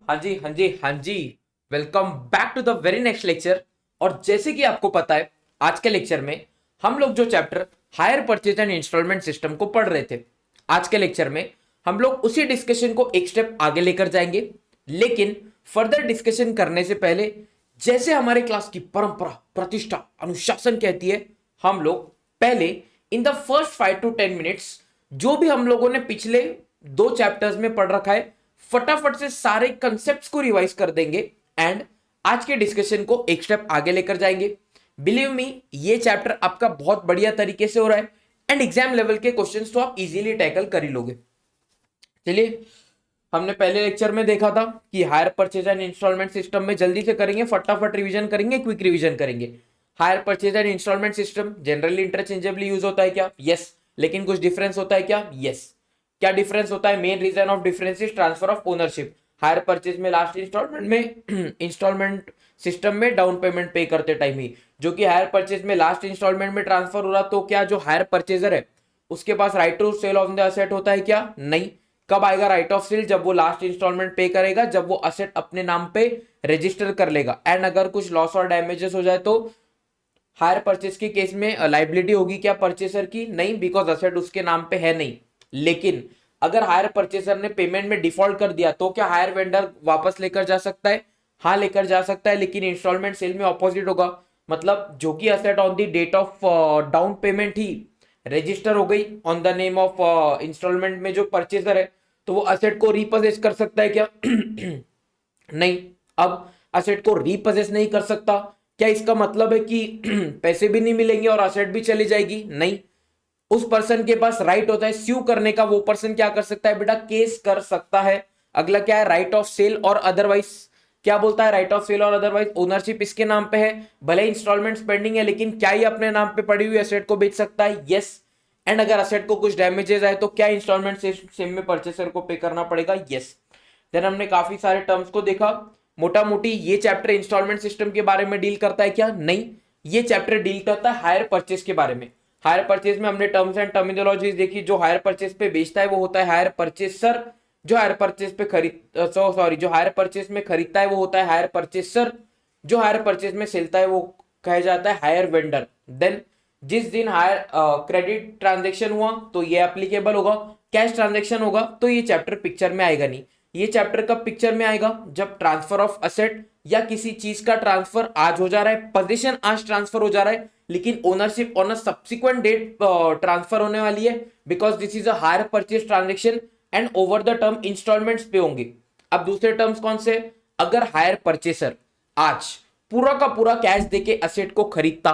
हाँ जी, हाँ जी, हाँ जी। Welcome back to the very next lecture. और जैसे कि आपको पता है, आज के लेक्चर में हम लोग जो chapter hire purchase and instalment system को पढ़ रहे थे, आज के लेक्चर में हम लोग उसी डिस्कशन को एक स्टेप आगे लेकर जाएंगे। लेकिन फर्दर डिस्कशन करने से पहले, जैसे हमारे क्लास की परंपरा, प्रतिष्ठा, अनुशासन कहती है, हम लोग पहले in the first 5 to 10 minutes जो भी हम लोगों ने पिछले 2 चैप्टर्स में पढ़ रखा है, फटाफट से सारे कंसेप्ट्स को रिवाइज कर देंगे एंड आज के डिस्कशन को एक स्टेप आगे लेकर जाएंगे। बिलीव मी, ये चैप्टर आपका बहुत बढ़िया तरीके से हो रहा है एंड एग्जाम लेवल के क्वेश्चंस तो आप इजीली टैकल कर ही लोगे। चलिए, हमने पहले लेक्चर में देखा था कि hire purchase and instalment system में जल्दी से करेंगे, फटाफट रिवीजन करेंगे, क्विक रिवीजन करेंगे। Hire purchase and instalment system generally interchangeably use होता है क्या? यस। लेकिन कुछ डिफरेंस होता है क्या? यस। क्या डिफरेंस होता है? Main reason of difference is transfer of ownership. Hire purchase में लास्ट इंस्टॉलमेंट में इंस्टॉलमेंट सिस्टम में डाउन पेमेंट पे करते टाइम ही, जो कि हायर परचेज में लास्ट इंस्टॉलमेंट में ट्रांसफर हो रहा, तो क्या जो हायर परचेजर है उसके पास right to sale of the asset होता है क्या? नहीं। कब आएगा राइट ऑफ सेल? जब वो लास्ट इंस्टॉलमेंट पे करेगा, जब वो असेट अपने नाम पे रजिस्टर कर लेगा एंड अगर कुछ लॉस और डैमेजेस हो जाए तो हायर परचेज के केस में लाइबिलिटी होगी क्या परचेसर की? नहीं, बिकॉज असेट उसके नाम पे है नहीं। लेकिन अगर हायर परचेसर ने पेमेंट में डिफॉल्ट कर दिया तो क्या हायर वेंडर वापस लेकर जा सकता है? हाँ, लेकर जा सकता है, लेकिन इंस्टॉलमेंट सेल में ऑपोजिट होगा। मतलब जो कि asset on the date of down payment ही रजिस्टर हो गई on the name of instalment में जो परचेसर है, तो वो असेट को रीपोजेस कर सकता है क्या? नहीं। अब असेट को रीपोजेस नहीं कर सकता, क्या इसका मतलब है कि पैसे भी नहीं मिलेंगे और असेट भी चली जाएगी? नहीं। उस पर्सन के पास राइट होता है स्यू करने का। वो पर्सन क्या कर सकता है बेटा? केस कर सकता है। अगला क्या है? राइट ऑफ सेल और अदरवाइज। क्या बोलता है राइट ऑफ सेल और अदरवाइज? ओनरशिप इसके नाम पे है, भले इंस्टॉलमेंट पेंडिंग है, लेकिन क्या ये अपने नाम पे पड़ी हुई असेट को बेच सकता है? यस। एंड अगर असेट को कुछ डैमेजेस आए तो क्या इंस्टॉलमेंट सेम में परचेसर को पे करना पड़ेगा? यस। देन हमने काफी सारे टर्म्स को देखा। मोटा मोटी ये चैप्टर इंस्टॉलमेंट सिस्टम के बारे में डील करता है क्या? नहीं, ये चैप्टर डील करता है हायर परचेज के बारे में। हायर परचेज में हमने टर्म्स एंड टर्मिनोलॉजीज देखी। जो हायर परचेज पे बेचता है वो होता है हायर परचेसर। जो हायर परचेज पे खरीद सॉरी जो हायर परचेज में खरीदता है वो होता है हायर परचेसर। जो हायर परचेज में सेलता है वो कहा जाता है हायर वेंडर। देन जिस दिन हायर क्रेडिट ट्रांजेक्शन हुआ तो ये एप्लीकेबल होगा, कैश ट्रांजेक्शन होगा तो ये चैप्टर पिक्चर में आएगा नहीं। ये चैप्टर कब पिक्चर में आएगा? जब ट्रांसफर ऑफ असेट या किसी चीज का ट्रांसफर आज हो जा रहा है, पोजीशन आज ट्रांसफर हो जा रहा है, लेकिन ownership on a subsequent date transfer होने वाली है, because this is a hire purchase transaction and over the term instalments pay होंगे। अब दूसरे टर्म्स कौन से? अगर हायर परचेसर आज पूरा का पूरा कैश देके असेट को खरीदता,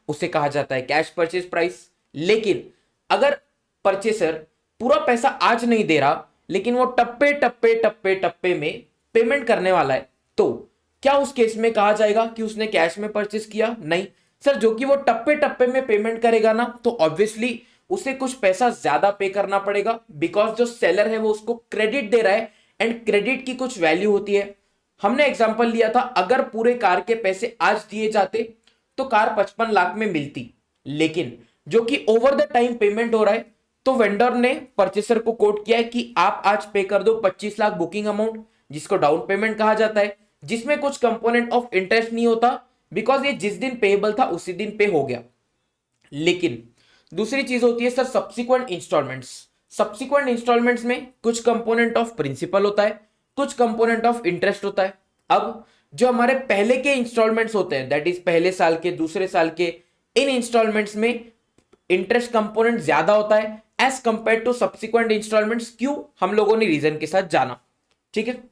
उसे कहा जाता है कैश परचेज प्राइस। लेकिन अगर परचेसर पूरा पैसा आज नहीं दे रहा, लेकिन वो टप्पे टप्पे टप्पे टप्पे में पेमेंट करने वाला है, तो क्या उस केस में कहा जाएगा कि उसने कैश में परचेस किया? नहीं सर, जो कि वो टप्पे टप्पे में पेमेंट करेगा ना, तो ऑब्वियसली उसे कुछ पैसा ज्यादा पे करना पड़ेगा, बिकॉज जो सेलर है वो उसको क्रेडिट दे रहा है एंड क्रेडिट की कुछ वैल्यू होती है। हमने एग्जांपल लिया था, अगर पूरे कार के पैसे आज दिए जाते तो कार 55 लाख में मिलती, लेकिन जो कि ओवर द टाइम पेमेंट हो रहा है, तो वेंडर ने परचेसर को कोट किया है कि आप आज पे कर दो 25 लाख बुकिंग अमाउंट, जिसको डाउन पेमेंट कहा जाता है, जिसमें कुछ कंपोनेंट ऑफ इंटरेस्ट नहीं होता, बिकॉज ये जिस दिन पेएबल था उसी दिन पे हो गया। लेकिन दूसरी चीज होती है sir subsequent instalments. Subsequent instalments में कुछ कंपोनेंट ऑफ प्रिंसिपल होता है, कुछ कंपोनेंट ऑफ इंटरेस्ट होता है। अब जो हमारे पहले के इंस्टॉलमेंट्स होते हैं, दैट इज पहले साल के, दूसरे साल के, इन इंस्टॉलमेंट्स में इंटरेस्ट कंपोनेंट ज्यादा होता है as compare to subsequent instalments. क्यों? हम लोगों ने रीजन के साथ जाना, ठीक है।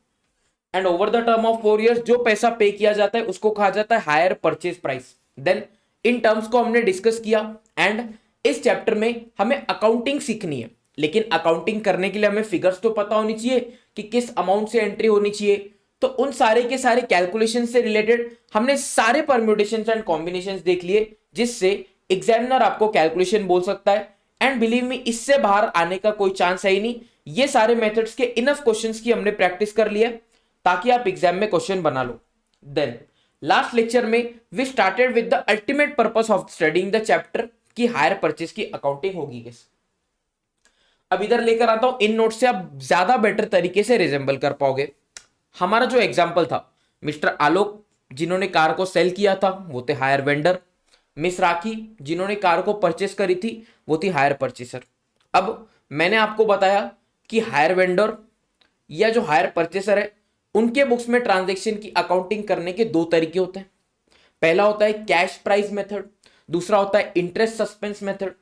And over the term of 4 years जो पैसा पे किया जाता है उसको कहा जाता है हायर परचेज प्राइस। देन इन टर्म्स को हमने डिस्कस किया एंड इस चैप्टर में हमें अकाउंटिंग सीखनी है, लेकिन अकाउंटिंग करने के लिए हमें फिगर्स तो पता होनी चाहिए कि किस अमाउंट से एंट्री होनी चाहिए। तो उन सारे के सारे कैलकुलेशन से रिलेटेड हमने सारे परम्यूटेशंस एंड कॉम्बिनेशंस देख लिए, जिससे एग्जामिनर आपको कैलकुलेशन बोल सकता है। एंड बिलीव मी, इससे बाहर आने का कोई चांस है ही नहीं। ये सारे मेथड्स के इनफ क्वेश्चंस की हमने प्रैक्टिस कर लिया ताकि आप एग्जाम में क्वेश्चन बना लो। देन लास्ट लेक्चर में we started with the ultimate purpose of studying the chapter कि हायर परचेज की अकाउंटिंग होगी कैसे। अब इधर लेकर आता हूं इन नोट से आप ज्यादा बेटर तरीके से रिजेंबल कर पाओगे। हमारा जो एग्जाम्पल था, मिस्टर आलोक जिन्होंने कार को सेल किया था वो थे हायर वेंडर, मिस राखी जिन्होंने कार को परचेस करी थी वो थी हायर परचेसर। अब मैंने आपको बताया कि हायर वेंडर या जो हायर परचेसर है उनके बुक्स में ट्रांजैक्शन की अकाउंटिंग करने के दो तरीके होते हैं। पहला होता है कैश प्राइस मेथड, दूसरा होता है इंटरेस्ट सस्पेंस मेथड।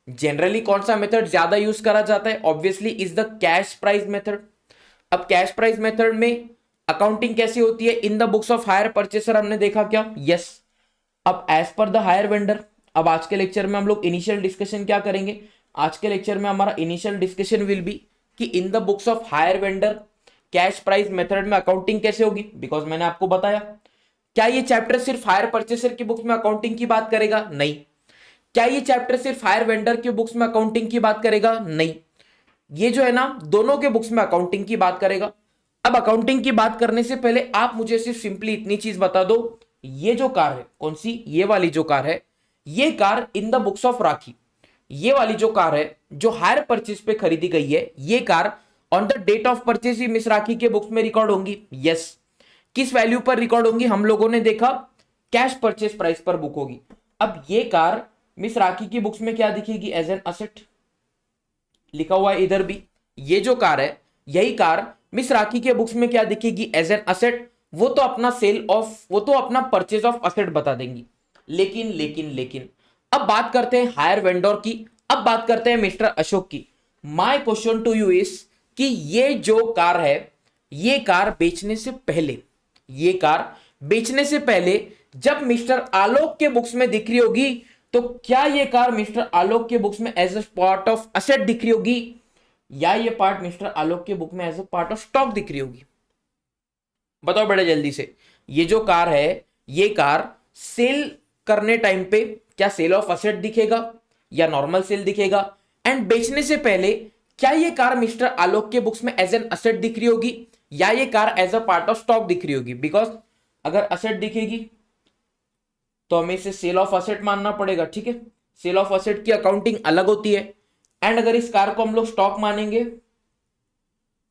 जनरली कौन सा मेथड ज्यादा यूज करा जाता है? Obviously is the cash price method. अब कैश प्राइस मेथड में अकाउंटिंग कैसी होती है in the books of hire purchaser हमने देखा क्या? यस। अब as per the hire vendor, अब आज के लेक्चर में हम लोग इनिशियल डिस्कशन क्या करेंगे? आज के लेक्चर में हमारा इनिशियल डिस्कशन विल बी कि इन the books of hire vendor cash price method में अकाउंटिंग कैसे होगी। बिकॉज मैंने आपको बताया, क्या ये चैप्टर सिर्फ हायर परचेसर की बुक्स में अकाउंटिंग की बात करेगा? नहीं। क्या ये चैप्टर सिर्फ हायर वेंडर की बुक्स में अकाउंटिंग की बात करेगा? नहीं। ये जो है ना दोनों के बुक्स में अकाउंटिंग की बात करेगा। अब अकाउंटिंग की बात करने से पहले आप मुझे सिर्फ सिंपली इतनी चीज बता दो, ये जो कार है कौन सी? ये वाली जो कार है, ये car in the books of Rakhi, ये वाली जो कार है जो हायर परचेज पे खरीदी गई है, ये car on the date of purchase ही मिस राखी के बुक्स में रिकॉर्ड होंगी। यस। किस वैल्यू पर रिकॉर्ड होंगी? हम लोगों ने देखा कैश परचेज प्राइस पर बुक होगी। अब ये कार मिस राखी की बुक्स में क्या दिखेगी? एज एन असेट लिखा हुआ है इधर भी। ये जो कार है, यही कार मिस राखी के बुक्स में क्या दिखेगी? As an asset. वो तो अपना सेल ऑफ, वो तो अपना परचेज ऑफ असेट बता देंगी। लेकिन लेकिन लेकिन अब बात करते हैं हायर वेंडर की, अब बात करते हैं मिस्टर अशोक की। My question to you is कि ये जो कार है, ये कार बेचने से पहले, ये कार बेचने से पहले जब मिस्टर आलोक के बुक्स में दिख रही होगी, तो क्या ये कार मिस्टर आलोक के बुक्स में as a part of asset दिख रही होगी, या ये पार्ट मिस्टर आलोक के बुक में as a part of stock दिख रही होगी? बताओ बड़े जल्दी से। ये जो कार है, ये कार सेल करने टाइम पे क्या सेल ऑफ असेट दिखेगा या नॉर्मल सेल दिखेगा? एंड बेचने से पहले क्या ये कार मिस्टर आलोक के बुक्स में एज एन असेट दिख रही होगी या ये car as a part of stock दिख रही होगी? बिकॉज अगर असेट दिखेगी तो हमें इसे सेल ऑफ असेट मानना पड़ेगा, ठीक है। सेल ऑफ असेट की अकाउंटिंग अलग होती है। एंड अगर इस कार को हम लोग स्टॉक मानेंगे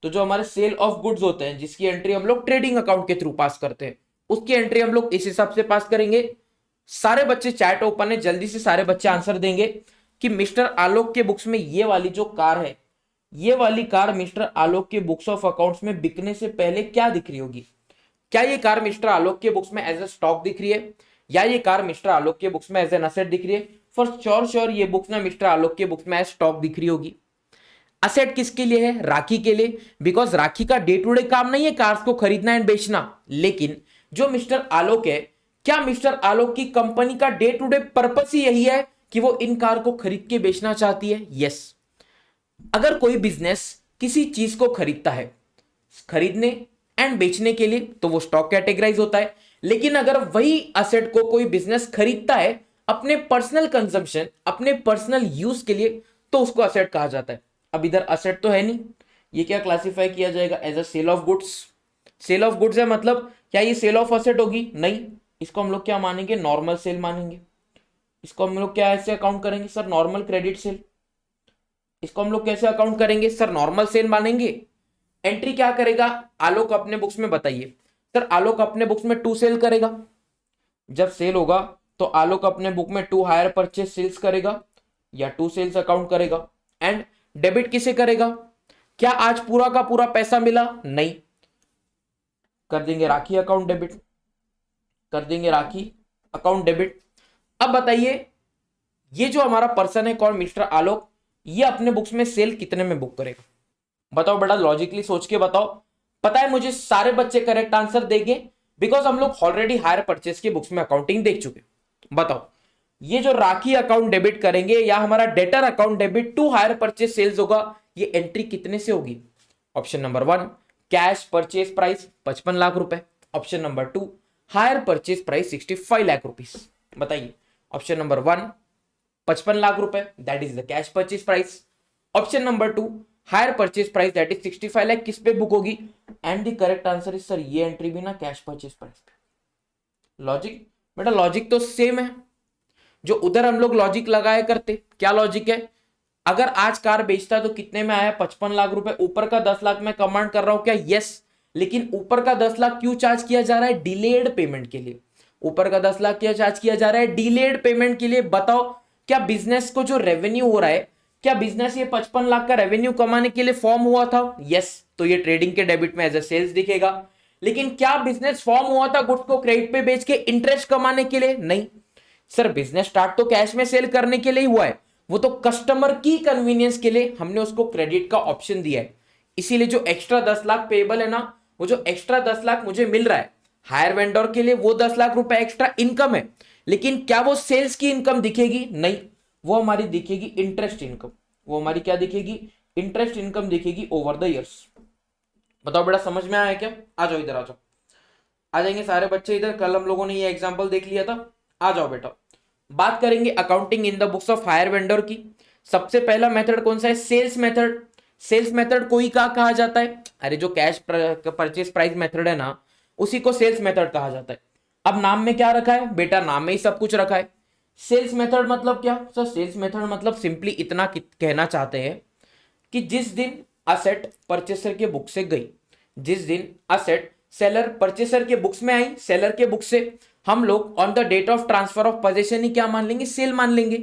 तो जो हमारे सेल ऑफ गुड्स होते हैं, जिसकी एंट्री हम लोग ट्रेडिंग अकाउंट के थ्रू पास करते हैं, उसकी एंट्री हम लोग इस हिसाब से पास करेंगे। सारे बच्चे चैट ओपन है, जल्दी से सारे बच्चे आंसर देंगे कि मिस्टर आलोक के बुक्स में ये वाली जो कार है, ये वाली कार मिस्टर आलोक के बुक्स ऑफ अकाउंट्स में बिकने से पहले क्या दिख रही होगी? क्या ये कार मिस्टर आलोक के बुक्स में एज ए स्टॉक दिख रही है या ये कार मिस्टर आलोक के बुक्स में एज एन असेट दिख रही है? फॉर श्योर ये बुक्स ना मिस्टर आलोक के बुक्स में एज स्टॉक दिख रही होगी। असेट किसके लिए है? राखी के लिए। बिकॉज राखी का डे टू डे काम नहीं है कार्स को खरीदना एंड बेचना। लेकिन जो मिस्टर आलोक है, क्या मिस्टर आलोक की कंपनी का डे टू डे पर्पस ही यही है कि वो इन कार को खरीद के बेचना चाहती है? यस। अगर कोई बिजनेस किसी चीज को खरीदता है खरीदने एंड बेचने के लिए, तो वो स्टॉक कैटेगराइज होता है। लेकिन अगर वही असेट को कोई बिजनेस खरीदता है अपने पर्सनल कंजम्पशन, अपने पर्सनल यूज के लिए, तो उसको असेट कहा जाता है। अब इधर असेट तो है नहीं, ये क्या क्लासिफाई किया जाएगा? As a sale of goods. Sale of goods है मतलब क्या ये सेल ऑफ असेट होगी? नहीं। इसको हम लोग क्या मानेंगे? नॉर्मल सेल मानेंगे। इसको हम लोग क्या ऐसे अकाउंट करेंगे? Sir normal credit sale. इसको हम लोग कैसे अकाउंट करेंगे? सर नॉर्मल सेल मानेंगे। एंट्री क्या करेगा आलोक अपने बुक्स में? बताइए सर। आलोक अपने बुक्स में 2 सेल करेगा। जब सेल होगा तो आलोक अपने बुक में 2 हायर परचेज सेल्स करेगा या 2 सेल्स अकाउंट करेगा। एंड डेबिट किसे करेगा? क्या आज पूरा का पूरा पैसा मिला? नहीं। कर देंगे राखी अकाउंट डेबिट, कर देंगे राखी अकाउंट डेबिट। अब बताइए ये जो हमारा पर्सन है कौन? मिस्टर आलोक, ये अपने बुक्स में सेल कितने में बुक करेगा? बताओ, बड़ा लॉजिकली सोच के बताओ। पता है मुझे सारे बच्चे करेक्ट आंसर देंगे बिकॉज हम लोग ऑलरेडी हायर परचेज के बुक्स में अकाउंटिंग देख चुके। बताओ ये जो राखी अकाउंट डेबिट करेंगे या हमारा debtor account debit to hire purchase sales होगा, ये एंट्री कितने से होगी? Option number 1 cash purchase price 55 lakh रुपए। Option number 2 hire purchase price 65 lakh rupees. बताइए ऑप्शन नंबर 1 55 लाख रुपए, that is the cash purchase price. Option number 2 hire purchase price that is 65 lakh, किस पे बुक होगी? And the correct answer is sir ये entry भी ना cash purchase price पे। Logic बेटा, लॉजिक तो सेम है जो उधर हम लोग लॉजिक लगाया करते। क्या लॉजिक है? अगर आज कार बेचता तो कितने में आया? 55 लाख रुपए। ऊपर का 10 लाख मैं कमांड कर रहा हूं क्या? यस। लेकिन ऊपर का 10 लाख क्यों चार्ज किया जा रहा है? डिलेड पेमेंट के लिए। ऊपर का 10 लाख क्या चार्ज किया जा रहा है? डिलेड पेमेंट के लिए। बताओ क्या बिजनेस को जो रेवेन्यू हो रहा है, क्या बिजनेस ये 55 लाख का रेवेन्यू कमाने के लिए फॉर्म हुआ था? यस, तो ये ट्रेडिंग के डेबिट में एज ए सेल्स दिखेगा। लेकिन क्या बिजनेस फॉर्म हुआ था गुड्स को क्रेडिट पे बेच के इंटरेस्ट कमाने के लिए? नहीं सर, बिजनेस स्टार्ट तो कैश में सेल करने के लिए हुआ है, वो तो कस्टमर की कन्वीनियंस के लिए हमने उसको क्रेडिट का ऑप्शन दिया है। इसीलिए जो एक्स्ट्रा 10 लाख पेबल है ना, वो जो एक्स्ट्रा 10 लाख मुझे मिल रहा है हायर वेंडर के लिए, वो 10 लाख रुपए एक्स्ट्रा इनकम है। लेकिन क्या वो सेल्स की इनकम दिखेगी? नहीं, वो हमारी दिखेगी इंटरेस्ट इनकम। वो हमारी क्या दिखेगी? इंटरेस्ट इनकम दिखेगी ओवर द ईयर्स। बताओ बेटा, समझ में आया क्या? आ जाओ इधर, आ जाओ, आ जाएंगे सारे बच्चे इधर। कल हम लोगों ने ये एग्जांपल देख लिया था। आ जाओ बेटा, बात करेंगे accounting in the books of hire vendor की। सबसे पहला मेथड कौन सा है? Sales method. सेल्स मेथड को ही क्या कहा जाता है? अरे जो कैश परचेज प्राइस मेथड है ना, उसी को सेल्स मेथड कहा जाता है। अब नाम में क्या रखा है बेटा? नाम में ही सब कुछ रखा है। सेल्स मेथड मतलब क्या सर? सेल्स मेथड मतलब सिंपली इतना कहना चाहते हैं कि जिस दिन असेट परचेसर के बुक से गई, जिस दिन असेट सेलर परचेसर के बुक्स में आई, सेलर के बुक से, हम लोग on the date of transfer of possession ही क्या मान लेंगे? सेल मान लेंगे।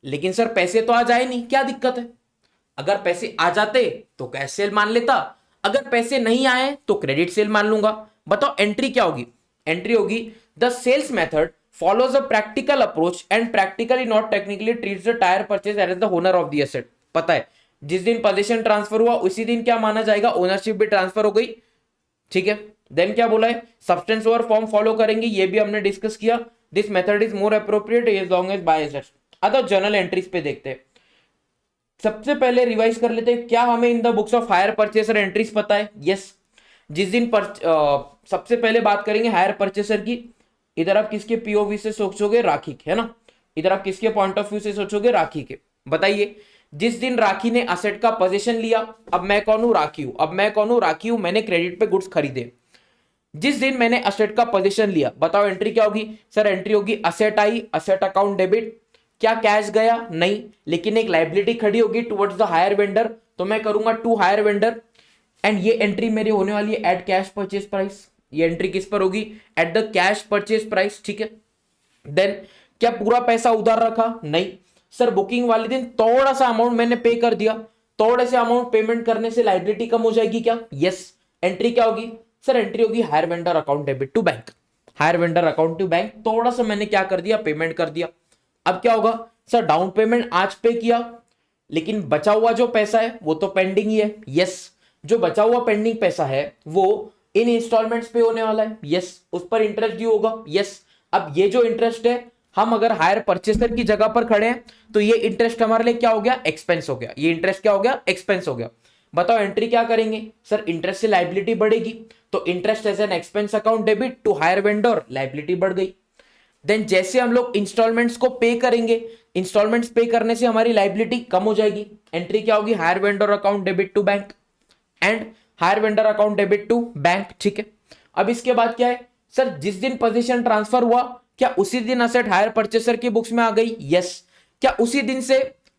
लेकिन सर पैसे तो आ जाए नहीं, क्या दिक्कत है? अगर पैसे आ जाते तो कैश सेल मान लेता, अगर पैसे नहीं आए तो क्रेडिट सेल मान लूंगा। बताओ एंट्री क्या होगी? एंट्री होगी the sales method follows a practical approach and practically not technically treats the tire purchase as the owner of the asset। पता है, जिस दिन पोजीशन ट्रांसफर हुआ उसी दिन क्या माना जाएगा? ओनरशिप भी ट्रांसफर हो गई। ठीक है, देन क्या बोला है? सब्सटेंस ओवर फॉर्म फॉलो करेंगे, ये भी हमने डिस्कस किया। This method is more appropriate as long as buy assets. Other journal entries पे देखते हैं। सबसे पहले रिवाइज कर लेते हैं, क्या हमें in the books of hire purchaser entries पता है? यस। जिस दिन सबसे पहले बात करेंगे हायर परचेसर की। इधर आप किसके पीओवी से सोचोगे? राखी के, है ना। इधर आप किसके पॉइंट ऑफ व्यू से सोचोगे? राखी के। बताइए, जिस दिन राखी ने असेट का पोजीशन लिया, अब मैं कौन हूं? राखी हूं। अब मैं कौन हूं? राखी हूं। मैंने क्रेडिट पे गुड्स खरीदे। जिस दिन मैंने असेट का पोजीशन लिया, बताओ एंट्री क्या होगी? सर एंट्री होगी असेट आई, असेट अकाउंट डेबिट। क्या कैश गया? नहीं, लेकिन एक लाइबिलिटी खड़ी होगी टुवर्ड्स द हायर वेंडर, तो मैं करूंगा टू हायर वेंडर। एंड ये एंट्री मेरी होने वाली है एट कैश परचेज प्राइस। ये एंट्री किस पर होगी? At the cash purchase price. ठीक है, देन क्या पूरा पैसा उधार रखा? नहीं सर, बुकिंग वाले दिन थोड़ा सा अमाउंट मैंने पे कर दिया। थोड़े से अमाउंट पेमेंट करने से लाइबिलिटी कम हो जाएगी क्या? यस। एंट्री क्या होगी? सर एंट्री होगी hire vendor account debit to bank. Hire vendor account to bank, थोड़ा सा मैंने क्या कर दिया? पेमेंट कर दिया। अब क्या होगा? सर डाउन पेमेंट आज पे किया, लेकिन बचा हुआ जो पैसा है वो तो पेंडिंग ही है। यस, जो बचा हुआ पेंडिंग पैसा है वो इन इंस्टॉलमेंट्स पे होने वाला है। यस, उस पर इंटरेस्ट ड्यू होगा। यस, अब ये जो इंटरेस्ट है, हम अगर हायर परचेसर की जगह पर खड़े हैं तो ये इंटरेस्ट हमारे लिए क्या हो गया? एक्सपेंस हो गया। ये इंटरेस्ट क्या हो गया? एक्सपेंस हो गया। बताओ एंट्री क्या करेंगे? सर इंटरेस्ट से लाइबिलिटी बढ़ेगी, तो interest as an expense account debit to hire vendor, liability बढ़ गई। देन जैसे हम लोग इंस्टॉलमेंट्स को पे करेंगे, इंस्टॉलमेंट्स पे करने से हमारी लाइबिलिटी कम हो जाएगी। एंट्री क्या होगी? Hire vendor account debit to bank and hire vendor account debit to bank. ठीक है, अब इसके बाद क्या है? सर जिस दिन पोजीशन ट्रांसफर हुआ, क्या उसी दिन असेट हायर परचेसर की बुक्स में आ गई? यस। क्या उसी दिन से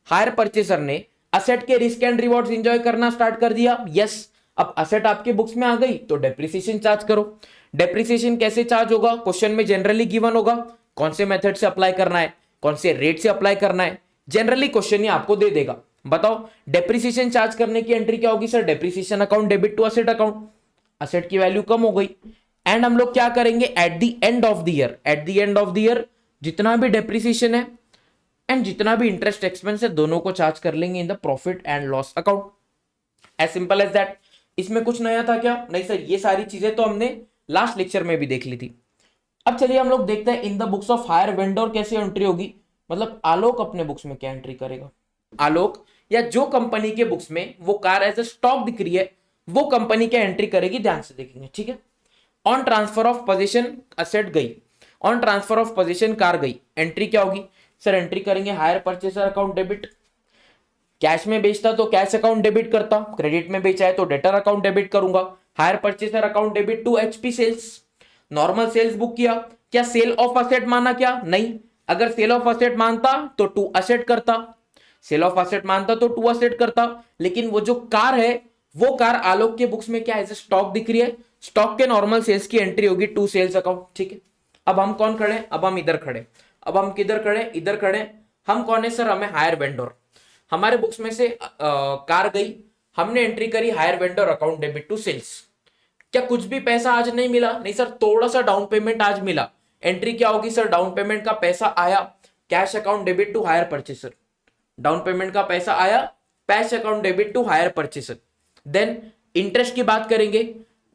हायर परचेसर ने असेट के रिस्क एंड रिवॉर्ड्स एंजॉय करना स्टार्ट कर दिया? यस। अब असेट आपके बुक्स में आ गई तो डेप्रिसिएशन चार्ज करो। डेप्रिसिएशन कैसे चार्ज होगा? क्वेश्चन में जनरली गिवन होगा, कौन से मेथड से अप्लाई करना है, कौन से रेट से अप्लाई करना है, जनरली क्वेश्चन ही आपको दे देगा। बताओ डेप्रिसिएशन चार्ज करने की एंट्री क्या होगी? Sir depreciation account debit to asset account. Asset की वैल्यू कम हो गई एंड हम लोग क्या करेंगे? At the end of the year, at the end of the year जितना भी डेप्रिसिएशन है एंड जितना भी इंटरेस्ट एक्सपेंस है, दोनों को चार्ज कर लेंगे in the profit and loss account. As simple as that. इसमें कुछ नया था क्या? नहीं सर, ये सारी चीजें तो हमने लास्ट लेक्चर में भी देख ली थी। अब चलिए हम लोग देखते हैं in the books of hire vendor कैसे एंट्री होगी। मतलब आलोक अपने बुक्स में क्या एंट्री करेगा? आलोक या जो कंपनी के बुक्स में वो कार एज अ स्टॉक दिख रही है, वो कंपनी क्या एंट्री करेगी? ध्यान से देखेंगे। ठीक है, on transfer of possession asset गई, on transfer of possession car गई, एंट्री क्या होगी? सर एंट्री करेंगे hire purchaser account debit. Cash में बेचता तो कैश अकाउंट डेबिट करता, क्रेडिट में बेचा है तो डेटर अकाउंट डेबिट करूंगा। Hire purchaser account debit to HP sales. Normal sales book किया, क्या सेल ऑफ असेट माना? क्या नहीं। अगर सेल ऑफ असेट मानता तो टू असेट करता, सेल ऑफ असेट मानता तो टू असेट करता, लेकिन वो जो कार है वो कार आलोक के बुक्स में क्या एज स्टॉक दिख रही है, स्टॉक के नॉर्मल सेल्स की एंट्री होगी टू सेल्स अकाउंट, ठीक है। अब हम कौन खड़े, अब हम इधर खड़े, अब हम किधर खड़े, इधर खड़े। हम कौन है सर, हमें हायर वेंडर। हमारे बुक्स में से कार गई, हमने एंट्री करी hire vendor account debit to sales. क्या कुछ भी पैसा आज नहीं मिला, नहीं सर, थोड़ा सा डाउन पेमेंट आज मिला। एंट्री क्या होगी सर, डाउन पेमेंट का पैसा आया cash account debit to hire purchaser. Down payment का पैसा आया cash account debit to hire purchaser. Then interest की बात करेंगे,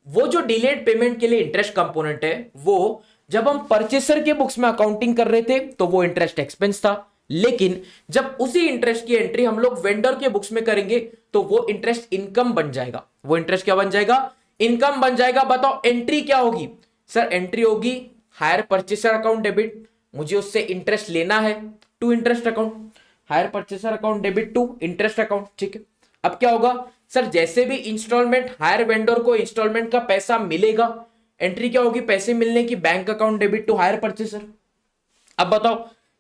वो जो डिलेड पेमेंट के लिए इंटरेस्ट कंपोनेंट है, वो जब हम परचेसर के बुक्स में अकाउंटिंग कर रहे थे तो वो इंटरेस्ट एक्सपेंस था, लेकिन जब उसी इंटरेस्ट की एंट्री हम लोग वेंडर के बुक्स में करेंगे तो वो इंटरेस्ट इनकम बन जाएगा। वो इंटरेस्ट क्या बन जाएगा, इनकम बन जाएगा। बताओ एंट्री क्या होगी सर, एंट्री होगी हायर परचेसर अकाउंट डेबिट, मुझे उससे इंटरेस्ट लेना है, to interest account, hire purchaser account debit to interest account, ठीक है। अब क्या होगा सर, जैसे भी इंस्टॉलमेंट हायर वेंडर को इंस्टॉलमेंट का पैसा मिलेगा, एंट्री क्या होगी, पैसे मिलने की bank account debit to hire purchaser. अब बताओ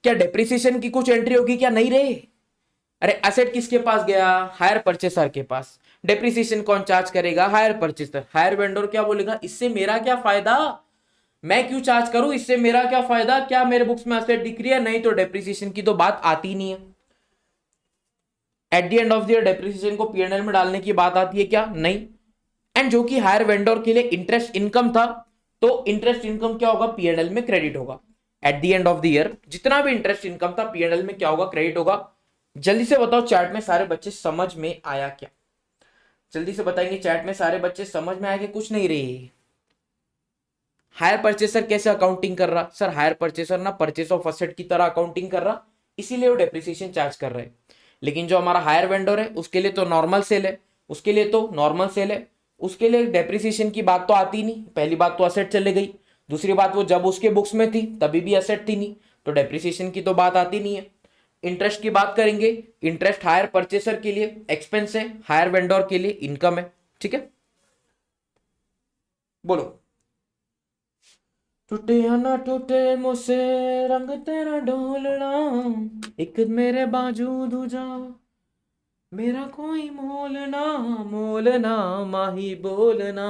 क्या डेप्रिसिएशन की कुछ एंट्री होगी, क्या नहीं रहे। अरे एसेट किसके पास गया, हायर परचेसर के पास, डेप्रिसिएशन कौन चार्ज करेगा, हायर परचेसर। हायर वेंडर क्या बोलेगा, इससे मेरा क्या फायदा, मैं क्यों चार्ज करूं, इससे मेरा क्या फायदा, क्या मेरे बुक्स में एसेट दिख रही है, नहीं तो डेप्रिसिएशन की तो बात आती नहीं है। Eight the end of the year depreciation को पीएनएल में डालने की बात आती है क्या, नहीं। एंड जो कि हायर वेंडर के लिए इंटरेस्ट इनकम था, तो इंटरेस्ट इनकम क्या होगा, पीएनएल में क्रेडिट होगा। Eight the end of the year जितना भी इंटरेस्ट इनकम था पीएनएल में क्या होगा, क्रेडिट होगा। जल्दी से बताओ चैट में सारे बच्चे समझ में आया क्या, जल्दी से बताएंगे चैट में सारे बच्चे समझ में आया कि कुछ नहीं रही। हायर परचेसर कैसे अकाउंटिंग कर रहा सर, हायर परचेसर ना परचेस ऑफ असेट की तरह अकाउंटिंग कर रहा, इसीलिए वो डेप्रिसिएशन चार्ज कर रहे हैं। लेकिन जो हमारा हायर वेंडर है उसके लिए तो नॉर्मल सेल है, उसके लिए तो नॉर्मल सेल है, उसके लिए डेप्रिसिएशन की बात तो आती नहीं। पहली बात तो असेट चले गई, दूसरी बात वो जब उसके बुक्स में थी तभी भी असेट थी नहीं, तो डेप्रिसिएशन की तो बात आती नहीं है। इंटरेस्ट की बात करेंगे, इंटरेस्ट हायर परचेसर के लिए एक्सपेंस है, हायर वेंडर के लिए इनकम है, ठीक है। बोलो, टूटे या ना टूटे मुझसे रंग तेरा ढोलना, एक मेरे बाजू दूजा मेरा कोई मोलना, मोलना माही बोलना,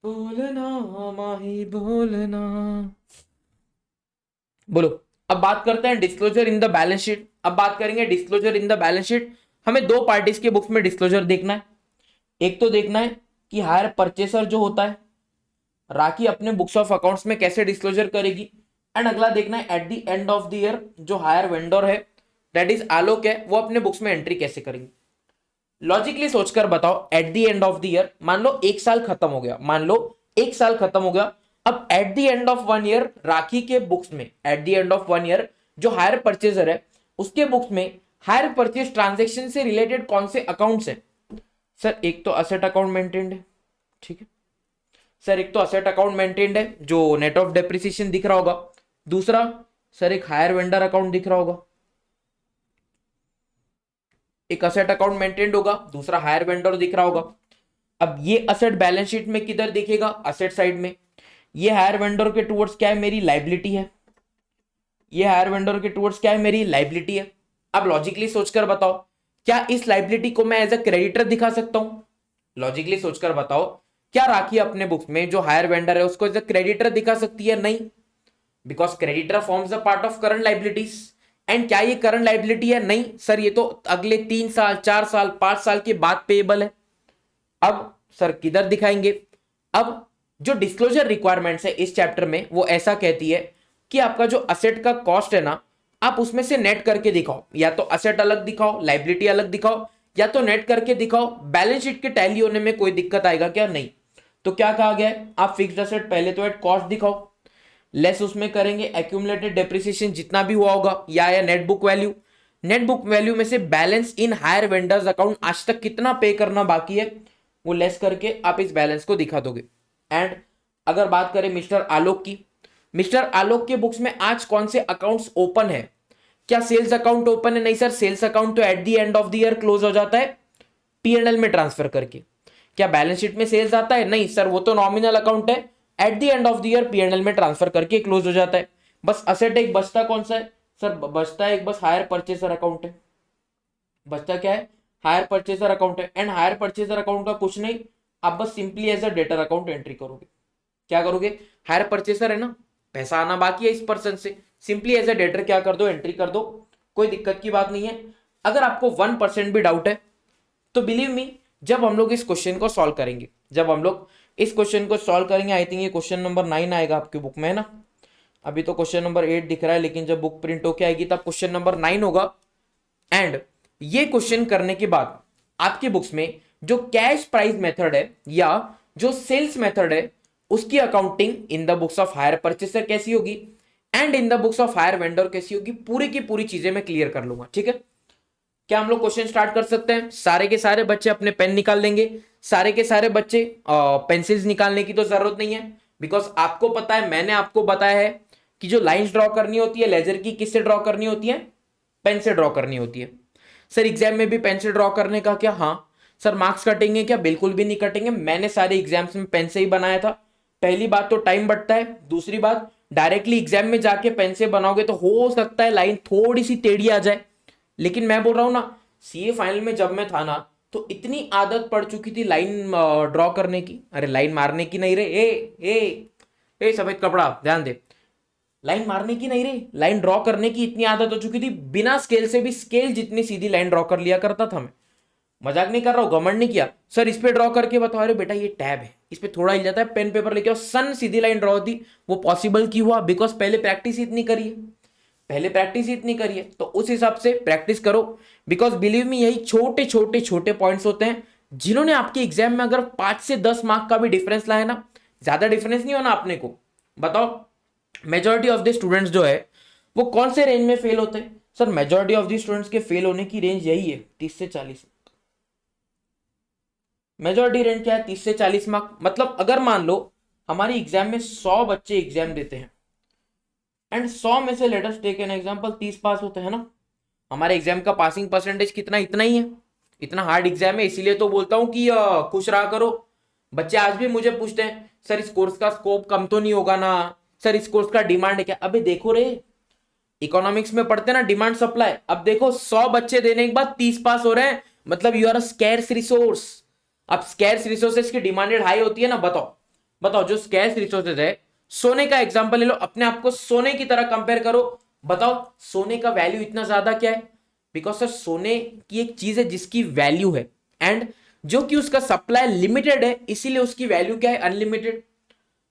बोलना माही बोलना। बोलो, अब बात करते हैं disclosure in the balance sheet. अब बात करेंगे disclosure in the balance sheet. हमें दो पार्टीज के बुक्स में डिस्क्लोजर देखना है। एक तो देखना है कि हायर परचेसर जो होता है राखी अपने बुक्स ऑफ अकाउंट्स में कैसे डिस्क्लोजर करेगी, एंड अगला देखना है eight the end of the year जो हायर वेंडर है दैट इज आलोक है, वो अपने बुक्स में एंट्री कैसे करेंगे। लॉजिकली सोचकर बताओ, eight the end of the year मान लो एक साल खत्म हो गया, मान लो एक साल खत्म हो गया। अब at the end of one year Rakhi के बुक्स में, at the end of one year जो हायर परचेजर है उसके बुक्स में हायर परचेज ट्रांजेक्शन से रिलेटेड कौन से अकाउंट्स है सर, एक तो असेट अकाउंट मेंटेन्ड है, ठीक है सर, एक तो असेट अकाउंट मेंटेन्ड है जो नेट ऑफ डेप्रिसिएशन दिख रहा होगा, दूसरा सर एक हायर वेंडर अकाउंट दिख रहा होगा। एक असेट अकाउंट मेंटेन्ड होगा, दूसरा हायर वेंडर दिख रहा होगा। अब ये असेट बैलेंस शीट में किधर दिखेगा, असेट साइड में। ये हायर वेंडर के टुवर्ड्स क्या है, मेरी लाइबिलिटी है। ये हायर वेंडर के टुवर्ड्स क्या है, मेरी लाइबिलिटी है। अब लॉजिकली सोचकर बताओ, क्या इस लाइबिलिटी को मैं एज अ क्रेडिटर दिखा सकता हूं। लॉजिकली सोचकर बताओ, क्या राखी अपने बुक्स में जो हायर वेंडर है उसको एज अ क्रेडिटर दिखा सकती है, नहीं, because creditor forms a part of current liabilities. And क्या ये करंट लाइबिलिटी है, नहीं सर, ये तो अगले 3 साल 4 साल 5 साल के बाद पेएबल है। अब सर किधर दिखाएंगे, अब जो डिस्क्लोजर रिक्वायरमेंट्स है इस चैप्टर में वो ऐसा कहती है कि आपका जो असेट का कॉस्ट है ना, आप उसमें से नेट करके दिखाओ, या तो असेट अलग दिखाओ, लाइबिलिटी अलग दिखाओ, या तो नेट करके दिखाओ। बैलेंस शीट के टैली होने में कोई दिक्कत आएगा क्या, नहीं। तो क्या कहा गया है, आप फिक्स्ड असेट पहले तो एट कॉस्ट दिखाओ, लेस उसमें करेंगे एक्यूमुलेटेड डेप्रिसिएशन जितना भी हुआ होगा, या net book value. Net book value में से balance in hire vendors account आज तक कितना पे करना बाकी है वो लेस करके आप इस बैलेंस को दिखा दोगे। एंड अगर बात करें मिस्टर आलोक की, मिस्टर आलोक के बुक्स में आज कौन से अकाउंट्स ओपन है, क्या सेल्स अकाउंट ओपन है, नहीं सर, सेल्स अकाउंट तो eight the end of the year close हो जाता है पीएनएल में ट्रांसफर करके। क्या बैलेंस शीट में सेल्स आता है, नहीं सर, वो तो नॉमिनल अकाउंट है, eight the end of the year PNL में ट्रांसफर करके क्लोज हो जाता है। बस असेट एक बचता कौन सा है सर, बचता है एक बस हायर परचेसर अकाउंट है, बचता क्या है, हायर परचेजर अकाउंट है, एंड हायर परचेजर अकाउंट का कुछ नहीं, आप बस simply as a debtor account entry करोगे। क्या करोगे, हायर परचेसर है ना, पैसा आना बाकी है इस पर्सन से, सिंपली एज अ डेटर क्या कर दो, एंट्री कर दो, कोई दिक्कत की बात नहीं है। अगर आपको 1% भी डाउट है तो बिलीव मी, जब हम लोग इस क्वेश्चन को सॉल्व करेंगे, जब हम लोग इस क्वेश्चन को सॉल्व करेंगे, आई थिंक ये क्वेश्चन नंबर 9 आएगा आपकी बुक में, है ना। अभी तो क्वेश्चन नंबर 8 दिख रहा है, लेकिन जब बुक प्रिंट होके आएगी तब क्वेश्चन नंबर 9 होगा। एंड ये क्वेश्चन करने के बाद आपकी बुक्स में जो कैश प्राइस मेथड है या जो सेल्स मेथड है, उसकी accounting in the books of hire purchaser कैसी होगी and in the books of hire vendor कैसी होगी, पूरी की पूरी चीजें मैं क्लियर कर लूंगा। ठीक है, क्या हम लोग क्वेश्चन स्टार्ट कर सकते हैं? सारे के सारे बच्चे अपने पेन निकाल लेंगे, सारे के सारे बच्चे पेंसिल्स निकालने की तो जरूरत नहीं है, बिकॉज आपको पता है, मैंने आपको बताया है कि जो लाइंस ड्रॉ करनी होती है लेजर की, किससे ड्रॉ करनी होती है? पेन से ड्रॉ करनी होती है। सर एग्जाम में भी पेन से ड्रॉ करने का क्या? हाँ सर। मार्क्स कटेंगे क्या? बिल्कुल भी नहीं कटेंगे, मैंने सारे एग्जाम्स में पेन से ही बनाया था। पहली बात तो टाइम बढ़ता है, दूसरी बात डायरेक्टली एग्जाम में जाके पेन से बनाओगे तो हो सकता है लाइन थोड़ी सी टेढ़ी आ जाए, लेकिन मैं बोल रहा हूं ना, सीए फाइनल में जब मैं था ना, तो इतनी आदत पड़ चुकी थी लाइन ड्रॉ करने की, अरे लाइन मारने की नहीं रे, ए सफेद कपड़ा ध्यान दे, लाइन मारने की नहीं रे, लाइन ड्रॉ करने की इतनी आदत हो चुकी थी, बिना स्केल से भी स्केल जितनी सीधी लाइन ड्रॉ कर लिया करता था मैं। मजाक नहीं कर रहा हूं, घमंड नहीं किया। सर इस पे ड्रॉ करके बताओ, अरे बेटा ये टैब है, इस पे थोड़ा हिल जाता है, पेन पेपर लेके आओ, सन सीधी लाइन ड्रॉ होती। वो पॉसिबल क्यों हुआ? बिकॉज पहले प्रैक्टिस इतनी करी है, पहले प्रैक्टिस इतनी करी है, तो उस हिसाब से प्रैक्टिस करो। बिकॉज बिलीव मी, यही छोटे छोटे छोटे पॉइंट्स होते हैं जिन्होंने आपके एग्जाम में अगर 5 से 10 मार्क का भी डिफरेंस लाया ना, ज्यादा डिफरेंस नहीं होना अपने को। बताओ मेजोरिटी ऑफ द स्टूडेंट्स जो है वो कौन से रेंज में फेल होते हैं? Sir majority of the students के फेल होने की रेंज यही है, 30 से 40। मेजोरिटी रेंज क्या है? 30 से 40 मार्क। मतलब अगर मान लो हमारी एग्जाम में 100 बच्चे एग्जाम देते हैं एंड 100 में से let us take an example 30 पास होते हैं ना, हमारे एग्जाम का पासिंग परसेंटेज कितना? इतना ही है। इतना हार्ड एग्जाम है, इसीलिए तो बोलता हूं कि खुश रहा करो। बच्चे आज भी मुझे पूछते हैं सर इस कोर्स का स्कोप कम तो नहीं होगा ना, सर इस कोर्स का डिमांड है क्या? अबे देखो रे, इकोनॉमिक्स में पढ़ते ना डिमांड सप्लाई। अब देखो 100 बच्चे देने के बाद 30 पास हो रहे हैं, मतलब you are a scarce resource. अब स्कैर्स रिसोर्सेज की डिमांडेड हाई होती है ना। बताओ बताओ, जो स्कैर्स रिसोर्सेज है, सोने का एग्जांपल ले लो, अपने आप को सोने की तरह कंपेयर करो, बताओ सोने का वैल्यू इतना ज्यादा क्या है? बिकॉज सर सोने की एक चीज है जिसकी वैल्यू है, एंड जो कि उसका सप्लाई लिमिटेड है, इसीलिए उसकी वैल्यू क्या है? अनलिमिटेड।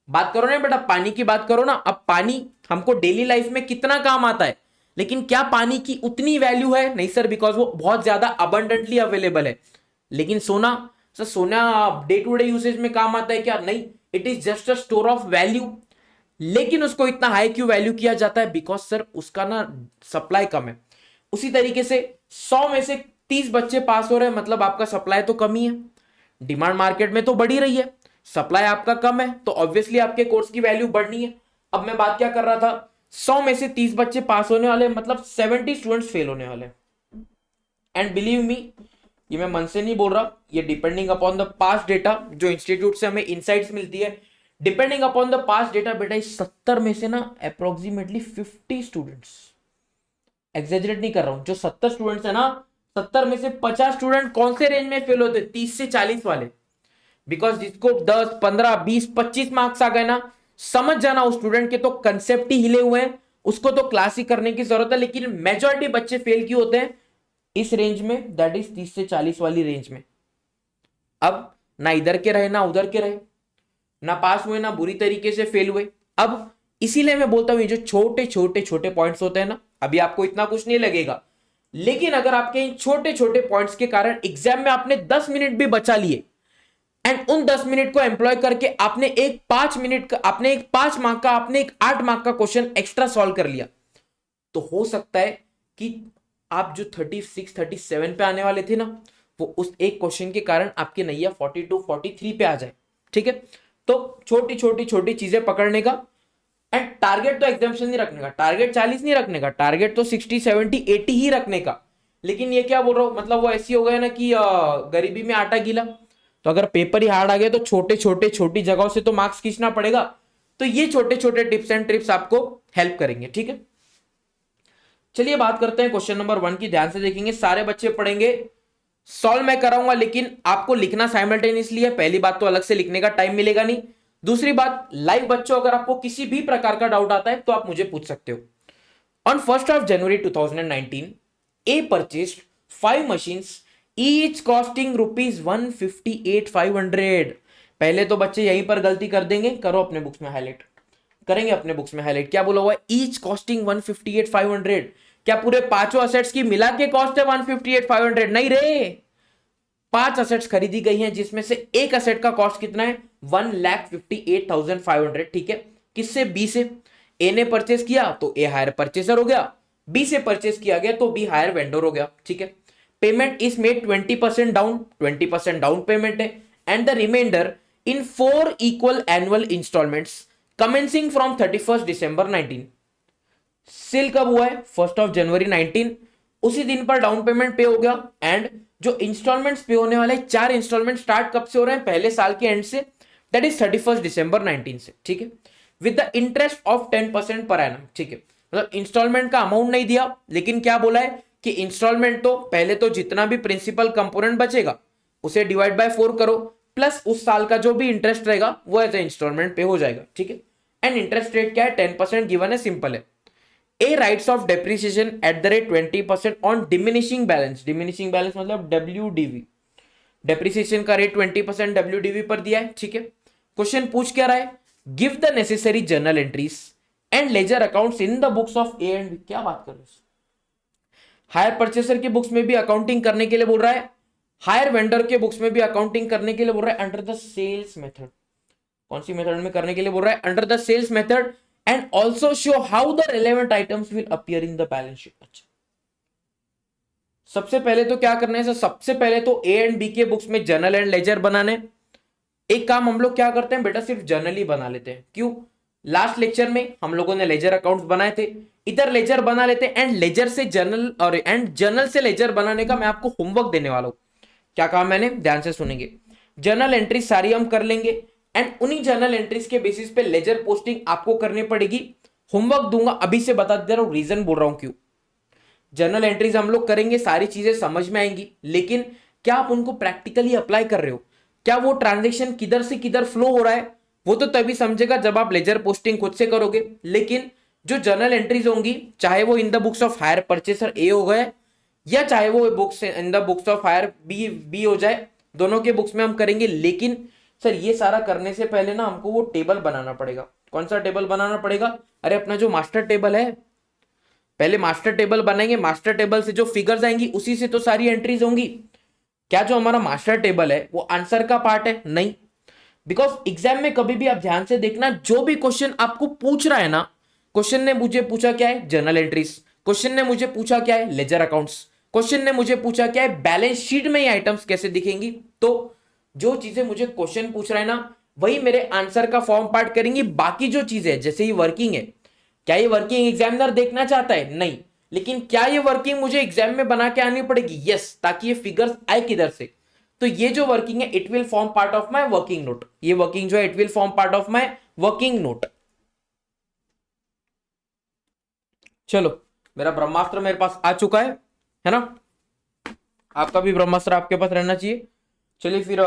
बात करो ना बेटा, पानी की बात करो ना। अब पानी हमको डेली लाइफ में कितना काम आता है, लेकिन क्या पानी की उतनी वैल्यू है? नहीं सर, बिकॉज वो बहुत ज्यादा अबंडेंटली अवेलेबल है। लेकिन सोना, सर सोना डे टू डे यूसेज में काम आता है क्या? नहीं, it is just a store of value. लेकिन उसको इतना हाई क्यों वैल्यू किया जाता है? बिकॉज सर उसका ना सप्लाई कम है। उसी तरीके से 100 में से 30 बच्चे पास हो रहे हैं, मतलब आपका सप्लाई तो कम ही है। डिमांड मार्केट में तो बढ़ी रही है, सप्लाई आपका कम है, तो ऑब्वियसली आपके कोर्स की वैल्यू बढ़नी है। अब मैं बात क्या कर रहा था, 100 में से 30 बच्चे पास होने वाले, मतलब 70 स्टूडेंट्स फेल होने वाले। एंड बिलीव मी, ये मैं मन से नहीं बोल रहा, ये depending upon the past data, जो इंस्टीट्यूट से हमें इनसाइट्स मिलती है, depending upon the past data. बेटा इस 70 में से ना अप्रोक्सीमेटली 50 स्टूडेंट्स, एग्जेजरेट नहीं कर रहा हूं, जो 70 स्टूडेंट्स है ना, 70 में से 50 स्टूडेंट कौन से रेंज में फेल होते? 30 से 40 वाले। बिकॉज जिसको 10, 15, 20, 25 मार्क्स आ गए ना, समझ जाना उस स्टूडेंट के तो कंसेप्ट ही हिले हुए हैं, उसको तो क्लास ही करने की जरूरत है। लेकिन मेजॉरिटी बच्चे फेल क्यों होते हैं? इस रेंज में, दैट इज 30 से 40 वाली रेंज में। अब ना इधर के रहे ना उधर के रहे, ना पास हुए ना बुरी तरीके से फेल हुए। अब इसीलिए मैं बोलता हूं, ये जो छोटे छोटे छोटे पॉइंट्स होते हैं ना, अभी आपको इतना कुछ नहीं लगेगा, लेकिन अगर आपके इन छोटे छोटे पॉइंट्स के कारण एग्जाम में आपने 10 मिनट भी बचा लिए एंड उन 10 मिनट को एम्प्लॉय करके आपने एक 5 मिनट का, आपने एक 5 मार्क का, आपने एक 8 मार्क का क्वेश्चन एक्स्ट्रा सॉल्व कर लिया, तो हो सकता है कि आप जो 36, 37 पे आने वाले थे ना, वो उस एक क्वेश्चन के कारण आपके नैया 42, 43 पे आ जाए। ठीक है, तो छोटी छोटी छोटी चीजें पकड़ने का, एंड टारगेट तो एग्जाम्पशन नहीं रखने का, टारगेट 40 नहीं रखने का, टारगेट तो 60, 70, 80 ही रखने का। लेकिन ये क्या बोल रहा हूं, मतलब वो ऐसी हो गया ना कि गरीबी में आटा गीला, तो अगर पेपर ही हार्ड आ गया तो छोटे छोटे छोटी जगहों से तो मार्क्स खींचना पड़ेगा। तो ये छोटे छोटे टिप्स एंड ट्रिप्स आपको हेल्प करेंगे। ठीक है, चलिए बात करते हैं क्वेश्चन नंबर 1 की। ध्यान से देखेंगे, सारे बच्चे पढ़ेंगे, सॉल्व मैं कराऊंगा, लेकिन आपको लिखना साइमल्टेनियसली है। पहली बात तो अलग से लिखने का टाइम मिलेगा नहीं। दूसरी बात, लाइव बच्चों अगर आपको किसी भी प्रकार का डाउट आता है तो आप मुझे पूछ सकते हो। On 1st of January 2019, A purchased 5 machines, each costing ₹158,500। पहले तो बच्चे यहीं पर गलती कर देंगे, करो अपने बुक्स में हाईलाइट, करेंगे अपने बुक्स में हाईलाइट। क्या बोला हुआ है? Each costing 158,500। क्या पूरे पांचों असेट्स की मिला के कॉस्ट है 158,500? नहीं रे, 5 असेट्स खरीदी गई हैं जिसमें से एक असेट का कॉस्ट कितना है? 1,58,500। ठीक है, किससे? बी से। ए ने परचेस किया तो ए हायर परचेसर हो गया, बी से परचेस किया गया तो बी हायर वेंडर हो गया। ठीक है, payment is made 20% down, 20% down payment है, and the remainder in 4 equal annual instalments commencing from 31 December 19। Sale कब हुआ है? 1st of January 19। उसी दिन पर डाउन पेमेंट पे हो गया, एंड जो इंस्टॉलमेंट्स पे होने वाले 4 इंस्टॉलमेंट स्टार्ट कब से हो रहे हैं? पहले साल के एंड से, दैट इज 31 December 19 से। ठीक है, with the interest of 10% per annum. ठीक है, मतलब इंस्टॉलमेंट का अमाउंट नहीं दिया, लेकिन क्या बोला है कि इंस्टॉलमेंट तो पहले तो जितना भी प्रिंसिपल कंपोनेंट बचेगा उसे डिवाइड बाय 4 करो, प्लस उस साल का जो भी इंटरेस्ट रहेगा वो एज ए इंस्टॉलमेंट पे हो जाएगा। ठीक है, एंड इंटरेस्ट रेट क्या है? 10% गिवन है, सिंपल है। A writes off depreciation at the rate 20% on diminishing balance. Diminishing balance मतलब WDV। डेप्रिसिएशन का रेट 20% WDV पर दिया है। ठीक है, क्वेश्चन पूछ क्या रहा है? Give the necessary journal entries and ledger accounts in the books of A and B. क्या बात कर रहे हो? हायर परचेसर की बुक्स में भी अकाउंटिंग करने के लिए बोल रहा है, हायर वेंडर के बुक्स में भी अकाउंटिंग करने के लिए बोल रहा है, अंडर द सेल्स मेथड। कौन सी मेथड में करने के लिए बोल रहा है? Under the sales method, and also show how the relevant items will appear in the balance sheet. अच्छा, सबसे पहले तो क्या करना है सर? सबसे पहले तो ए एंड बी के बुक्स में जर्नल एंड लेजर बनाने। एक काम हम लोग क्या करते हैं बेटा, सिर्फ जर्नल ही बना लेते हैं। क्यों? लास्ट लेक्चर में हम लोगों ने लेजर अकाउंट्स बनाए थे, इधर लेजर बना लेते हैं, एंड लेजर से जर्नल और एंड जर्नल से लेजर बनाने का मैं आपको होमवर्क देने वाला हूं। क्या कहा मैंने? ध्यान से सुनेंगे। जर्नल एंट्री सारी हम कर लेंगे, एंड उन्हीं जर्नल एंट्रीज के बेसिस पे लेजर पोस्टिंग आपको करनी पड़ेगी। होमवर्क दूंगा, अभी से बता दे रहा हूं, रीजन बोल रहा हूं क्यों। जर्नल एंट्रीज हम लोग करेंगे, सारी चीजें समझ में आएंगी, लेकिन क्या आप उनको प्रैक्टिकली अप्लाई कर रहे हो? क्या वो ट्रांजेक्शन किधर से किधर फ्लो हो रहा है? वो तो तभी समझेगा जब आप लेजर पोस्टिंग खुद से करोगे। लेकिन जो जर्नल एंट्रीज होंगी, चाहे वो in the books of hire purchaser A हो गए, या चाहे वो books in the books of hire B हो जाए, दोनों के बुक्स में हम करेंगे। लेकिन सर ये सारा करने से पहले ना हमको वो टेबल बनाना पड़ेगा। कौन सा टेबल बनाना पड़ेगा? अरे अपना जो मास्टर टेबल है, पहले मास्टर टेबल बनाएंगे। मास्टर टेबल से जो फिगर्स आएंगी उसी से तो सारी एंट्रीज होंगी। क्या जो हमारा मास्टर टेबल है वो आंसर का पार्ट है? नहीं, बिकॉज एग्जाम में कभी भी आप ध्यान से देखना, जो भी क्वेश्चन आपको पूछ रहा है ना, क्वेश्चन ने मुझे पूछा क्या है? Journal entries. क्वेश्चन ने मुझे पूछा क्या है? Ledger accounts. क्वेश्चन ने मुझे पूछा क्या है? बैलेंस शीट में ये आइटम्स कैसे दिखेंगी। तो जो चीजें मुझे क्वेश्चन पूछ रहा है ना, वही मेरे आंसर का फॉर्म पार्ट करेंगी। बाकी जो चीजें जैसे ये वर्किंग है, क्या ये वर्किंग एग्जामिनर देखना चाहता है? नहीं, लेकिन क्या ये वर्किंग मुझे एग्जाम में बना के आनी पड़ेगी? यस, ताकि ये फिगर्स आए किधर से। तो ये जो वर्किंग है, it will form part of my working note. ये वर्किंग जो है, it will form part of my working note. चलो, मेरा ब्रह्मास्त्र मेरे पास आ चुका है ना? आपका भी ब्रह्मास्त्र आपके पास रहना चाहिए। चलिए फिर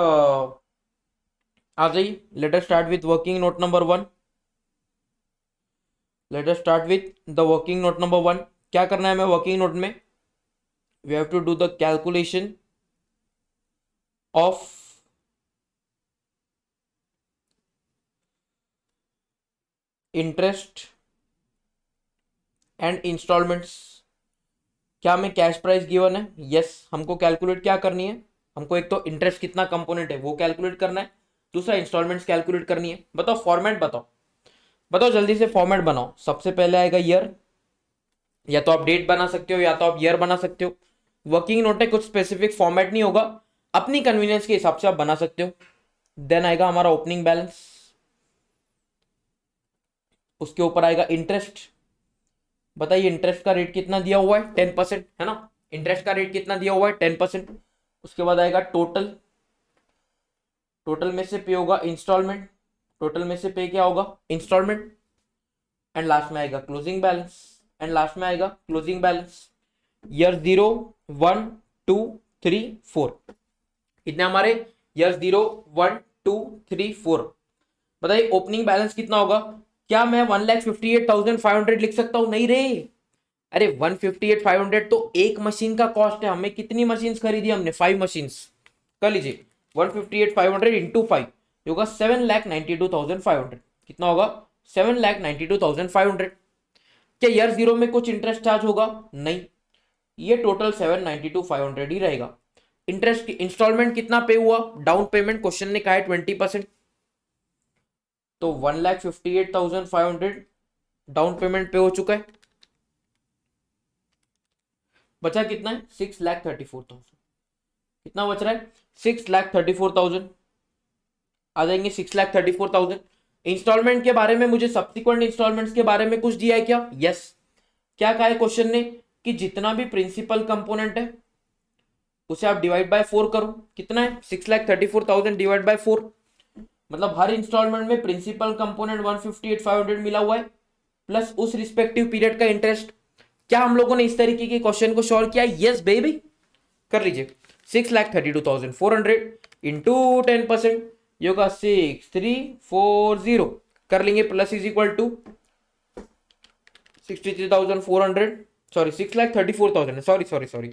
आ जाइए, let us start with working note number 1। Let us start with the working note number 1। क्या करना है हमें वर्किंग नोट में? We have to do the calculation of interest and installments. क्या हमें कैश प्राइस गिवन है? यस, हमको calculate क्या करनी है? हमको एक तो इंटरेस्ट कितना कंपोनेंट है वो कैलकुलेट करना है, दूसरा इंस्टॉलमेंट्स कैलकुलेट करनी है। बताओ फॉर्मेट, बताओ बताओ जल्दी से फॉर्मेट बनाओ। सबसे पहले आएगा ईयर, या तो आप डेट बना सकते हो या तो आप ईयर बना सकते हो। वर्किंग नोट है, कुछ स्पेसिफिक फॉर्मेट नहीं होगा, अपनी कन्वीनियंस के हिसाब से आप बना सकते हो। देन आएगा हमारा ओपनिंग बैलेंस, उसके ऊपर आएगा इंटरेस्ट। बताइए इंटरेस्ट का रेट कितना दिया हुआ है? 10%, है ना? इंटरेस्ट का रेट कितना दिया हुआ है? 10%। उसके बाद आएगा टोटल, टोटल में से पे होगा इंस्टॉलमेंट, टोटल में से पे क्या होगा? इंस्टॉलमेंट। एंड लास्ट में आएगा क्लोजिंग बैलेंस, एंड लास्ट में आएगा क्लोजिंग बैलेंस। ईयर 0, 1, 2, 4 कितने हमारे ईयर 0 1 2 3 4। बताइए ओपनिंग बैलेंस कितना होगा? क्या मैं 1,58,500 लिख सकता हूं? नहीं रे, अरे 158,500 तो एक मशीन का कॉस्ट है। हमें कितनी मशीन खरीदी? हमने 5 मशीन। कर लीजिए 158,500 इंटू 5 होगा 7,92,500। कितना होगा? 7,92,500। क्या ईयर 0 में कुछ इंटरेस्ट चार्ज होगा? नहीं, ये टोटल 7,92,500 ही रहेगा। इंटरेस्ट इंस्टॉलमेंट कितना पे हुआ? डाउन पेमेंट क्वेश्चन ने कहा है 20%, तो 1,58,500 डाउन पेमेंट पे हो चुका है। बचा कितना है? 6,34,000। कितना बच रहा है? 6,34,000 आ जाएंगे। 6,34,000। इंस्टॉलमेंट के बारे में मुझे सब्सिक्वेंट इंस्टॉलमेंट्स के बारे में कुछ दिया है क्या? यस। क्या कहा है क्वेश्चन ने? कि जितना भी प्रिंसिपल कंपोनेंट है उसे आप डिवाइड बाय 4 करो। कितना है? 6,34,000 डिवाइड बाय 4, मतलब हर इंस्टॉलमेंट में प्रिंसिपल कंपोनेंट 158,500 मिला हुआ है प्लस उस रिस्पेक्टिव पीरियड का इंटरेस्ट। क्या हम लोगों ने इस तरीके के क्वेश्चन को सॉल्व किया? Yes baby. कर लीजिए 6,32,400 इंटू 10% ये होगा 6,340। कर लेंगे plus is equal to 63,400, sorry 6,34,000, sorry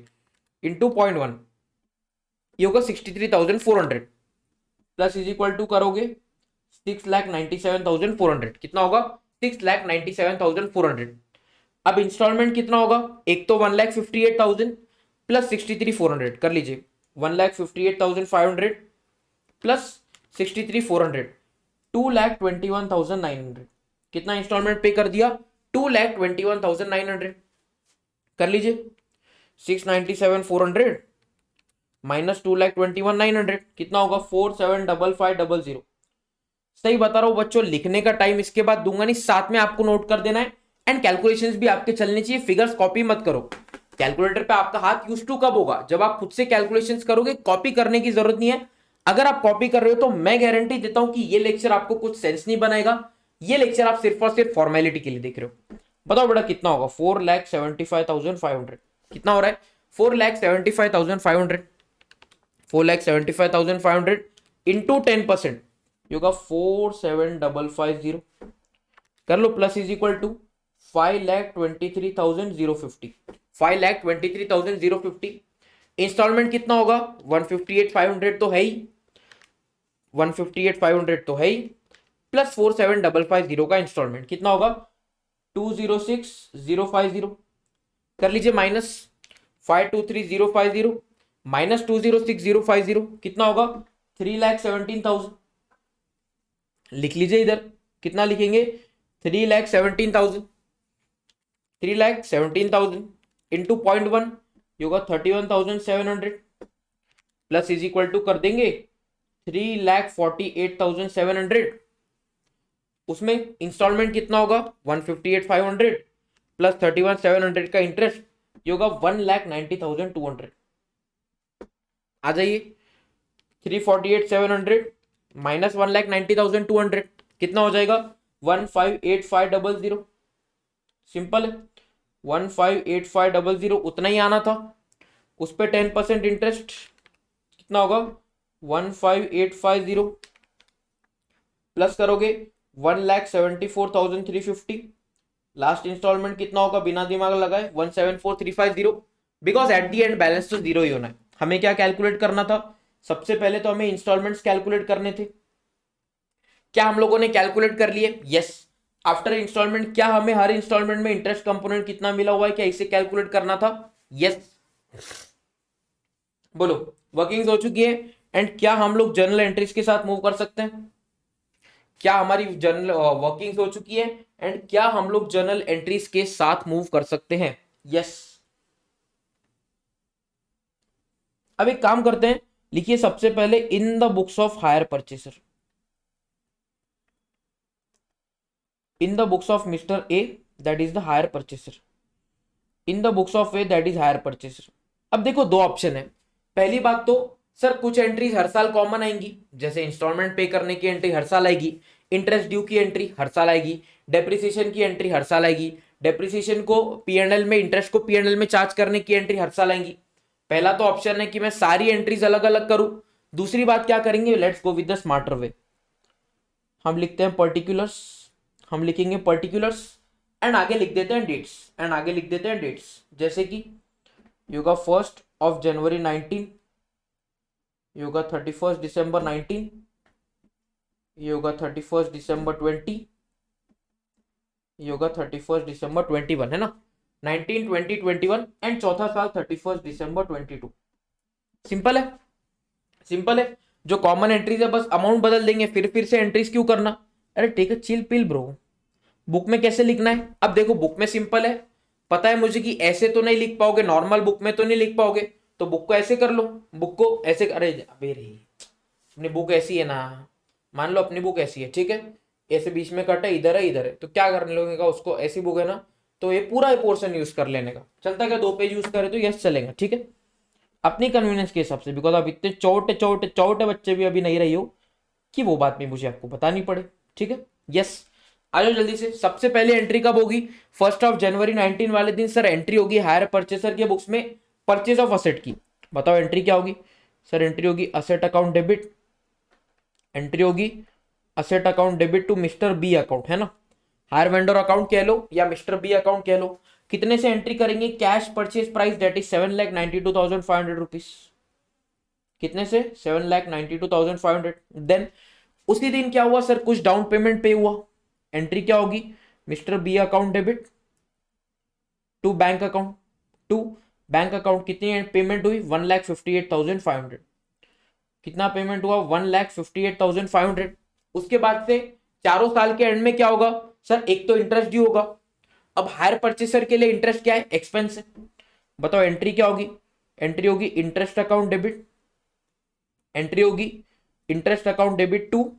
into 0.1 ये होगा 63,400 प्लस इज इक्वल टू करोगे 6,97,400। कितना होगा? 6,97,400। अब इंस्टॉलमेंट कितना होगा? एक तो 1,58,000 प्लस 63,400। कर लीजिए 1,58,500 प्लस 63,400 2,21,900। कितना इंस्टॉलमेंट पे कर दिया? 2,21,900। कर लीजिए 697,400 माइनस 2,21,900 कितना होगा? 47,550। सही बता रहा हूं बच्चों, लिखने का टाइम इसके बाद दूंगा नहीं, साथ में आपको नोट कर देना है एंड कैलकुलेशंस भी आपके चलने चाहिए। फिगर्स कॉपी मत करो। कैलकुलेटर पे आपका हाथ यूज टू कब होगा? जब आप खुद से कैलकुलेशंस करोगे। कॉपी करने की जरूरत नहीं है। अगर आप कॉपी कर रहे हो तो मैं गारंटी देता हूं कि ये लेक्चर आपको कुछ सेंस नहीं बनाएगा। ये लेक्चर आप सिर्फ और सिर्फ फॉर्मेलिटी के लिए देख रहे हो। बताओ बेटा कितना होगा? 4,75,500। कितना हो रहा है? 4,75,500। 4,75,500 इंटू 10% होगा 47,550। कर लो plus is equal to 5,23,050। 5,23,050। Instalment कितना होगा? 158,500 तो है ही, 158,500 तो है ही, प्लस 47,550 का इंस्टॉलमेंट कितना होगा? 206,050। कर लीजिए माइनस 523,050 माइनस 206,050 कितना होगा? 3,17,000। लिख लीजिए इधर कितना लिखेंगे? 3,17,000। 3,17,000 इंटू 0.1 होगा 31,700 प्लस इज इक्वल टू कर देंगे 3,48,700। उसमें इंस्टॉलमेंट कितना होगा? 158,500 प्लस 31,700 का इंटरेस्ट ये होगा 1,90,200। आ जाइए 348,700 माइनस 1,90,200 कितना हो जाएगा? 1,58,500। सिंपल है, 1,58,500 उतना ही आना था। उस पर 10% इंटरेस्ट कितना होगा? 1,58,50 प्लस करोगे 1,74,350। लास्ट इंस्टॉलमेंट कितना होगा? बिना दिमाग लगाए 1,74,350। Because at the and balance तो जीरो ही होना है। हमें क्या कैलकुलेट करना था? सबसे पहले तो हमें इंस्टॉलमेंट्स कैलकुलेट करने थे। क्या हम लोगों ने कैलकुलेट कर लिए? यस। आफ्टर इंस्टॉलमेंट क्या हमें हर इंस्टॉलमेंट में इंटरेस्ट कंपोनेंट कितना मिला हुआ है, क्या इसे कैलकुलेट करना था? यस। बोलो वर्किंग्स हो चुकी है एंड क्या हम लोग जर्नल एंट्रीज के साथ मूव कर सकते हैं? क्या हमारी जर्नल वर्किंग्स हो चुकी है एंड क्या हम लोग जर्नल एंट्रीज के साथ मूव कर सकते हैं? यस। अब एक काम करते हैं, लिखिए सबसे पहले in the books of hire purchaser, in the books of mister A that is the hire purchaser, in the books of A that is hire purchaser. अब देखो दो ऑप्शन है। पहली बात तो सर कुछ एंट्रीज हर साल कॉमन आएंगी, जैसे इंस्टॉलमेंट पे करने की एंट्री हर साल आएगी, इंटरेस्ट ड्यू की एंट्री हर साल आएगी, डेप्रिसिएशन की एंट्री हर साल आएगी, डेप्रिसिएशन को पीएनएल में, इंटरेस्ट को पीएनएल में चार्ज करने की एंट्री हर साल आएंगी। पहला तो ऑप्शन है कि मैं सारी एंट्रीज अलग अलग करूं। दूसरी बात क्या करेंगे, let's go with the smarter वे। हम लिखते हैं पर्टिकुलर्स, हम लिखेंगे पर्टिकुलर्स एंड आगे लिख देते हैं डेट्स, एंड आगे लिख देते हैं डेट्स, जैसे कि योगा 1 जनवरी 19, योगा 31 दिसंबर 19, योगा 31 दिसंबर 20, योगा 31 दिसंबर 21, है ना। 19, 20, 21 एंड चौथा साल 31 दिसंबर 22। सिंपल है, सिंपल है। जो कॉमन एंट्रीज है बस अमाउंट बदल देंगे, फिर से एंट्रीज क्यों करना। अरे take a chill pill bro. Book में कैसे लिखना है, अब देखो बुक में सिंपल है, पता है मुझे कि ऐसे तो नहीं लिख पाओगे, नॉर्मल बुक में तो नहीं लिख पाओगे, तो बुक को ऐसे कर लो, बुक को ऐसे, अरे अबे रे, अपनी बुक ऐसी है ना, मान लो अपनी बुक ऐसी है, ठीक है, ऐसे बीच में कट है, इधर है, तो क्या करने लोगों का, उसको ऐसी बुक है ना, तो ये पूरा पोर्शन यूज कर लेने का, चलता क्या 2 पेज यूज करे तो यस चलेगा, ठीक है, अपनी कन्वीनियंस के हिसाब से, बिकॉज अब इतने छोटे छोटे छोटे बच्चे भी अभी नहीं रही हो कि वो बात भी मुझे आपको बतानी पड़े, ठीक है। यस, आ जाओ जल्दी से। सबसे पहले एंट्री कब होगी, 1 जनवरी 19 वाले दिन सर एंट्री होगी हायर परचेसर के बुक्स में परचेज ऑफ असेट की। बताओ एंट्री क्या होगी सर, एंट्री होगी असेट अकाउंट डेबिट, एंट्री होगी asset account debit to mister B account, है ना, हायर वेंडर अकाउंट कह लो या मिस्टर बी अकाउंट कह लो। कितने से एंट्री करेंगे, cash purchase price that is 7,92,500 rupees, कितने से 7,92,500। देन उसी दिन क्या हुआ सर, कुछ डाउन पेमेंट पे हुआ, एंट्री क्या होगी, mister B account debit to bank account, to bank account, कितनी पेमेंट हुई 1,58,500, कितना पेमेंट हुआ 1,58,500। उसके बाद से चारों साल के एंड में क्या होगा सर, एक तो इंटरेस्ट ड्यू होगा। अब हायर परचेसर के लिए इंटरेस्ट क्या है, एक्सपेंस है। बताओ एंट्री क्या होगी, एंट्री होगी इंटरेस्ट अकाउंट डेबिट, एंट्री होगी interest account debit to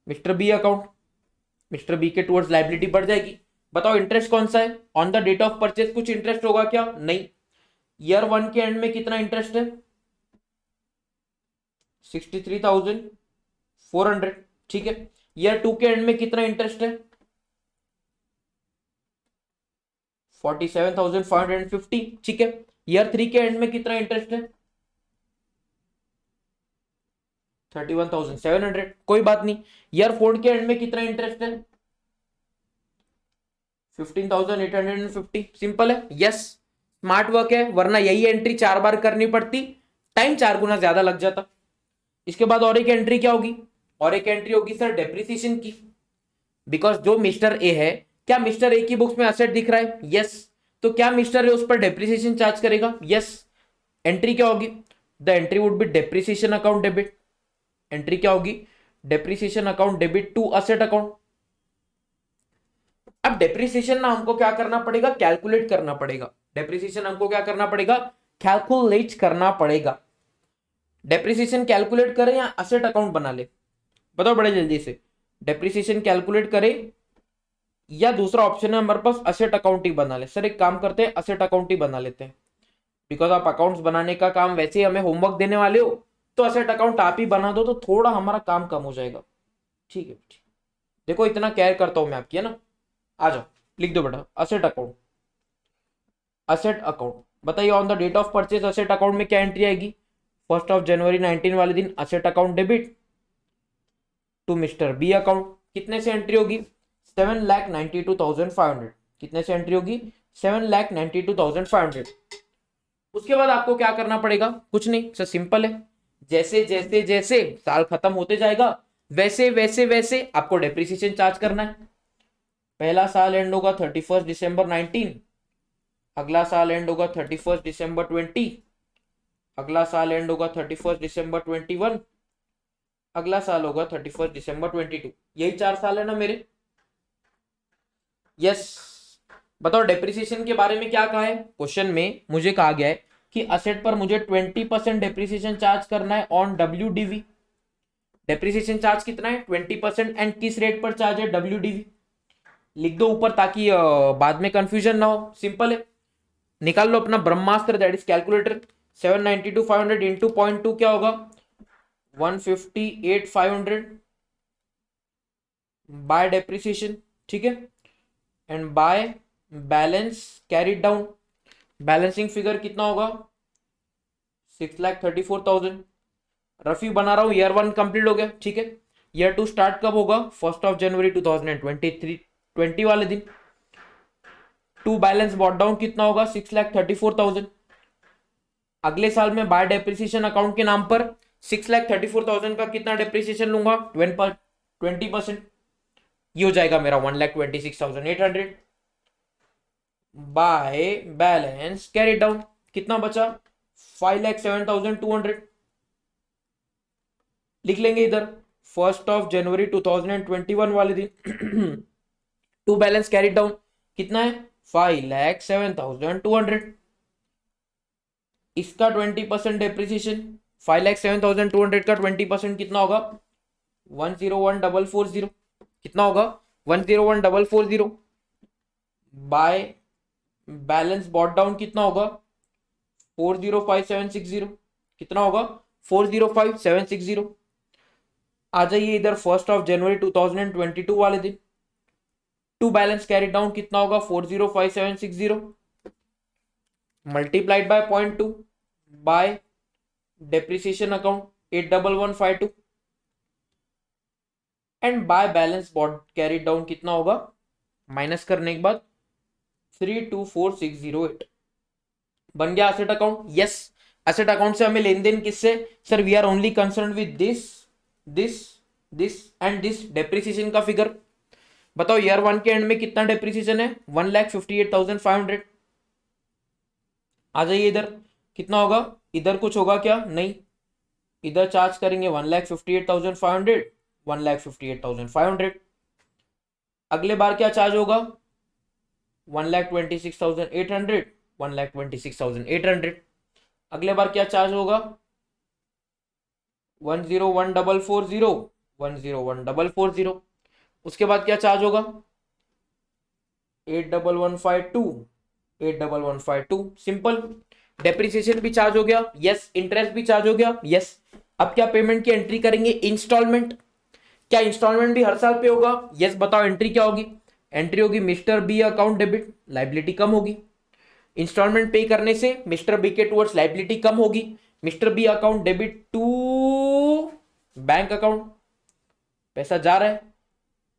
mister B account, mister B के टुवर्ड्स लाइबिलिटी बढ़ जाएगी। बताओ इंटरेस्ट कौन सा है, on the date of purchase कुछ इंटरेस्ट होगा क्या, नहीं। ईयर 1 के एंड में कितना इंटरेस्ट है 63,400, ठीक है। ईयर 2 के एंड में कितना इंटरेस्ट है 47,550, ठीक है। ईयर 3 के एंड में कितना इंटरेस्ट है 31,700, कोई बात नहीं। ईयर 4 के एंड में कितना इंटरेस्ट है 15,850, सिंपल है। यस, स्मार्ट वर्क है, वरना यही एंट्री 4 बार करनी पड़ती, टाइम 4 गुना ज्यादा लग जाता। इसके बाद और एक एंट्री क्या होगी, और एक एंट्री होगी सर डेप्रिसिएशन की, बिकॉज जो मिस्टर ए है, क्या मिस्टर ए की बुक्स में असेट दिख रहा है, यस, तो क्या मिस्टर ए उस पर डेप्रिसिएशन चार्ज करेगा, यस। एंट्री क्या होगी, the entry would be depreciation account debit, entry क्या होगी depreciation account debit to asset account. अब डेप्रिसिएशन ना हमको क्या करना पड़ेगा, कैलकुलेट करना पड़ेगा, डेप्रिसिएशन हमको क्या करना पड़ेगा, कैलकुलेट करना पड़ेगा। डेप्रिसिएशन कैलकुलेट करें या असेट अकाउंट बना ले, बताओ बड़े जल्दी से, डेप्रिसिएशन कैलकुलेट करें या दूसरा ऑप्शन है हमारे पास असेट अकाउंट ही बना ले। सर एक काम करते हैं, असेट अकाउंट ही बना लेते हैं, बिकॉज आप अकाउंट्स बनाने का काम वैसे ही हमें होमवर्क देने वाले हो, तो असेट अकाउंट आप ही बना दो, तो थोड़ा हमारा काम कम हो जाएगा, ठीक है। ठीक, देखो इतना केयर करता हूं मैं आपकी, है ना। आ जाओ लिख दो बेटा, असेट अकाउंट, असेट अकाउंट। बताइए on the date of purchase asset account में क्या एंट्री आएगी, 1 जनवरी 19 वाले दिन asset account debit to mister B account, कितने से एंट्री होगी 7,92,500, कितने से एंट्री होगी 7,92,500। उसके बाद आपको क्या करना पड़ेगा, कुछ नहीं सर, सिंपल है, जैसे जैसे जैसे साल खत्म होते जाएगा वैसे वैसे वैसे आपको डेप्रिसिएशन चार्ज करना है। पहला साल एंड होगा 31 दिसंबर 19, अगला साल एंड होगा 31 दिसंबर 20, अगला साल एंड होगा 31 दिसंबर 21, अगला साल होगा 31 दिसंबर 22। यही 4 साल है ना मेरे, यस। बताओ डेप्रिसिएशन के बारे में क्या कहा है, क्वेश्चन में मुझे कहा गया है कि असेट पर मुझे 20% डेप्रिसिएशन चार्ज करना है ऑन WDV। डेप्रिसिएशन चार्ज कितना है 20%, एंड किस रेट पर चार्ज है WDV, लिख दो ऊपर ताकि बाद में कंफ्यूजन ना हो। सिंपल है, निकाल लो अपना ब्रह्मास्त्र दैट इज कैलकुलेटर। 792,500 इंटू 0.2 क्या होगा 158,500 बाय डेप्रिसिएशन, ठीक है, and by balance carried down. Balancing figure कितना होगा 6,34,000। रफी बना रहा हूं, ईयर 1 कंप्लीट हो गया, ठीक है। ईयर 2 स्टार्ट कब होगा 1 जनवरी 2023 20 वाले दिन। टू बैलेंस बॉट डाउन कितना होगा 6,34,000। अगले साल में बाय डेप्रिसिएशन अकाउंट के नाम पर 6,34,000 का कितना डेप्रिसिएशन लूंगा 20%। ये हो जाएगा मेरा 1,26,800। बाय बैलेंस कैरी डाउन कितना बचा 5,07,200। लिख लेंगे इधर 1 जनवरी 2021 वाले दिन टू बैलेंस कैरी डाउन कितना है 5,07,200। इसका 20% डेप्रिसिएशन 5,07,200 का 20% कितना होगा 101,440। कितना होगा 101,440। बाय बैलेंस बॉट डाउन कितना होगा 405,760। कितना होगा 405,760। आ जाइए इधर 1 जनवरी 2022 वाले दिन टू बैलेंस कैरी डाउन कितना होगा 405,760 multiplied by 0.2 by depreciation account 8,1152 and by balance bought carry down कितना होगा माइनस करने के बाद 324,608। बन गया asset account. Yes, asset account से हमें लेन देन किससे sir we are only concern with this this this and this depreciation का फिगर बताओ। ईयर 1 के एंड में कितना डेप्रिसिएशन है 1,58,500। आ जाइए इधर कितना होगा, इधर कुछ होगा क्या नहीं, इधर चार्ज करेंगे 1,58,500 1,58,500। अगले बार क्या चार्ज होगा 1,26,800 1,26,800। अगले बार क्या चार्ज होगा 101,440 101,440। उसके बाद क्या चार्ज होगा 8,1152 8,1152। सिंपल। डेप्रिसिएशन भी चार्ज हो गया, यस। इंटरेस्ट भी चार्ज हो गया, यस। अब क्या पेमेंट की एंट्री करेंगे इंस्टॉलमेंट। क्या इंस्टॉलमेंट भी हर साल पे होगा, यस। बताओ एंट्री क्या होगी, एंट्री होगी mister B account debit, liability कम होगी। इंस्टॉलमेंट पे करने से मिस्टर बी के टुवर्ड्स लाइबिलिटी कम होगी, mister B account debit to bank account, पैसा जा रहा है।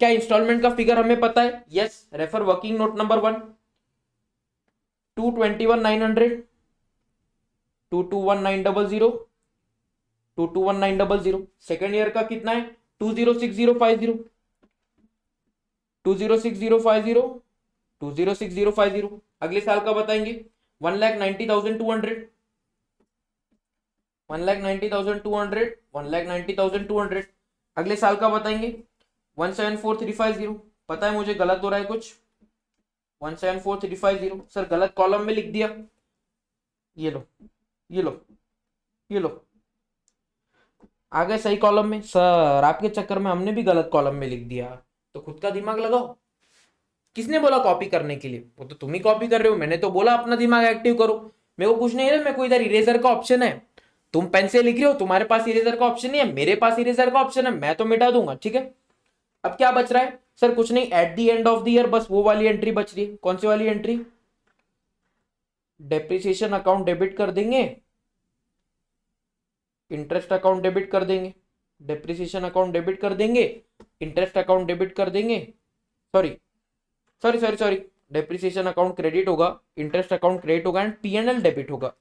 क्या इंस्टॉलमेंट का फिगर हमें पता है, yes. Refer working note number 1 221,900 221,900 221,900। Second year का कितना है 206050 206050 206050। अगले साल का बताएंगे 1,90,200 1,90,200 1,90,200। अगले साल का बताएंगे 1,74,350। पता है मुझे गलत हो रहा है कुछ 1,74,350 सर गलत कॉलम में लिख दिया। ये लो ये लो ये लो आ गए सही कॉलम में। सर आपके चक्कर में हमने भी गलत कॉलम में लिख दिया, तो खुद का दिमाग लगाओ। किसने बोला कॉपी करने के लिए, वो तो तुम ही कॉपी कर रहे हो। मैंने तो बोला अपना दिमाग एक्टिव करो। मेरे को कुछ नहीं है, मेरे को इधर इरेजर का ऑप्शन है, तुम पेन से लिख रहे हो, तुम्हारे पास इरेजर का ऑप्शन नहीं है, मेरे पास इरेजर का ऑप्शन है, मैं तो मिटा दूंगा, ठीक है। अब क्या बच रहा है सर, कुछ नहीं, eight the end of the year बस वो वाली एंट्री बच रही है। कौन सी वाली एंट्री, डेप्रिसिएशन अकाउंट डेबिट कर देंगे, इंटरेस्ट अकाउंट डेबिट कर देंगे, डेप्रिसिएशन अकाउंट डेबिट कर देंगे, इंटरेस्ट अकाउंट डेबिट कर देंगे, sorry sorry sorry sorry depreciation account credit होगा, इंटरेस्ट अकाउंट क्रेडिट होगा एंड पीएनएल डेबिट होगा।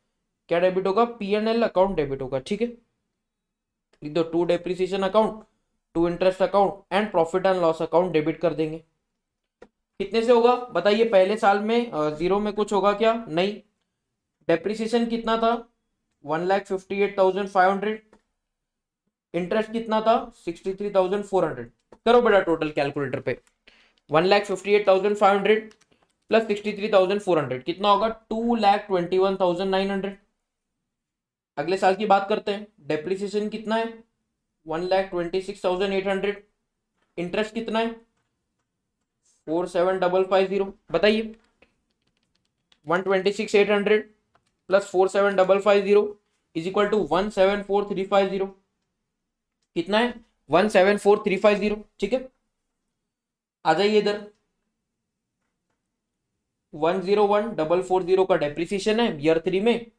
क्या डेबिट होगा, पीएनएल अकाउंट डेबिट होगा, ठीक है। लिख दो to depreciation account, to interest account and profit and loss account debit कर देंगे। कितने से होगा बताइए, पहले साल में जीरो में कुछ होगा क्या, नहीं। डेप्रिसिएशन कितना था 1,58,500, इंटरेस्ट कितना था 63,400। करो बेटा टोटल कैलकुलेटर पे, 1,58,500 प्लस 63,400 कितना होगा 2,21,900। अगले साल की बात करते हैं, डेप्रिसिएशन कितना है 1,26,800, इंटरेस्ट कितना है 47,550। बताइए 126,800 प्लस 47,550 इज इक्वल टू 174,350। कितना है 174,350, ठीक है। आ जाइए इधर 101,440 का डेप्रिसिएशन है ईयर 3 में,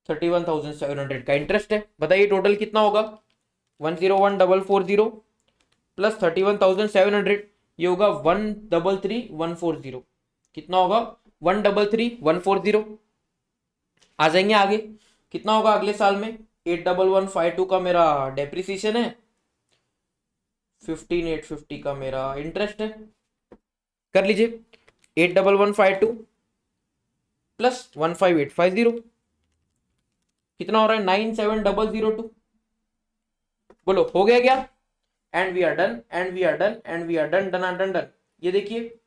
31,700 का इंटरेस्ट है। बताइए टोटल कितना होगा? 101,440 प्लस 31,700, ये होगा 133,140। कितना होगा? 133,140। आ जाएंगे आगे, कितना होगा अगले साल में? 8,1152 का मेरा डेप्रिसिएशन है, 15,850 का मेरा इंटरेस्ट है। कर लीजिए, 8,1152 प्लस 15,850 कितना हो रहा है? 97,002। बोलो हो गया क्या? And we are done, and we are done, and we are done, done done done. ये देखिए,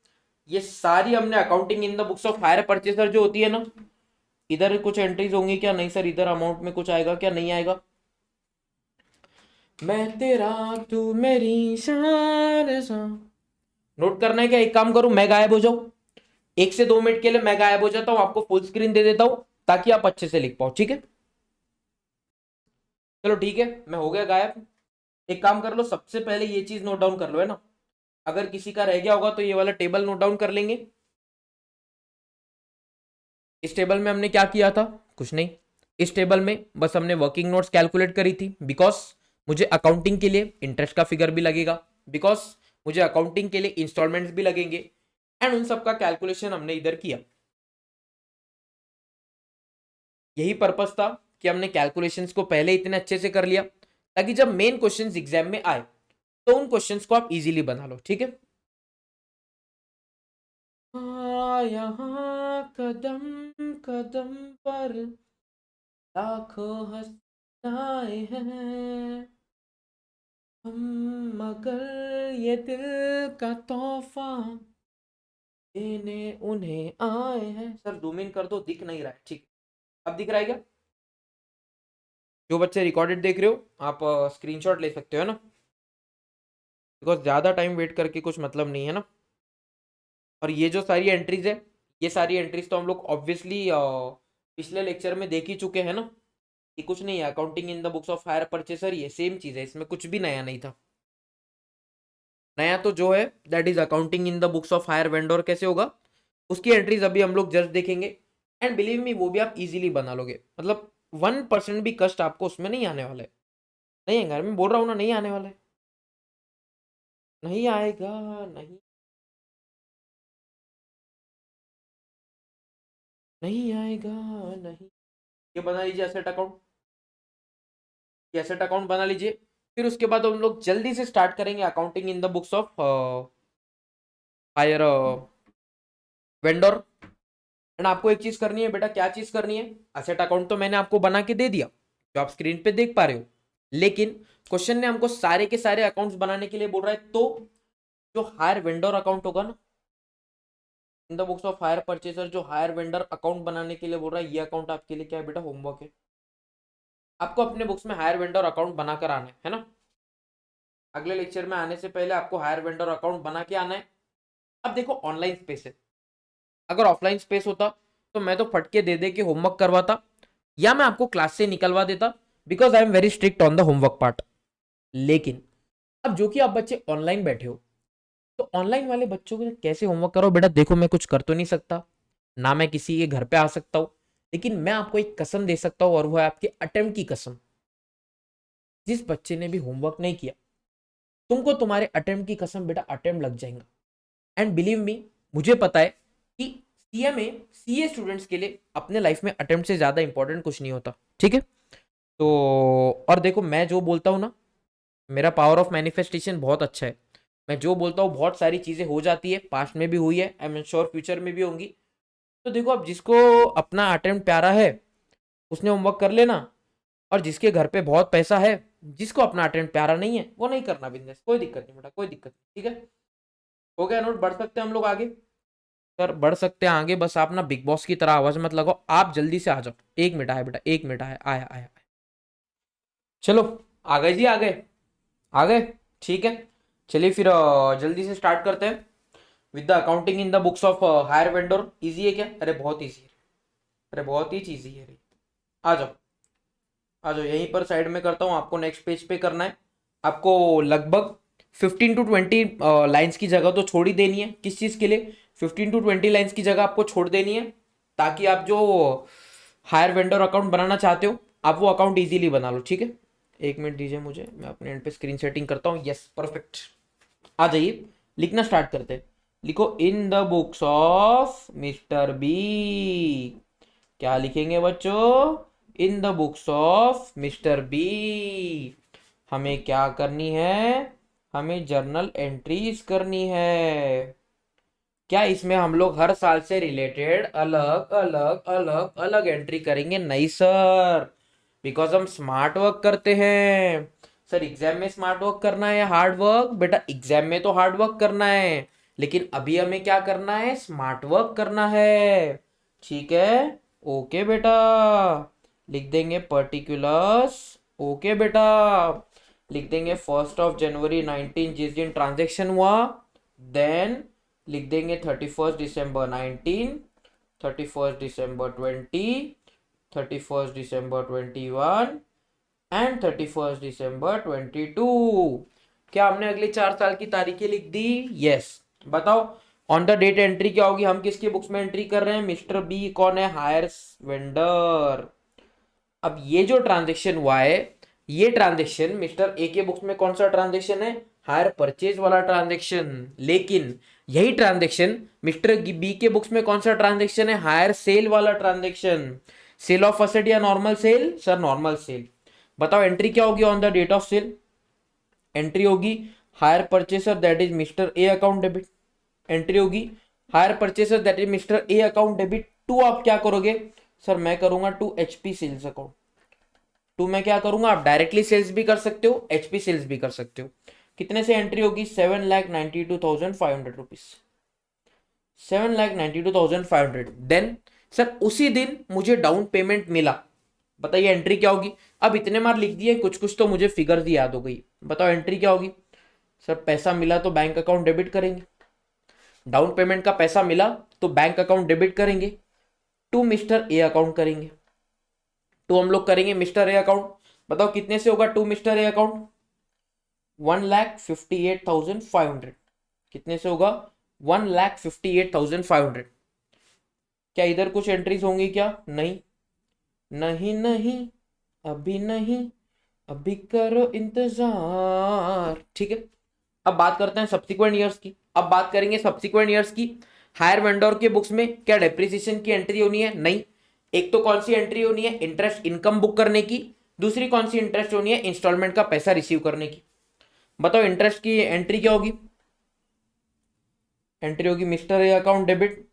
ये सारी हमने accounting in the books of hire purchaser जो होती है ना, इधर कुछ एंट्रीज होंगी क्या? नहीं सर, इधर अमाउंट में कुछ आएगा क्या? नहीं आएगा। मैं तेरा तू मेरी शान सा। नोट करना है क्या? एक काम करूं, मैं गायब हो जाऊं 1 से 2 मिनट के लिए, मैं गायब हो जाता हूं, आपको फुल स्क्रीन दे देता हूं ताकि आप अच्छे से लिख पाओ, ठीक है? चलो ठीक है, मैं हो गया गायब। एक काम कर लो, सबसे पहले ये चीज नोट डाउन कर लो, है ना? अगर किसी का रह गया होगा तो ये वाला टेबल नोट डाउन कर लेंगे। इस टेबल में हमने क्या किया था? कुछ नहीं। इस टेबल में बस हमने वर्किंग नोट्स कैलकुलेट करी थी, बिकॉज मुझे अकाउंटिंग के लिए इंटरेस्ट का फिगर भी लगेगा, बिकॉज मुझे अकाउंटिंग के लिए इंस्टॉलमेंट्स भी लगेंगे, एंड उन सब का कैलकुलेशन हमने इधर किया। यही पर्पस था कि हमने कैलकुलेशंस को पहले इतने अच्छे से कर लिया ताकि जब मेन क्वेश्चंस एग्जाम में आए तो उन क्वेश्चंस को आप इजीली बना लो, ठीक है? यहाँ कदम कदम पर लाखों हंसाए हैं हम, मगर ये दिल का तोहफा देने उन्हें आए हैं। सर जूम इन कर दो, दिख नहीं रहा है, ठीक। अब दिख रहा है क्या? जो बच्चे रिकॉर्डेड देख रहे हो आप स्क्रीनशॉट ले सकते हो ना, बिकॉज ज़्यादा टाइम वेट करके कुछ मतलब नहीं है ना। और ये जो सारी एंट्रीज है, ये सारी एंट्रीज तो हम लोग ऑब्वियसली पिछले लेक्चर में देख ही चुके हैं ना। ये कुछ नहीं है, accounting in the books of hire purchaser, ये सेम चीज़ है, इसमें कुछ भी नया नहीं था। नया तो जो है that is accounting in the books of hire vendor कैसे होगा, उसकी एंट्रीज अभी हम लोग जस्ट देखेंगे। एंड बिलीव मी, वो भी आप इजीली बना लोगे, मतलब 1% भी कष्ट आपको उसमें नहीं आने वाला है। नहीं है, घर में बोल रहा हूँ ना, नहीं आने वाला है, नहीं आएगा, नहीं नहीं आएगा, नहीं। ये बना लीजिए एसेट अकाउंट, ये एसेट अकाउंट बना लीजिए। फिर उसके बाद हम लोग जल्दी से स्टार्ट करेंगे accounting in the books of hire vendor. And आपको एक चीज करनी है बेटा, क्या चीज करनी है? एसेट अकाउंट तो मैंने आपको बना के दे दिया जो आप स्क्रीन पे देख पा रहे हो, लेकिन क्वेश्चन ने हमको सारे के सारे अकाउंट्स बनाने के लिए बोल रहा है, तो जो हायर वेंडर अकाउंट होगा ना in the books of hire purchaser, जो हायर वेंडर अकाउंट बनाने के लिए बोल रहा है, ये अकाउंट आपके लिए क्या है बेटा? होमवर्क है। आपको अपने बुक्स में हायर वेंडर अकाउंट बनाकर आना है ना? अगले लेक्चर में आने से पहले आपको हायर वेंडर अकाउंट बना के आना है। अब देखो ऑनलाइन स्पेस है, अगर ऑफलाइन स्पेस होता तो मैं तो फटके दे दे के होमवर्क करवाता, या मैं आपको क्लास से निकलवा देता, because I am very strict on the homework part. लेकिन अब जो कि आप बच्चे ऑनलाइन बैठे हो, तो ऑनलाइन वाले बच्चों को कैसे होमवर्क करो बेटा? देखो मैं कुछ कर तो नहीं सकता, ना मैं किसी के घर पे आ सकता हूँ, लेकिन मैं आपको एक कसम दे सकता हूँ, और वो है आपके अटेम्प्ट की कसम। जिस बच्चे ने भी होमवर्क नहीं किया, तुमको तुम्हारे अटेम्प्ट की कसम बेटा अटेम्प्ट लग जाएगा। एंड बिलीव मी, मुझे पता है कि सीएमए सीए स्टूडेंट्स के लिए अपने लाइफ में अटेम्प्ट से ज्यादा इंपॉर्टेंट कुछ नहीं होता, ठीक है? तो और देखो, मैं जो बोलता हूँ ना, मेरा पावर ऑफ मैनिफेस्टेशन बहुत अच्छा है। मैं जो बोलता हूँ बहुत सारी चीजें हो जाती है, पास्ट में भी हुई है, आई एम श्योर फ्यूचर में भी होंगी। तो देखो, अब जिसको अपना अटेम्प्ट प्यारा है उसने होमवर्क कर लेना, और जिसके घर पे बहुत पैसा है, जिसको अपना अटेम्प्ट प्यारा नहीं है, वो नहीं करना बिजनेस। कोई दिक्कत नहीं बेटा, कोई दिक्कत नहीं, ठीक है? हो गया नोट? बढ़ सकते हैं हम लोग आगे? सर बढ़ सकते हैं आगे, बस आप ना बिग बॉस की तरह आवाज मत लगाओ, आप जल्दी से आ जाओ। 1 मिनट आया बेटा, 1 मिनट आया, आया आया आया। चलो आ गए जी, आ गए, आ गए, ठीक है। चलिए फिर जल्दी से स्टार्ट करते हैं with the accounting in the books of hire vendor. Easy है क्या? अरे बहुत इजी है, अरे बहुत ही इजी है। आ जाओ, आ जाओ, यहीं पर साइड में करता हूँ, आपको नेक्स्ट पेज पे करना है। आपको लगभग 15 to 20 लाइन्स की जगह तो छोड़ ही देनी है। किस चीज़ के लिए? 15 to 20 लाइंस की जगह आपको छोड़ देनी है, ताकि आप जो हायर वेंडर अकाउंट बनाना चाहते हो आप वो अकाउंट इजीली बना लो। ठीक है, 1 मिनट दीजिए मुझे, मैं अपने एंड पे स्क्रीन सेटिंग करता हूँ। Yes, perfect. आ जाइए, लिखना स्टार्ट करते हैं। लिखो in the books of mister B. क्या लिखेंगे बच्चों? In the books of mister B. हमें क्या करनी है? हमें जर्नल एंट्रीज करनी है। क्या इसमें हम लोग हर साल से रिलेटेड अलग अलग अलग अलग एंट्री करेंगे? नहीं सर, बिकॉज हम स्मार्ट वर्क करते हैं। सर एग्जाम में स्मार्ट वर्क करना है या हार्ड वर्क? बेटा एग्जाम में तो हार्ड वर्क करना है, लेकिन अभी हमें क्या करना है? स्मार्ट वर्क करना है। ठीक है, ओके बेटा। लिख देंगे पर्टिकुलर्स। ओके बेटा, लिख देंगे 1 जनवरी 19 जिस दिन ट्रांजेक्शन हुआ। देन लिख देंगे 31 दिसंबर 19, 31 दिसंबर 20, 31 दिसंबर 21 एंड 31 दिसंबर 22। क्या हमने अगले 4 साल की तारीखें लिख दी? यस। बताओ ऑन द डेट एंट्री क्या होगी? हम किसकी बुक्स में एंट्री कर रहे हैं? मिस्टर बी कौन है? Higher vendor. अब ये जो ट्रांजेक्शन हुआ है, ये ट्रांजेक्शन मिस्टर ए के बुक्स में कौन सा ट्रांजेक्शन है? हायर परचेज वाला ट्रांजेक्शन। लेकिन यही ट्रांजेक्शन मिस्टर बी के बुक्स में कौन सा ट्रांजेक्शन है? हायर सेल वाला ट्रांजेक्शन। सेल ऑफ असेट या normal sale? Sir normal sale. बताओ एंट्री क्या होगी on the date of sale? Entry होगी hire purchaser that is mister A account debit. Entry होगी hire purchaser that is mister A account debit to. आप क्या करोगे? Sir मैं करूंगा to HP sales account. To मैं क्या करूंगा? आप डायरेक्टली सेल्स भी कर सकते हो, एचपी सेल्स भी कर सकते हो। कितने से एंट्री होगी? 7,92,500 रुपीज। 7,92,500। देन सर उसी दिन मुझे डाउन पेमेंट मिला। बताइए एंट्री क्या होगी? अब इतने मार लिख दिए, कुछ कुछ तो मुझे फिगर याद हो गई। बताओ एंट्री क्या होगी? सर पैसा मिला तो बैंक अकाउंट डेबिट करेंगे। डाउन पेमेंट का पैसा मिला तो बैंक अकाउंट डेबिट करेंगे, टू मिस्टर ए अकाउंट करेंगे। टू हम लोग करेंगे मिस्टर ए अकाउंट। बताओ कितने से होगा टू मिस्टर ए अकाउंट? 1,58,500। कितने से होगा? 1,58,500। क्या इधर कुछ एंट्रीज होंगी क्या? नहीं नहीं नहीं, अभी नहीं, अभी करो इंतजार। ठीक है, अब बात करते हैं सब्सिक्वेंट ईयर्स की। अब बात करेंगे सब्सिक्वेंट ईयर्स की। हायर वेंडर के बुक्स में क्या डेप्रिसिएशन की एंट्री होनी है? नहीं। एक तो कौन सी एंट्री होनी है? इंटरेस्ट इनकम बुक करने की। दूसरी कौन सी इंटरेस्ट होनी है? इंस्टॉलमेंट का पैसा रिसीव करने की। बताओ इंटरेस्ट की एंट्री क्या होगी? एंट्री होगी mister A account debit,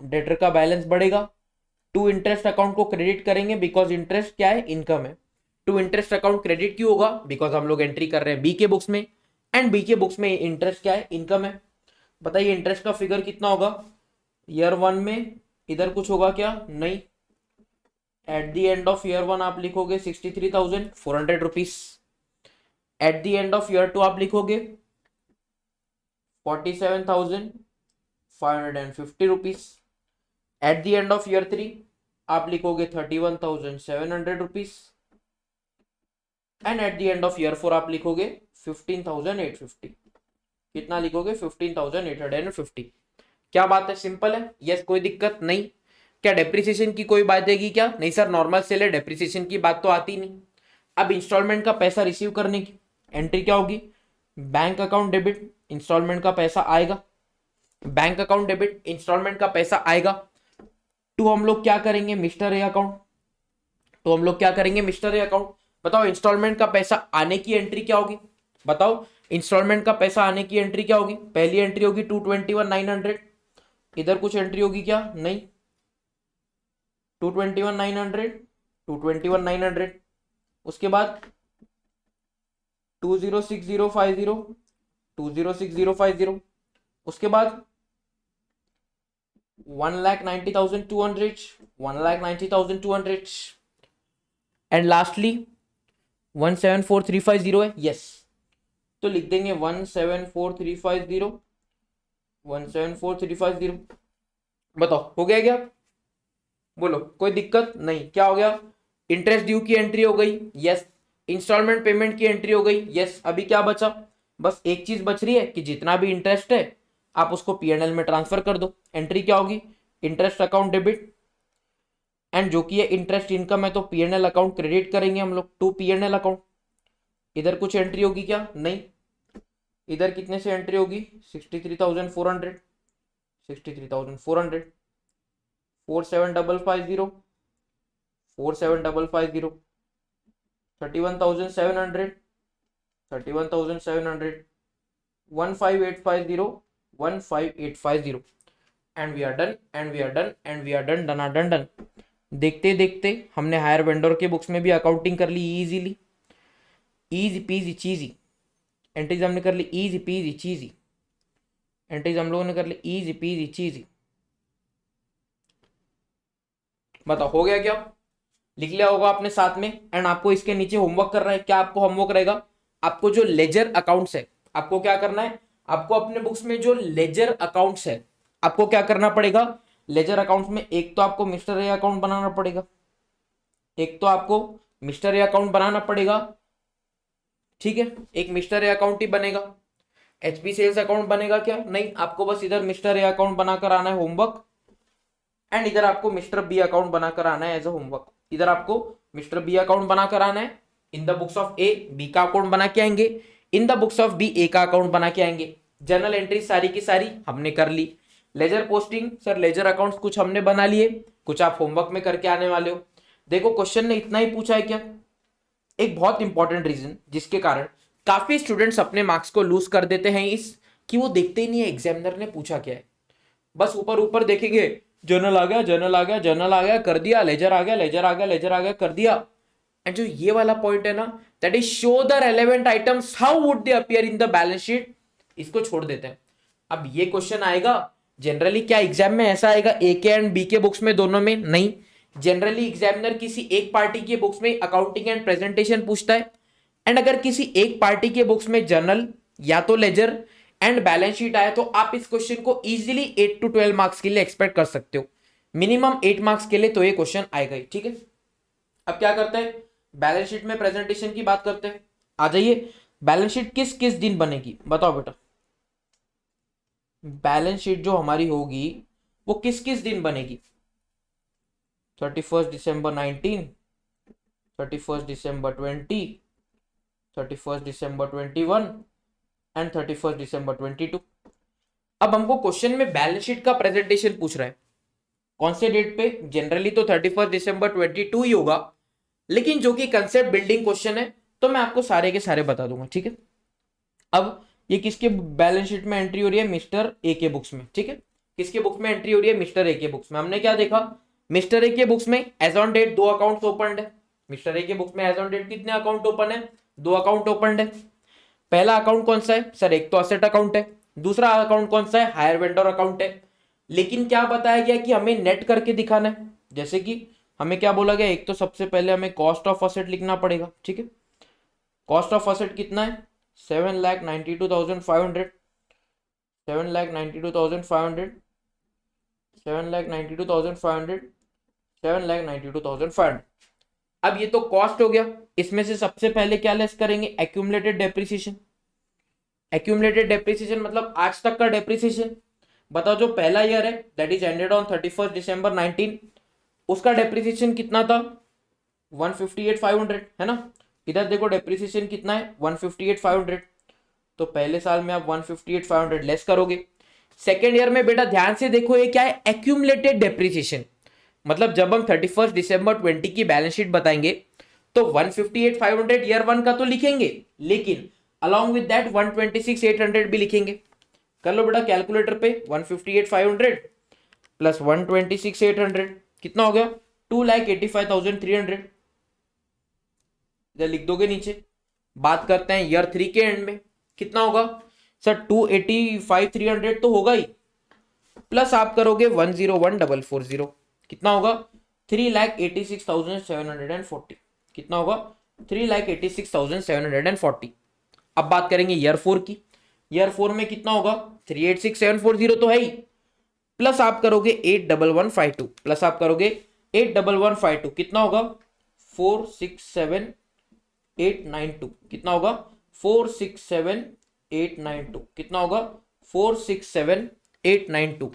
debtor का बैलेंस बढ़ेगा। टू इंटरेस्ट अकाउंट को क्रेडिट करेंगे बिकॉज इंटरेस्ट क्या है? इनकम है। टू इंटरेस्ट अकाउंट क्रेडिट क्यों होगा? बिकॉज हम लोग एंट्री कर रहे हैं बी के बुक्स में, एंड बी के बुक्स में इंटरेस्ट क्या है? इनकम है। बताइए इंटरेस्ट का फिगर कितना होगा ईयर 1 में? इधर कुछ होगा क्या? नहीं। Eight the end of year 1 आप लिखोगे 63,400 rupees. Eight the end of year 2 आप लिखोगे 47,550 rupees. Eight the end of year 3 आप लिखोगे 31,700 rupees. And at the end of year 4 आप लिखोगे 15,850। कितना लिखोगे? 15,850। क्या बात है? सिंपल है। यस, कोई दिक्कत नहीं। क्या डेप्रिसिएशन की कोई बात आएगी क्या? नहीं सर, नॉर्मल सेल है, डेप्रिसिएशन की बात तो आती नहीं। अब इंस्टॉलमेंट का पैसा रिसीव करने की एंट्री क्या होगी? बैंक अकाउंट डेबिट, इंस्टॉलमेंट का पैसा आएगा। बैंक अकाउंट डेबिट, इंस्टॉलमेंट का पैसा आएगा। टू हम लोग क्या करेंगे? Mister A account. तो हम लोग क्या करेंगे? Mister A account. बताओ इंस्टॉलमेंट का पैसा आने की एंट्री क्या होगी? बताओ इंस्टॉलमेंट का पैसा आने की एंट्री क्या होगी? पहली एंट्री होगी 221,900। इधर कुछ एंट्री होगी क्या? नहीं। 221,900, 221,900। उसके बाद 206050, 206050। उसके बाद 1,90,200, 1,90,200। एंड लास्टली 1,74,350 है। यस, तो लिख देंगे 1,74,350, 1,74,350। बताओ हो गया क्या? बोलो, कोई दिक्कत नहीं। क्या हो गया? इंटरेस्ट ड्यू की एंट्री हो गई। यस। इंस्टॉलमेंट पेमेंट की एंट्री हो गई। यस। अभी क्या बचा? बस एक चीज बच रही है कि जितना भी इंटरेस्ट है आप उसको P&L में ट्रांसफर कर दो। एंट्री क्या होगी, इंटरेस्ट अकाउंट डेबिट, एंड जो कि ये इंटरेस्ट इनकम है तो P&L अकाउंट क्रेडिट करेंगे हम लोग टू P&L अकाउंट। इधर कुछ एंट्री होगी क्या, नहीं। इधर कितने से एंट्री होगी, 63,400, 63,400, 47,550, 47,550, 31,700, 31,700, 15,850, 15,850, and we are done, and we are done, and we are done, done done done. देखते देखते हमने हायर वेंडर के बुक्स में भी अकाउंटिंग कर ली इजीली, इजी पीजी चीजी। एंट्रीज हमने कर ली इजी पीजी चीजी, एंट्रीज हम लोगों ने कर ली इजी पीजी चीजी। बताओ हो गया क्या, लिख लिया होगा आपने साथ में। एंड आपको इसके नीचे होमवर्क करना है। क्या आपको होमवर्क रहेगा, आपको जो लेजर अकाउंट्स है आपको क्या करना है, आपको अपने बुक्स में जो लेजर अकाउंट्स है आपको क्या करना पड़ेगा। लेजर अकाउंट्स में एक तो आपको मिस्टर ए अकाउंट बनाना पड़ेगा, एक तो आपको मिस्टर ए अकाउंट बनाना पड़ेगा, ठीक है। एक मिस्टर ए अकाउंट ही बनेगा, एचपी सेल्स अकाउंट बनेगा क्या, नहीं। आपको बस इधर मिस्टर ए अकाउंट बनाकर आना है होमवर्क, एंड इधर आपको मिस्टर बी अकाउंट बनाकर आना है एज अ होमवर्क। इधर आपको मिस्टर बी अकाउंट बनाकर आना है, in the books of A B का अकाउंट बना के आएंगे, in the books of B A का अकाउंट बना के आएंगे। जर्नल एंट्री सारी की सारी हमने कर ली। Ledger posting, sir ledger accounts कुछ हमने बना लिए, कुछ आप होमवर्क में करके आने वाले हो। देखो क्वेश्चन ने इतना ही पूछा है क्या, एक बहुत इंपॉर्टेंट रीजन जिसके कारण काफी स्टूडेंट्स अपने मार्क्स को लूज कर देते हैं इस कि वो देखते ही नहीं है एग्जामिनर ने पूछा क्या है, बस ऊपर ऊपर देखेंगे, जर्नल आ गया, जर्नल आ गया, जर्नल आ गया कर दिया, लेजर आ गया, लेजर आ गया, लेजर आ गया कर दिया। एंड जो ये वाला पॉइंट है ना, that is show the relevant items how would they appear in the balance sheet, इसको छोड़ देते हैं। अब ये क्वेश्चन आएगा जनरली, क्या एग्जाम में ऐसा आएगा ए के एंड बी के बुक्स में दोनों में, नहीं। जनरली एग्जामिनर किसी एक पार्टी के बुक्स में अकाउंटिंग एंड प्रेजेंटेशन पूछता है, एंड अगर किसी एक पार्टी के बुक्स में जर्नल या तो लेजर एंड बैलेंस शीट आया तो आप इस क्वेश्चन को इजीली 8 to 12 मार्क्स के लिए एक्सपेक्ट कर सकते हो, मिनिमम 8 मार्क्स के लिए तो ये क्वेश्चन आएगा ही, ठीक है। अब क्या करते हैं, बैलेंस शीट में प्रेजेंटेशन की बात करते हैं। आ जाइए, बैलेंस शीट किस किस दिन बनेगी बताओ बेटा। बैलेंस शीट जो हमारी होगी वो किस किस दिन बनेगी, 31 दिसंबर 19, 31 दिसंबर 20, 31 दिसंबर 21 एंड 31 दिसंबर 22। अब हमको क्वेश्चन में बैलेंस शीट का प्रेजेंटेशन पूछ रहा है, कौन से डेट पे, जनरली तो 31 दिसंबर 22 ही होगा, लेकिन जो कि कंसेप्ट बिल्डिंग क्वेश्चन है तो मैं आपको सारे के सारे बता दूंगा, ठीक है। अब ये किसके बैलेंस शीट में एंट्री हो रही है, मिस्टर ए के बुक्स में, ठीक है। किसके बुक में एंट्री हो रही है, मिस्टर ए के बुक्स में। हमने क्या देखा, मिस्टर ए के बुक्स में as on date 2 account open है। मिस्टर ए के बुक्स में एज ऑन डेट कितने अकाउंट ओपन है, 2 अकाउंट ओपन है। पहला अकाउंट कौन सा है सर, एक तो असेट अकाउंट है, दूसरा अकाउंट कौन सा है, हायर वेंडर अकाउंट है। लेकिन क्या बताया गया कि हमें नेट करके दिखाना है, जैसे कि हमें क्या बोला गया, एक तो सबसे पहले हमें कॉस्ट ऑफ असेट लिखना पड़ेगा, ठीक है। कॉस्ट ऑफ असेट कितना है, 7,92,500, 7,92,500, 7,92,500, 7,92,500। अब ये तो कॉस्ट हो गया, इसमें से सबसे पहले क्या लेस करेंगे, एक्यूमुलेटेड डेप्रिसिएशन। एक्यूमुलेटेड डेप्रिसिएशन मतलब आज तक का डेप्रिसिएशन। बताओ जो पहला ईयर है दैट इज एंडेड ऑन 31 दिसंबर 19, उसका डेप्रिसिएशन कितना था, 158,500 है ना। इधर देखो डेप्रिसिएशन कितना है, 158,500, तो पहले साल में आप 158,500 लेस करोगे। सेकेंड ईयर में बेटा ध्यान से देखो ये क्या है, एक्यूमुलेटेड डेप्रिसिएशन। मतलब जब हम 31 दिसंबर 20 की बैलेंस शीट बताएंगे तो 158,500 ईयर 1 का तो लिखेंगे, लेकिन अलॉन्ग विद दैट 126,800 भी लिखेंगे। कर लो बेटा कैलकुलेटर पे, 158,500 प्लस 126,800 कितना हो गया, 2,85,300। इधर लिख दोगे नीचे। बात करते हैं ईयर 3 के एंड में कितना होगा सर, 285,300 तो होगा ही, प्लस आप करोगे 101,440 कितना होगा, 3,86,740 कितना होगा, 3,86,740। अब बात करेंगे ईयर 4 की। ईयर 4 में कितना होगा, 386,740 तो है ही, प्लस आप करोगे 8,1152, प्लस आप करोगे 8,1152 कितना होगा, 467,892 कितना होगा, 467,892 कितना होगा, 467892।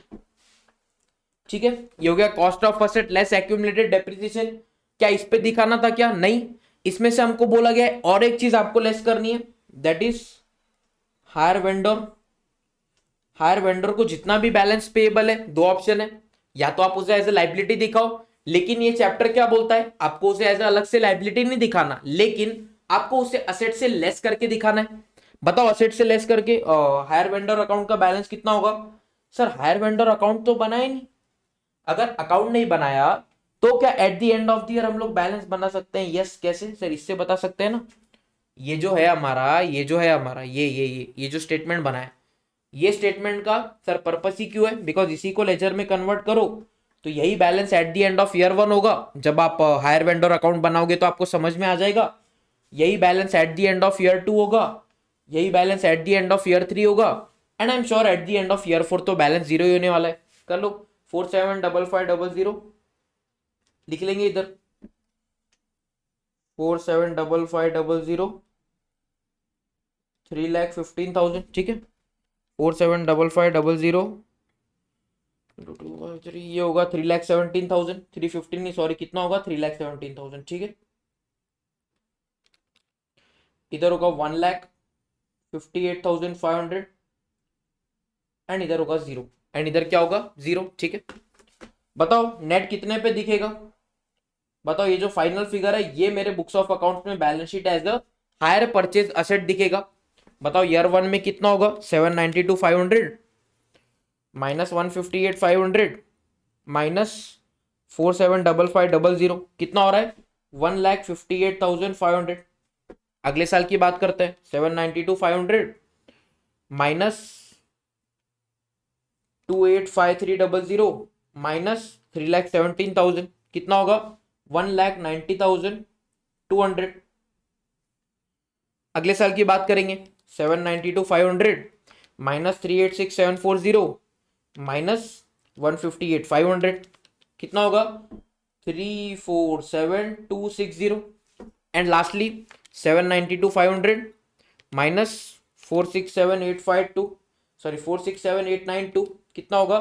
ठीक है, ये हो गया cost of asset less accumulated depreciation. क्या इस पे दिखाना था क्या? नहीं, इसमें से हमको बोला गया है और एक चीज आपको लेस करनी है, that is higher vendor. Higher vendor को जितना भी बैलेंस पेएबल है, दो ऑप्शन है, या तो आप उसे एज ए लाइबिलिटी दिखाओ, लेकिन ये चैप्टर क्या बोलता है, आपको उसे एज ए अलग से लाइबिलिटी नहीं दिखाना, लेकिन आपको उसे असेट से लेस करके दिखाना है। बताओ असेट से लेस करके हायर वेंडर अकाउंट का बैलेंस कितना होगा? सर हायर वेंडर अकाउंट तो बनाया नहीं, अगर अकाउंट नहीं बनाया तो क्या eight the end of the year हम लोग बैलेंस बना सकते हैं? यस, कैसे सर? इससे बता सकते हैं ना। ये जो है हमारा, ये जो स्टेटमेंट बना है, ये स्टेटमेंट का सर पर्पस ही क्यों है? बिकॉज इसी को लेजर में कन्वर्ट करो तो यही balance eight the end of year 1 होगा। जब आप हायर वेंडर अकाउंट बनाओगे तो आपको समझ में आ जाएगा। यही balance eight the end of year 2 होगा, यही balance eight the end of year 3 होगा, and I am sure at the end of year 4 तो बैलेंस जीरो ही होने वाला है। कर लो, 475500 लिख लेंगे इधर, 475500 3,15,000। ठीक है, 475500 ये होगा 3,17,000, 315 नहीं सॉरी, कितना होगा? 3,17,000। ठीक है, इधर होगा 1,58,500 एंड इधर होगा 0, एंड इधर क्या होगा? 0। ठीक है, बताओ नेट कितने पे दिखेगा? बताओ ये जो फाइनल फिगर है ये मेरे बुक्स ऑफ अकाउंट्स में balance sheet as a hire purchase asset दिखेगा। बताओ ईयर 1 में कितना होगा? 792,500 माइनस 158,500 माइनस 475500 कितना हो रहा है? 1,58,500। अगले साल की बात करते हैं, 792,500 माइनस 285300 माइनस 3,17,000 कितना होगा? 1,90,200। अगले साल की बात करेंगे, 792,500 माइनस 386,740 माइनस 158,500 कितना होगा? 347,260 एंड लास्टली 792,500 माइनस 467,852 सॉरी 467,892 कितना होगा?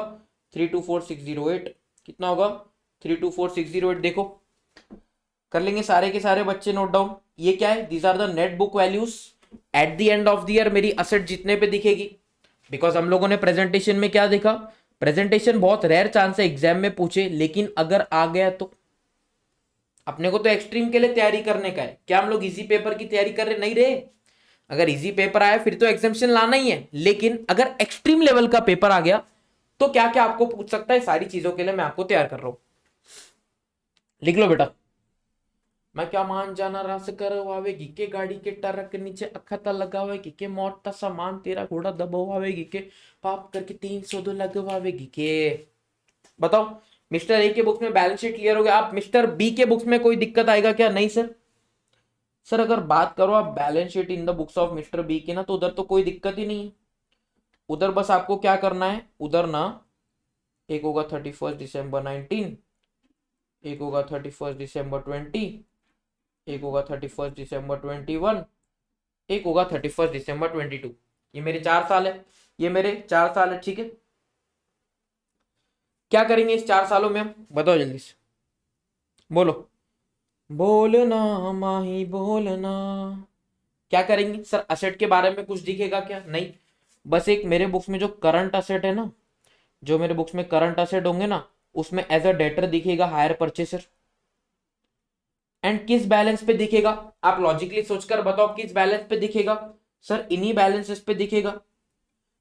324,608 कितना होगा? 324,608। देखो कर लेंगे सारे के सारे बच्चे नोट डाउन। ये क्या है? These are the net book values at the end of the year मेरी असेट जितने पे दिखेगी। बिकॉज हम लोगों ने प्रेजेंटेशन में क्या देखा, प्रेजेंटेशन बहुत रेयर चांस है एग्जाम में पूछे, लेकिन अगर आ गया तो अपने को तो एक्सट्रीम के लिए तैयारी करने का है। क्या हम लोग इजी पेपर की तैयारी कर रहे नहीं रहे? अगर इजी पेपर आया फिर तो एग्जामिनेशन लाना ही है, लेकिन अगर एक्सट्रीम लेवल का पेपर आ गया तो क्या क्या आपको पूछ सकता है, सारी चीजों के लिए मैं आपको तैयार कर रहा हूं। लिख लो बेटा। मैं क्या मान जाना रस करवावेगी के गाड़ी के टरक नीचे अखता लगावेगी के मोटा सामान तेरा घोड़ा दबावेगी के पाप करके 302 लगवावेगी के। बताओ मिस्टर ए के बुक्स में बैलेंस शीट क्लियर हो गया, आप मिस्टर बी के बुक्स में कोई दिक्कत आएगा क्या? नहीं सर। सर अगर बात करो आप balance sheet in the books of mister B की ना, तो उधर तो कोई दिक्कत ही नहीं है। उधर बस आपको क्या करना है, उधर ना एक होगा 31 दिसंबर 19, एक होगा 31 दिसंबर 20, एक होगा 31 दिसंबर 21, एक होगा 31 दिसंबर 22। ये मेरे 4 साल है, ये मेरे 4 साल है। ठीक है, क्या करेंगे इस 4 सालों में हम? बताओ जल्दी से, बोलो। बोलना माही बोलना। क्या करेंगे सर? असेट के बारे में कुछ दिखेगा क्या? नहीं, बस एक मेरे बुक्स में जो करंट असेट है ना, जो मेरे बुक्स में करंट असेट होंगे ना, उसमें एज अ डेटर दिखेगा हायर परचेसर। एंड किस बैलेंस पे दिखेगा? आप लॉजिकली सोचकर बताओ किस बैलेंस पे दिखेगा? सर इन्हीं बैलेंसेस पे दिखेगा।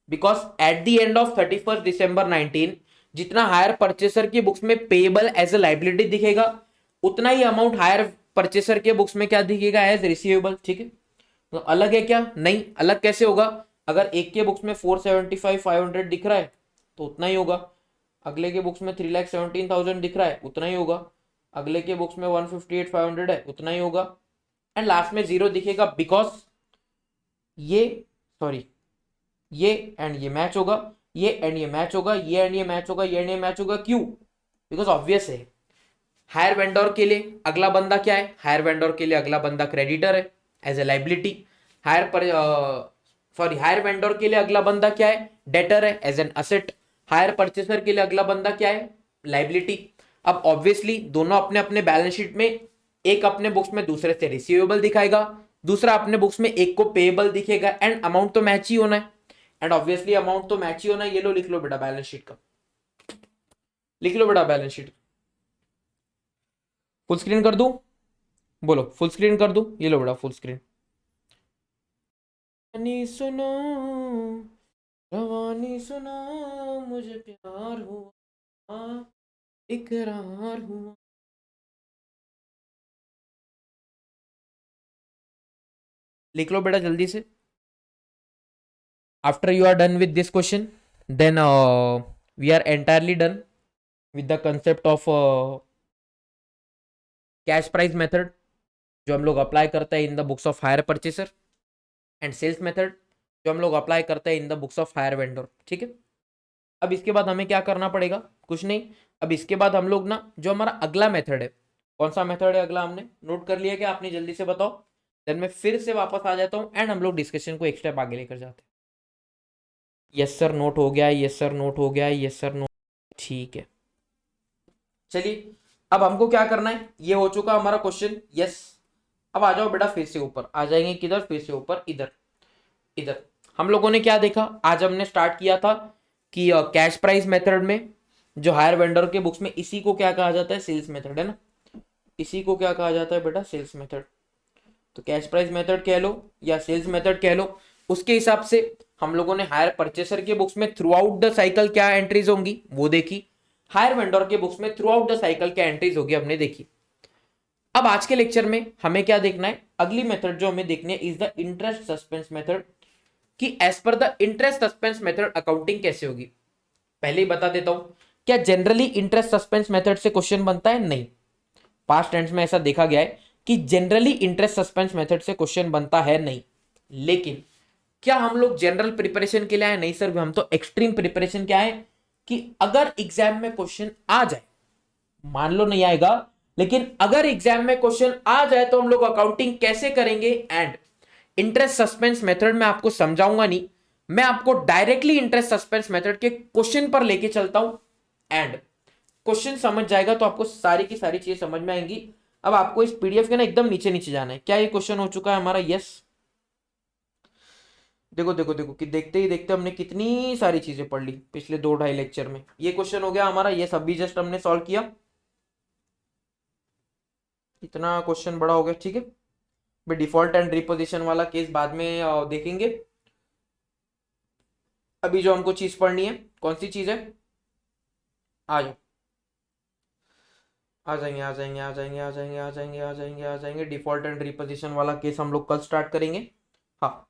Because at the end of 31 दिसंबर 19 जितना हायर परचेसर की बुक्स में पेएबल एज अ लाइबिलिटी दिखेगा, उतना ही अमाउंट हायर परचेसर के बुक्स में क्या दिखेगा? As receivable. ठीक है, तो अलग है क्या? नहीं, अलग कैसे होगा? अगर एक के बुक्स में 475,500 दिख रहा है तो उतना ही होगा, अगले के बुक्स में 3,17,000 दिख रहा है उतना ही होगा, अगले के बुक्स में 158,500 है उतना ही होगा, एंड लास्ट में 0 दिखेगा। बिकॉज ये सॉरी ये एंड ये मैच होगा, ये एंड ये मैच होगा, ये एंड ये मैच होगा, ये एंड ये मैच होगा। क्यों? बिकॉज ऑब्वियस है, हायर वेंडर के लिए अगला बंदा क्या है? हायर वेंडर के लिए अगला बंदा क्रेडिटर है एज ए लाइबिलिटी। हायर पर सॉरी हायर वेंडर के लिए अगला बंदा क्या है, डेटर है as an asset. Hire purchaser के लिए अगला बंदा क्या है, लाइबिलिटी। अब ऑब्वियसली दोनों अपने अपने बैलेंस शीट में, एक अपने बुक्स में दूसरे से रिसीवेबल दिखाएगा, दूसरा अपने बुक्स में एक को पेएबल दिखेगा, एंड अमाउंट तो मैच ही होना है, एंड ऑब्वियसली अमाउंट तो मैच ही होना है। ये लो लिख लो बेटा बैलेंस शीट का, लिख लो बेटा बैलेंस शीट। फुल स्क्रीन कर दूं, बोलो फुल स्क्रीन कर दूं, ये लो बेटा फुल स्क्रीन। सुनो रवानी सुना, मुझे प्यार हुआ, इकरार हुआ। लिख लो बेटा जल्दी से। After you are done with this question, then we are entirely done with the concept of cash price method, जो हम लोग अप्लाई करते हैं in the books of hire purchaser, and sales method जो हम लोग अप्लाई करते हैं in the books of hire vendor. ठीक है, अब इसके बाद हमें क्या करना पड़ेगा, कुछ नहीं। अब इसके बाद हम लोग ना, जो हमारा अगला मेथड है, कौन सा मेथड है अगला, हमने नोट कर लिया क्या आपने, जल्दी से बताओ। देन मैं फिर से वापस आ जाता हूँ एंड हम लोग डिस्कशन को एक स्टेप आगे लेकर जाते हैं। यस सर नोट हो गया, यस सर नोट हो गया, यस सर नोट, ठीक है। चलिए अब हमको क्या करना है, ये हो चुका हमारा क्वेश्चन, यस। अब आ जाओ बेटा फिर से ऊपर, आ जाएंगे किधर, फिर से ऊपर, इधर। इधर हम लोगों ने क्या देखा, आज हमने स्टार्ट किया था कि कैश प्राइस मेथड में जो हायर वेंडर के बुक्स में, इसी को क्या कहा जाता है, सेल्स मेथड है ना, इसी को क्या कहा जाता है बेटा, सेल्स मेथड। तो कैश प्राइस मेथड कह लो या सेल्स मेथड कह लो, उसके हिसाब से हम लोगों ने हायर परचेसर के बुक्स में थ्रू आउट द साइकिल क्या एंट्रीज होंगी वो देखी, हायर वेंडर के बुक्स में थ्रू आउट द साइकिल क्या एंट्रीज होगी हमने देखी। अब आज के लेक्चर में हमें क्या देखना है, अगली मेथड जो हमें देखनी है is the interest suspense method, कि as per the interest suspense method accounting कैसे होगी। पहले ही बता देता हूं, क्या जनरली इंटरेस्ट सस्पेंस मेथड से क्वेश्चन बनता है, नहीं। पास्ट टेंस में ऐसा देखा गया है कि जनरली इंटरेस्ट सस्पेंस मेथड से क्वेश्चन बनता है नहीं। लेकिन क्या हम लोग जनरल प्रिपरेशन के लिए आए, नहीं सर हम तो एक्सट्रीम प्रिपरेशन के आए, कि अगर एग्जाम में क्वेश्चन आ जाए, मान लो नहीं आएगा, लेकिन अगर एग्जाम में क्वेश्चन आ जाए तो हम लोग अकाउंटिंग कैसे करेंगे। एंड इंटरेस्ट सस्पेंस मेथड में आपको समझाऊंगा नहीं, मैं आपको डायरेक्टली इंटरेस्ट सस्पेंस मेथड के क्वेश्चन पर लेके चलता हूं, एंड क्वेश्चन समझ जाएगा तो आपको सारी की सारी चीजें समझ में आएंगी। अब आपको इस पीडीएफ के ना एकदम नीचे नीचे जाना है। क्या ये क्वेश्चन हो चुका है हमारा, यस। देखो देखो देखो कि देखते ही देखते हमने कितनी सारी चीजें पढ़ ली पिछले 2-2.5 लेक्चर में। ये क्वेश्चन हो गया हमारा, ये सब भी जस्ट हमने सॉल्व किया, इतना क्वेश्चन बड़ा हो गया। ठीक है, डिफॉल्ट एंड रिपोजिशन वाला केस बाद में देखेंगे। अभी जो हमको चीज पढ़नी है, कौन सी चीज है, आ जाओ, आ जाएंगे आ जाएंगे आ जाएंगे आ जाएंगे आ जाएंगे आ जाएंगे आ जाएंगे। डिफॉल्ट एंड रिपोजिशन वाला केस हम लोग कल स्टार्ट करेंगे। हाँ,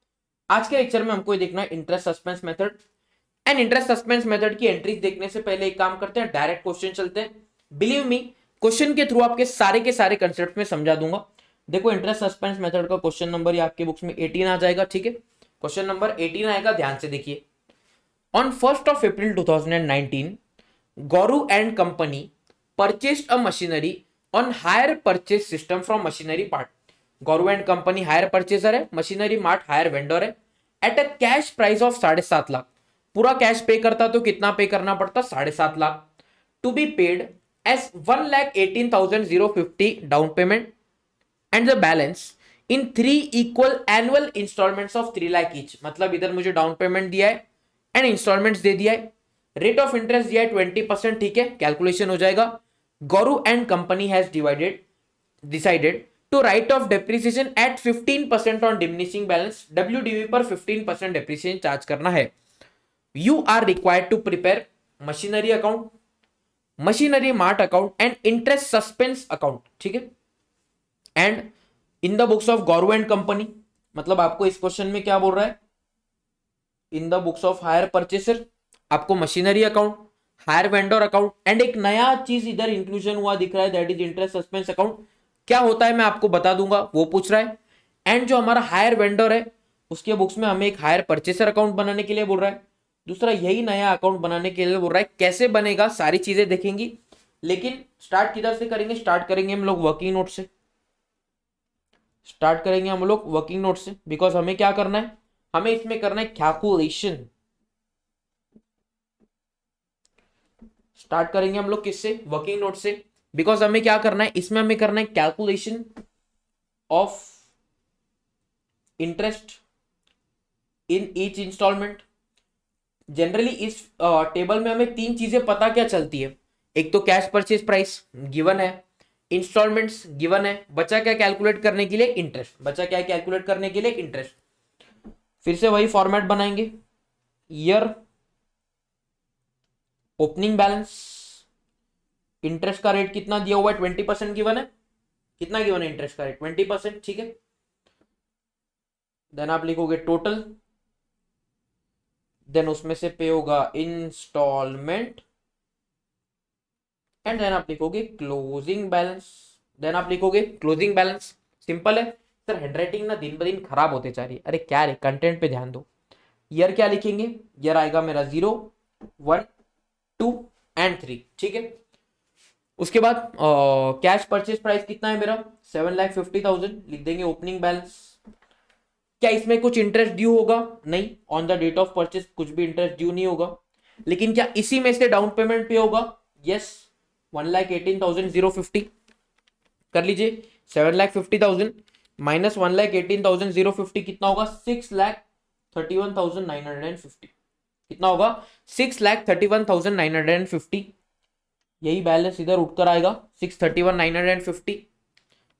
आज के लेक्चर में हमको ये देखना है interest suspense method. And interest suspense method की एंट्रीज देखने से पहले एक काम करते हैं, डायरेक्ट क्वेश्चन चलते हैं। बिलीव मी, क्वेश्चन के थ्रू आपके सारे कंसेप्ट में समझा दूंगा। देखो इंटरेस्ट सस्पेंस मेथड का क्वेश्चन नंबर ये आपके बुक्स में 18 आ जाएगा। ठीक है, क्वेश्चन नंबर 18 आएगा, ध्यान से देखिए। On 1st of April 2019, Goru and company purchased a machinery on hire purchase system from machinery part. Goru and company hire purchaser है, machinery mart hire vendor है, at a cash price of 7.5 lakh. पूरा cash पे करता तो कितना पे करना पड़ता, 7.5 lakh. To be paid as 1,18,050 down payment and the balance in 3 equal annual installments of 3 lakh each. मतलब इधर मुझे डाउन पेमेंट दिया है एंड इंस्टॉलमेंट्स दे दिया है, रेट ऑफ इंटरेस्ट दिया है 20%। ठीक है, कैलकुलेशन हो जाएगा। Goru and company has decided to write off depreciation at 15% on diminishing balance. WDV पर 15% डेप्रिसिएशन चार्ज करना है। You are required to prepare machinery account, machinery mart account and interest suspense account. ठीक है, and in the books of Goru and company, मतलब आपको इस question में क्या बोल रहा है, in the books of hire purchaser आपको machinery account, hire vendor account and एक नया चीज इधर इंक्लूजन हुआ दिख रहा है, that is interest suspense account. क्या होता है मैं आपको बता दूंगा, वो पूछ रहा है। एंड जो हमारा हायर वेंडर है उसके बुक्स में हमें एक हायर परचेसर अकाउंट बनाने के लिए बोल रहा है, दूसरा यही नया अकाउंट बनाने के लिए बोल रहा है। कैसे बनेगा सारी चीजें देखेंगी, लेकिन स्टार्ट किधर से करेंगे, स्टार्ट करेंगे हम लोग वर्किंग नोट से, स्टार्ट करेंगे हम लोग वर्किंग नोट से, बिकॉज हमें क्या करना है, हमें इसमें करना है कैलकुलेशन। स्टार्ट करेंगे हम लोग किससे, वर्किंग नोट से, बिकॉज हमें क्या करना है इसमें, हमें करना है calculation of interest in each installment. Generally इस टेबल में हमें तीन चीजें पता क्या चलती है, एक तो कैश परचेज प्राइस गिवन है, इंस्टॉलमेंट्स गिवन है, बचा क्या कैलकुलेट करने के लिए, इंटरेस्ट, बचा क्या कैलकुलेट करने के लिए, इंटरेस्ट। फिर से वही फॉर्मेट बनाएंगे, ईयर, ओपनिंग बैलेंस, इंटरेस्ट का रेट कितना दिया हुआ है, 20% गिवन है, कितना गिवन है इंटरेस्ट का रेट, 20%, ठीक है। देन आप लिखोगे टोटल, देन उसमें से पे होगा इंस्टॉलमेंट, एंड देन आप लिखोगे क्लोजिंग बैलेंस। देन आप लिखोगे क्लोजिंग बैलेंस। सिंपल है सर, हैंडराइटिंग ना दिन ब दिन खराब होते जा रही है, अरे क्या रे, कंटेंट पे ध्यान दो। ईयर क्या लिखेंगे, ईयर आएगा मेरा 0, 1, 2 एंड 3, ठीक है। उसके बाद कैश परचेज प्राइस कितना है मेरा, 7,50,000, लिख देंगे ओपनिंग बैलेंस। क्या इसमें कुछ इंटरेस्ट ड्यू होगा, नहीं, on the date of purchase कुछ भी इंटरेस्ट ड्यू नहीं होगा। लेकिन क्या इसी में से डाउन पेमेंट पे होगा, यस, 1,18,050 कर लीजिए। 7,50,000 माइनस 1,18,050 कितना होगा, 6,31,950, कितना होगा, 6,31,950। यही बैलेंस इधर उठकर आएगा 6,31,950।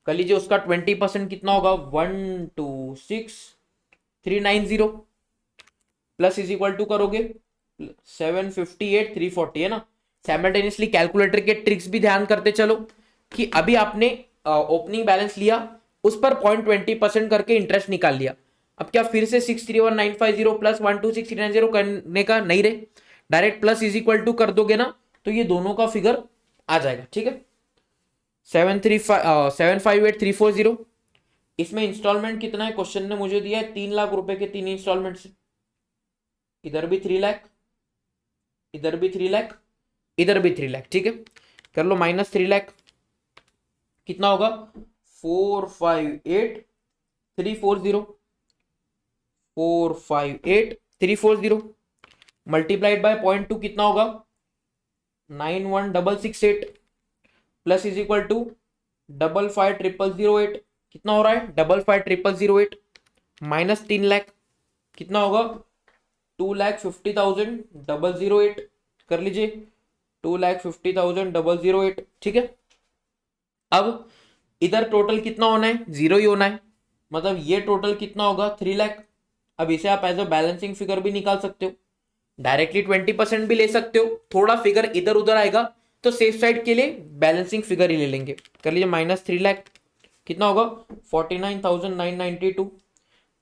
कर लीजिए, उसका 20% कितना होगा, 126,390 प्लस इज इक्वल टू करोगे 758,340, है ना। साइमल्टेनियसली कैलकुलेटर के ट्रिक्स भी ध्यान करते चलो कि अभी आपने ओपनिंग बैलेंस लिया, उस पर 0.20% करके इंटरेस्ट निकाल लिया। अब क्या फिर से 631,950 प्लस 126,390 करने का नहीं रे, direct plus is equal to कर दोगे ना, तो ये दोनों का फिगर आ जाएगा, ठीक है। 758,340, इसमें इंस्टॉलमेंट कितना है, क्वेश्चन ने मुझे दिया है 3 लाख रुपए के 3 इंस्टॉलमेंट से। इधर भी 3 लाख, इधर भी 3 लाख, इधर भी 3 लाख, ठीक है। कर लो माइनस 3 लाख, कितना होगा, 458,340, 458,340 मल्टीप्लाइड बाय 0.2 कितना होगा, 91,668 प्लस इज इक्वल टू 55,008, कितना हो रहा है, 55,008 माइनस 3 लाख, कितना होगा, 2,50,008 कर लीजिए, 2,50,008, ठीक है। अब इधर टोटल कितना होना है, 0 ही होना है, मतलब ये टोटल कितना होगा, 3 लाख। अब इसे आप एज अ बैलेंसिंग फिगर भी निकाल सकते हो, डायरेक्टली 20% भी ले सकते हो, थोड़ा फिगर इधर उधर आएगा तो सेफ साइड के लिए बैलेंसिंग फिगर ही ले लेंगे। कर लीजिए माइनस 3 लाख, कितना होगा, 49,992।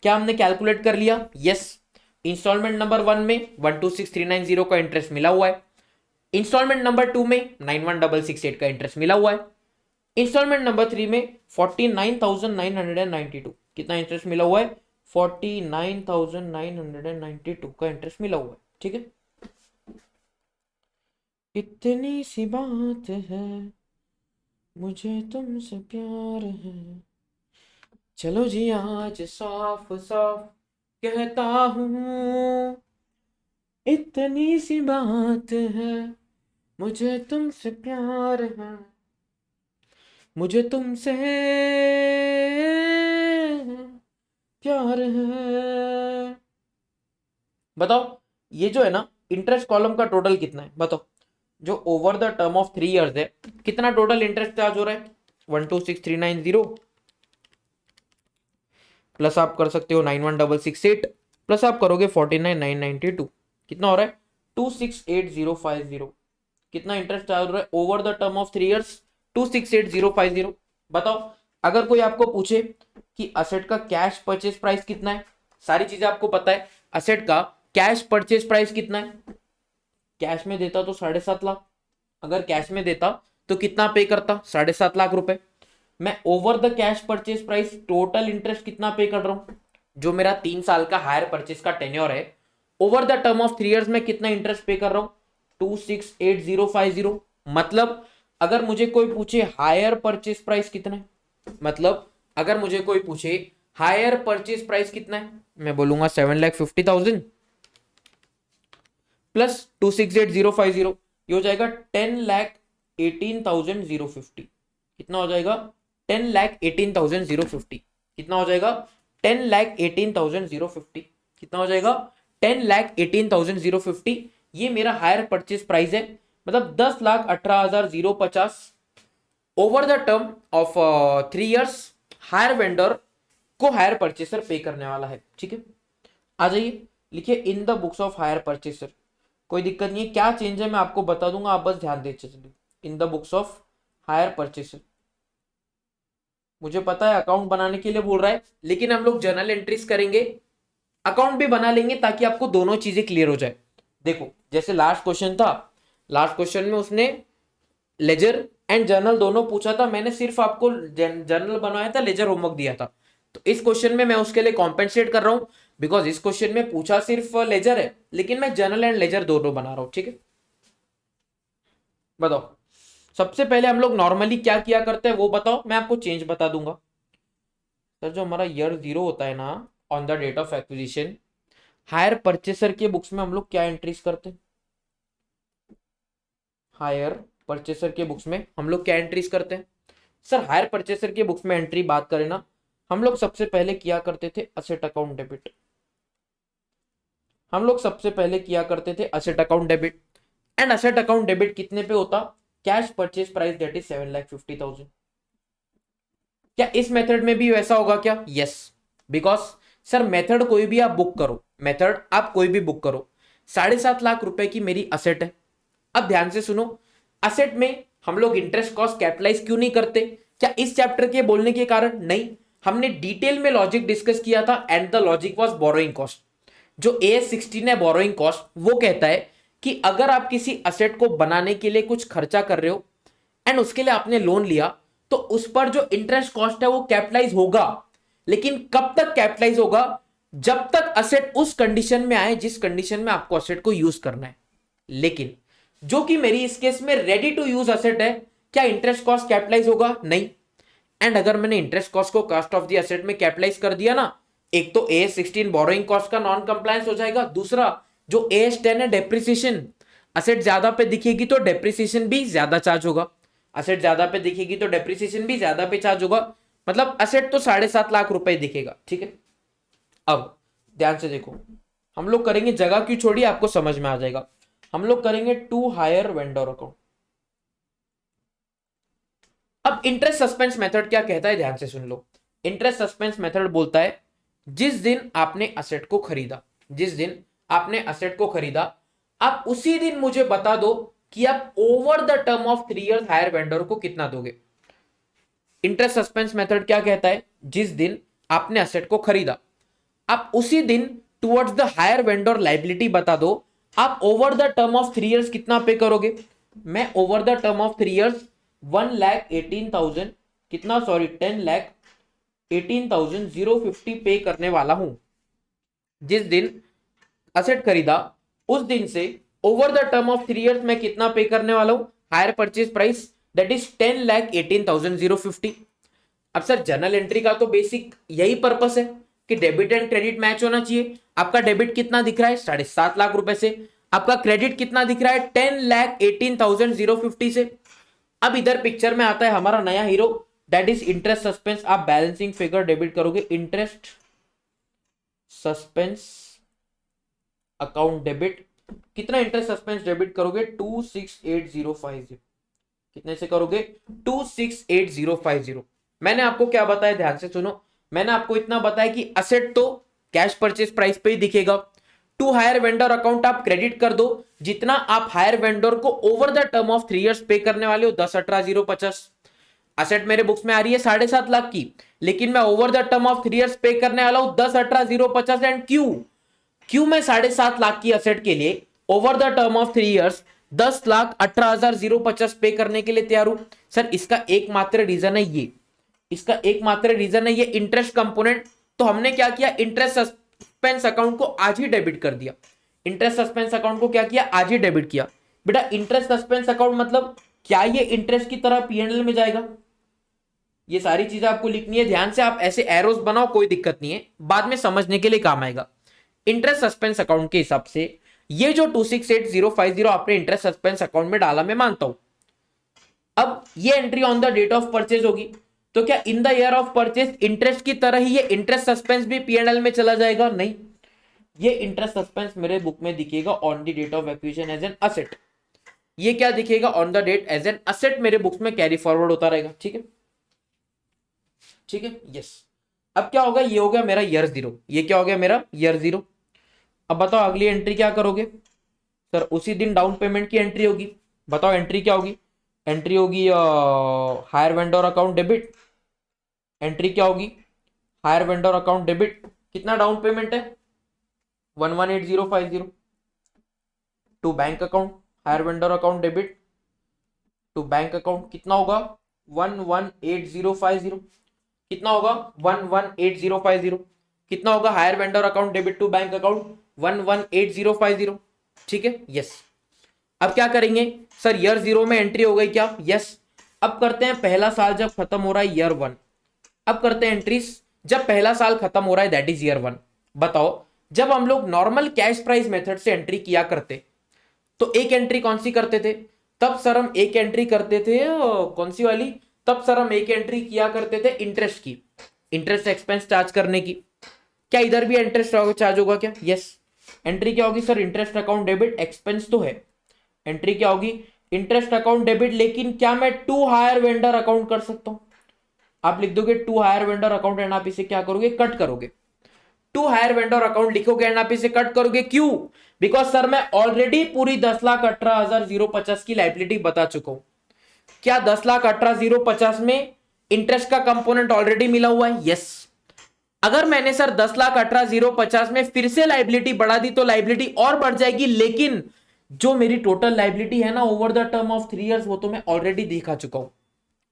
क्या हमने कैलकुलेट कर लिया, यस। इंस्टॉलमेंट नंबर 1 में 126,390 का इंटरेस्ट मिला हुआ है, इंस्टॉलमेंट नंबर 2 में 91,668 का इंटरेस्ट मिला हुआ है, इंस्टॉलमेंट नंबर 3 में 49,992, कितना इंटरेस्ट मिला हुआ है, 49,992 का इंटरेस्ट मिला हुआ है, ठीक है। इतनी सी बात है, मुझे तुमसे प्यार है, चलो जी आज साफ साफ कहता हूँ, इतनी सी बात है, मुझे तुमसे प्यार है, मुझे तुमसे प्यार है। बताओ, ये जो है ना इंटरेस्ट कॉलम का टोटल कितना है, बताओ, जो over the term of 3 years है, कितना टोटल इंटरेस्ट चार्ज हो रहा है, 126,390 प्लस आप कर सकते हो 91,668 प्लस आप करोगे 49,992, कितना हो रहा है, 26,8050, कितना इंटरेस्ट चार्ज हो रहा है over the term of 3 years, 26,8050। बताओ, अगर कोई आपको पूछे कि असेट का कैश परचेज प्राइस कितना है, सारी चीजें आपको पता है, असेट का कैश परचेज प्राइस कितना है, कैश में देता तो 7.5 लाख, अगर कैश में देता तो कितना पे करता, 7.5 लाख रुपए। मैं over the cash purchase price total interest कितना पे कर रहा हूं, जो मेरा 3 साल का हायर परचेज का टेन्योर है, over the term of 3 years में कितना इंटरेस्ट पे कर रहा हूं, 26,8050। मतलब अगर मुझे कोई पूछे हायर परचेज प्राइस कितना है, मतलब अगर मुझे कोई पूछे हायर परचेज प्राइस कितना है, मैं बोलूंगा 7,50,000 प्लस 268,050, ये हो जाएगा 10,18,050। कितना हो जाएगा 10,18,050। कितना हो जाएगा 10,18,050। कितना हो जाएगा 10,18,050। ये मेरा हायर परचेज प्राइस है, मतलब 10,18,050 over the term of 3 years hire vendor को हायर परचेसर पे करने वाला है। ठीक है, आ जाइए लिखिए in the books of hire purchaser. कोई दिक्कत नहीं है, क्या चेंज है मैं आपको बता दूंगा, आप बस ध्यान दे चलिए। In the books of hire purchaser, मुझे पता है अकाउंट बनाने के लिए बोल रहा है, लेकिन हम लोग जर्नल एंट्रीज करेंगे, अकाउंट भी बना लेंगे ताकि आपको दोनों चीजें क्लियर हो जाए। देखो जैसे लास्ट क्वेश्चन था, लास्ट क्वेश्चन में उसने लेजर एंड जर्नल दोनों पूछा था, मैंने सिर्फ आपको जर्नल बनवाया था, लेजर होमवर्क दिया था। तो इस क्वेश्चन में मैं उसके लिए कॉम्पेंसेट कर रहा हूं, बिकॉज इस क्वेश्चन में पूछा सिर्फ लेजर है, लेकिन मैं जर्नल एंड लेजर दोनों बना रहा हूं। ठीक है, बताओ सबसे पहले हम लोग नॉर्मली क्या किया करते हैं वो बताओ, मैं आपको चेंज बता दूंगा। सर जो हमारा ईयर 0 होता है ना, on the date of acquisition, hire purchaser के बुक्स में हम लोग क्या एंट्रीज करते हैं, हायर परचेसर के बुक्स में हम लोग क्या एंट्रीज करते हैं। सर हायर परचेसर के बुक्स में एंट्री बात करें ना, हम लोग सबसे पहले किया करते थे असेट अकाउंट डेबिट। हम लोग सबसे पहले किया करते थे asset account debit, and asset account debit कितने पे होता, cash purchase price that is 7,50,000। क्या इस मेथड में भी वैसा होगा क्या, यस, बिकॉज सर मेथड कोई भी आप बुक करो, मेथड आप कोई भी बुक करो, 7.5 लाख रुपए की मेरी असेट है। अब ध्यान से सुनो, असेट में हम लोग इंटरेस्ट कॉस्ट कैपिटलाइज क्यों नहीं करते, क्या इस चैप्टर के बोलने के कारण, नहीं, हमने डिटेल में लॉजिक डिस्कस किया था and the logic was borrowing cost. जो AS16 है बोरोइंग कॉस्ट, वो कहता है कि अगर आप किसी असेट को बनाने के लिए कुछ खर्चा कर रहे हो एंड उसके लिए आपने लोन लिया, तो उस पर जो इंटरेस्ट कॉस्ट है वो कैपिटलाइज होगा, लेकिन कब तक कैपिटलाइज होगा, जब तक असेट उस कंडीशन में आए जिस कंडीशन में आपको असेट को यूज करना है। लेकिन जो कि मेरी इस केस में रेडी टू यूज असेट है, क्या इंटरेस्ट कॉस्ट कैपिटलाइज होगा, नहीं। एंड अगर मैंने इंटरेस्ट कॉस्ट को कॉस्ट ऑफ द एसेट में कैपिटलाइज कर दिया ना, एक तो AS16 बोरोइंग कॉस्ट का नॉन कंप्लायंस हो जाएगा, दूसरा जो AS10 है डेप्रिसिएशन, असेट ज्यादा पे दिखेगी तो डेप्रिसिएशन भी ज्यादा चार्ज होगा, असेट ज्यादा पे दिखेगी तो डेप्रिसिएशन भी ज्यादा पे चार्ज होगा, मतलब असेट तो 7.5 लाख रुपए दिखेगा। ठीक है, अब ध्यान से देखो, हम लोग करेंगे, जगह क्यों छोड़ी आपको समझ में आ जाएगा, हम लोग करेंगे टू हायर वेंडर अकाउंट। अब इंटरेस्ट सस्पेंस मेथड क्या कहता है, ध्यान से सुन लो। इंटरेस्ट सस्पेंस मेथड बोलता है जिस दिन आपने असेट को खरीदा, जिस दिन आपने असेट को खरीदा, आप उसी दिन मुझे बता दो कि आप over the term of 3 years hire vendor को कितना दोगे। इंटरेस्ट सस्पेंस मेथड क्या कहता है, जिस दिन आपने असेट को खरीदा, आप उसी दिन towards the hire vendor liability बता दो, आप over the term of 3 years कितना पे करोगे। मैं over the term of 3 years 1,18,000 कितना, सॉरी 10,18,050 पे करने वाला हूं। जिस दिन असेट खरीदा उस दिन से over the term of 3 years मैं कितना पे करने वाला हूं, higher purchase price that is 10,18,050। अब सर जनरल एंट्री का तो बेसिक यही पर्पस है कि डेबिट एंड क्रेडिट मैच होना चाहिए। आपका डेबिट कितना दिख रहा है, 7.5 लाख रुपए से, आपका क्रेडिट कितना दिख रहा है, 10,18,050 से। अब इधर पिक्चर में आता है हमारा नया hero, that is interest suspense. आप बैलेंसिंग फिगर डेबिट करोगे, इंटरेस्ट सस्पेंस अकाउंट डेबिट, कितना इंटरेस्ट सस्पेंस डेबिट करोगे, 268,050। कितने से करोगे, 268,050। मैंने आपको क्या बताया, ध्यान से सुनो, मैंने आपको इतना बताया कि असेट तो कैश परचेज प्राइस पे ही दिखेगा, टू हायर वेंडर अकाउंट आप क्रेडिट कर दो, जितना आप हायर वेंडर को over the term of 3 years पे करने वाले हो, 10,18,050। असेट मेरे बुक्स में आ रही है 7.5 लाख की, लेकिन मैं over the term of 3 years पे करने वाला हूं 10,18,050। एंड क्यों मैं 7.5 लाख की असेट के लिए over the term of 3 years 10,18,050 पे करने के लिए तैयार हूं। सर इसका एकमात्र रीजन है ये, इसका एकमात्र रीजन है ये इंटरेस्ट कंपोनेंट। तो हमने क्या किया, इंटरेस्ट सस्पेंस अकाउंट को आज ही डेबिट कर दिया, इंटरेस्ट सस्पेंस अकाउंट को क्या किया, आज ही डेबिट किया। बेटा इंटरेस्ट सस्पेंस अकाउंट मतलब क्या ये इंटरेस्ट की तरह P&L में जाएगा, ये सारी चीजें आपको लिखनी है ध्यान से, आप ऐसे एरोस बनाओ, कोई दिक्कत नहीं है, बाद में समझने के लिए काम आएगा। इंटरेस्ट सस्पेंस अकाउंट के हिसाब से ये जो 268050 आपने इंटरेस्ट सस्पेंस अकाउंट में डाला, मैं मानता हूं। अब ये entry on the date of purchase होगी, तो क्या in the year of purchase interest की तरह ही ये इंटरेस्ट सस्पेंस भी पीएनएल में चला जाएगा? नहीं, ये इंटरेस्ट सस्पेंस मेरे बुक में दिखेगा on the date of acquisition as an asset. ये क्या दिखेगा? On the date as an asset मेरे बुक्स में कैरी फॉरवर्ड होता रहेगा। ठीक है, ठीक है, यस। अब क्या होगा? ये हो गया मेरा ईयर 0, ये क्या हो गया मेरा ईयर 0। अब बताओ अगली एंट्री क्या करोगे? सर उसी दिन डाउन पेमेंट की एंट्री होगी। बताओ एंट्री क्या होगी? एंट्री होगी hire vendor account debit. Entry क्या होगी? Hire vendor account debit. कितना डाउन पेमेंट है? 118050 to bank account. Hire vendor account debit to bank account कितना होगा? 118050। कितना होगा? 118050। कितना होगा hire vendor account debit to bank account? 118050। ठीक है, यस। अब क्या करेंगे? सर ईयर 0 में एंट्री हो गई क्या? यस। अब करते हैं पहला साल जब खत्म हो रहा है, ईयर 1। अब करते हैं एंट्रीज जब पहला साल खत्म हो रहा है, दैट इज ईयर 1। बताओ जब हम लोग नॉर्मल कैश प्राइस मेथड से एंट्री किया करते तो एक एंट्री कौन सी करते थे? तब सर हम एक एंट्री करते थे कौन सी वाली? तब सर हम एक एंट्री किया करते थे इंटरेस्ट की, इंटरेस्ट एक्सपेंस चार्ज करने की। क्या इधर भी इंटरेस्ट चार्ज होगा क्या? यस। एंट्री क्या होगी sir? Interest account debit, expense तो है। एंट्री क्या होगी? Interest account debit. लेकिन क्या मैं टू हायर वेंडर अकाउंट कर सकता हूं? आप लिख दोगे to hire vendor account and आप इसे क्या करोगे? कट करोगे। टू हायर वेंडर अकाउंट लिखोगे एंड आप इसे कट करोगे। क्यों? बिकॉज सर मैं ऑलरेडी पूरी 10,18,050 की लाइबिलिटी बता चुका हूं। क्या 10,18,050 में इंटरेस्ट का कंपोनेंट ऑलरेडी मिला हुआ है? यस। अगर मैंने सर 10,18,050 में फिर से लाइबिलिटी बढ़ा दी तो लाइबिलिटी और बढ़ जाएगी, लेकिन जो मेरी टोटल लाइबिलिटी है ना over the term of 3 years, वो तो मैं ऑलरेडी दिखा चुका हूं।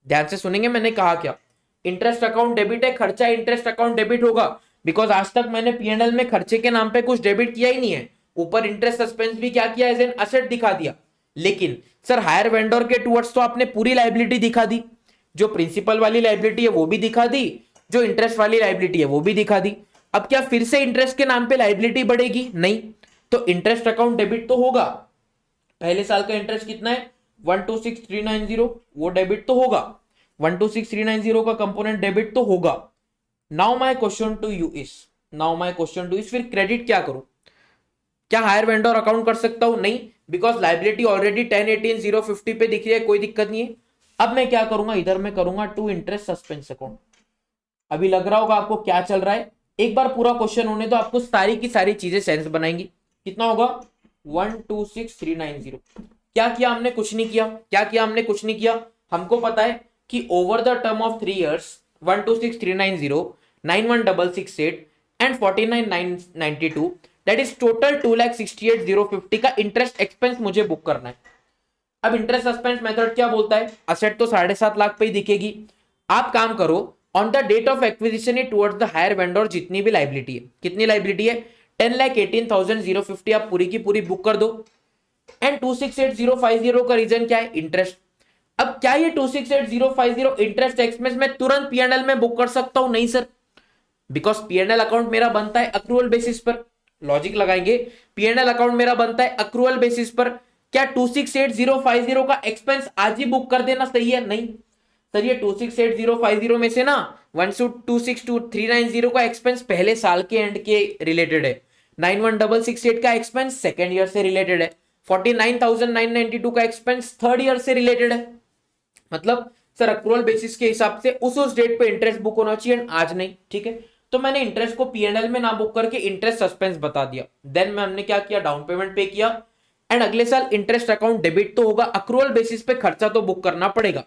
ध्यान से सुनेंगे मैंने कहा क्या। इंटरेस्ट अकाउंट डेबिट है, खर्चा इंटरेस्ट अकाउंट डेबिट होगा, बिकॉज आज तक मैंने पीएनएल में खर्चे के नाम पे कुछ डेबिट किया ही नहीं है। ऊपर इंटरेस्ट सस्पेंस भी क्या किया? एज एन असेट दिखा दिया। लेकिन सर हायर वेंडर के टुवर्ड्स तो आपने पूरी लाइबिलिटी दिखा दी, जो प्रिंसिपल वाली लाइबिलिटी है वो भी दिखा दी, जो इंटरेस्ट वाली लाइबिलिटी है वो भी दिखा दी। अब क्या फिर से इंटरेस्ट के नाम पे लाइबिलिटी बढ़ेगी? नहीं। तो इंटरेस्ट अकाउंट डेबिट तो होगा। पहले साल का इंटरेस्ट कितना है? 126390, वो डेबिट तो होगा। 126390 का कंपोनेंट डेबिट तो होगा। Now my question to you is फिर क्रेडिट क्या करूं? क्या हायर वेंडर अकाउंट कर सकता हूं? नहीं, बिकॉज लाइबिलिटी ऑलरेडी 1018,050 पे दिख रही है, कोई दिक्कत नहीं है। अब मैं क्या करूंगा? इधर मैं करूंगा टू इंटरेस्ट सस्पेंस अकाउंट। अभी लग रहा होगा आपको क्या चल रहा है। एक बार पूरा क्वेश्चन होने तो आपको सारी की सारी चीजें सेंस बनाएंगी। कितना होगा? 126390। क्या किया हमने? कुछ नहीं किया। क्या किया हमने? कुछ नहीं किया। हमको पता है कि over the term of 3 years 126390, 91,668 and 49,992, that is total 2,68,050 का इंटरेस्ट एक्सपेंस मुझे बुक करना है। अब इंटरेस्ट सस्पेंस मेथड क्या बोलता है? असेट तो 7.5 लाख पे ही दिखेगी। आप काम करो, on the date of acquisition towards the hire vendor जितनी भी लाइबिलिटी है, कितनी लाइबिलिटी है? 10,18,050 आप पूरी की पूरी बुक कर दो। एंड 268050 का रीजन क्या है? इंटरेस्ट। अब क्या ये 268050 इंटरेस्ट एक्सपेंस में तुरंत पीएनएल में बुक कर सकता हूं? नहीं सर, बिकॉज पीएनएल अकाउंट मेरा बनता है अक्रूवल बेसिस पर। लॉजिक लगाएंगे, पीएनएल अकाउंट मेरा बनता है अक्रूवल बेसिस पर। क्या 268050 का एक्सपेंस आज ही बुक कर देना सही है? नहीं सर, ये 268050 में से ना 1,262,390 का एक्सपेंस पहले साल के एंड के रिलेटेड है। 91,668 का एक्सपेंस सेकेंड ईयर से रिलेटेड है। 49,992 का एक्सपेंस थर्ड ईयर से रिलेटेड है। मतलब सर अक्रूवल बेसिस के हिसाब से उस डेट पे इंटरेस्ट बुक होना चाहिए, आज नहीं। ठीक है, तो मैंने इंटरेस्ट को पीएनएल में ना बुक करके इंटरेस्ट सस्पेंस बता दिया। देन में हमने क्या किया? डाउन पेमेंट पे किया। एंड अगले साल इंटरेस्ट अकाउंट डेबिट तो होगा, अक्रूवल बेसिस पे खर्चा तो बुक करना पड़ेगा।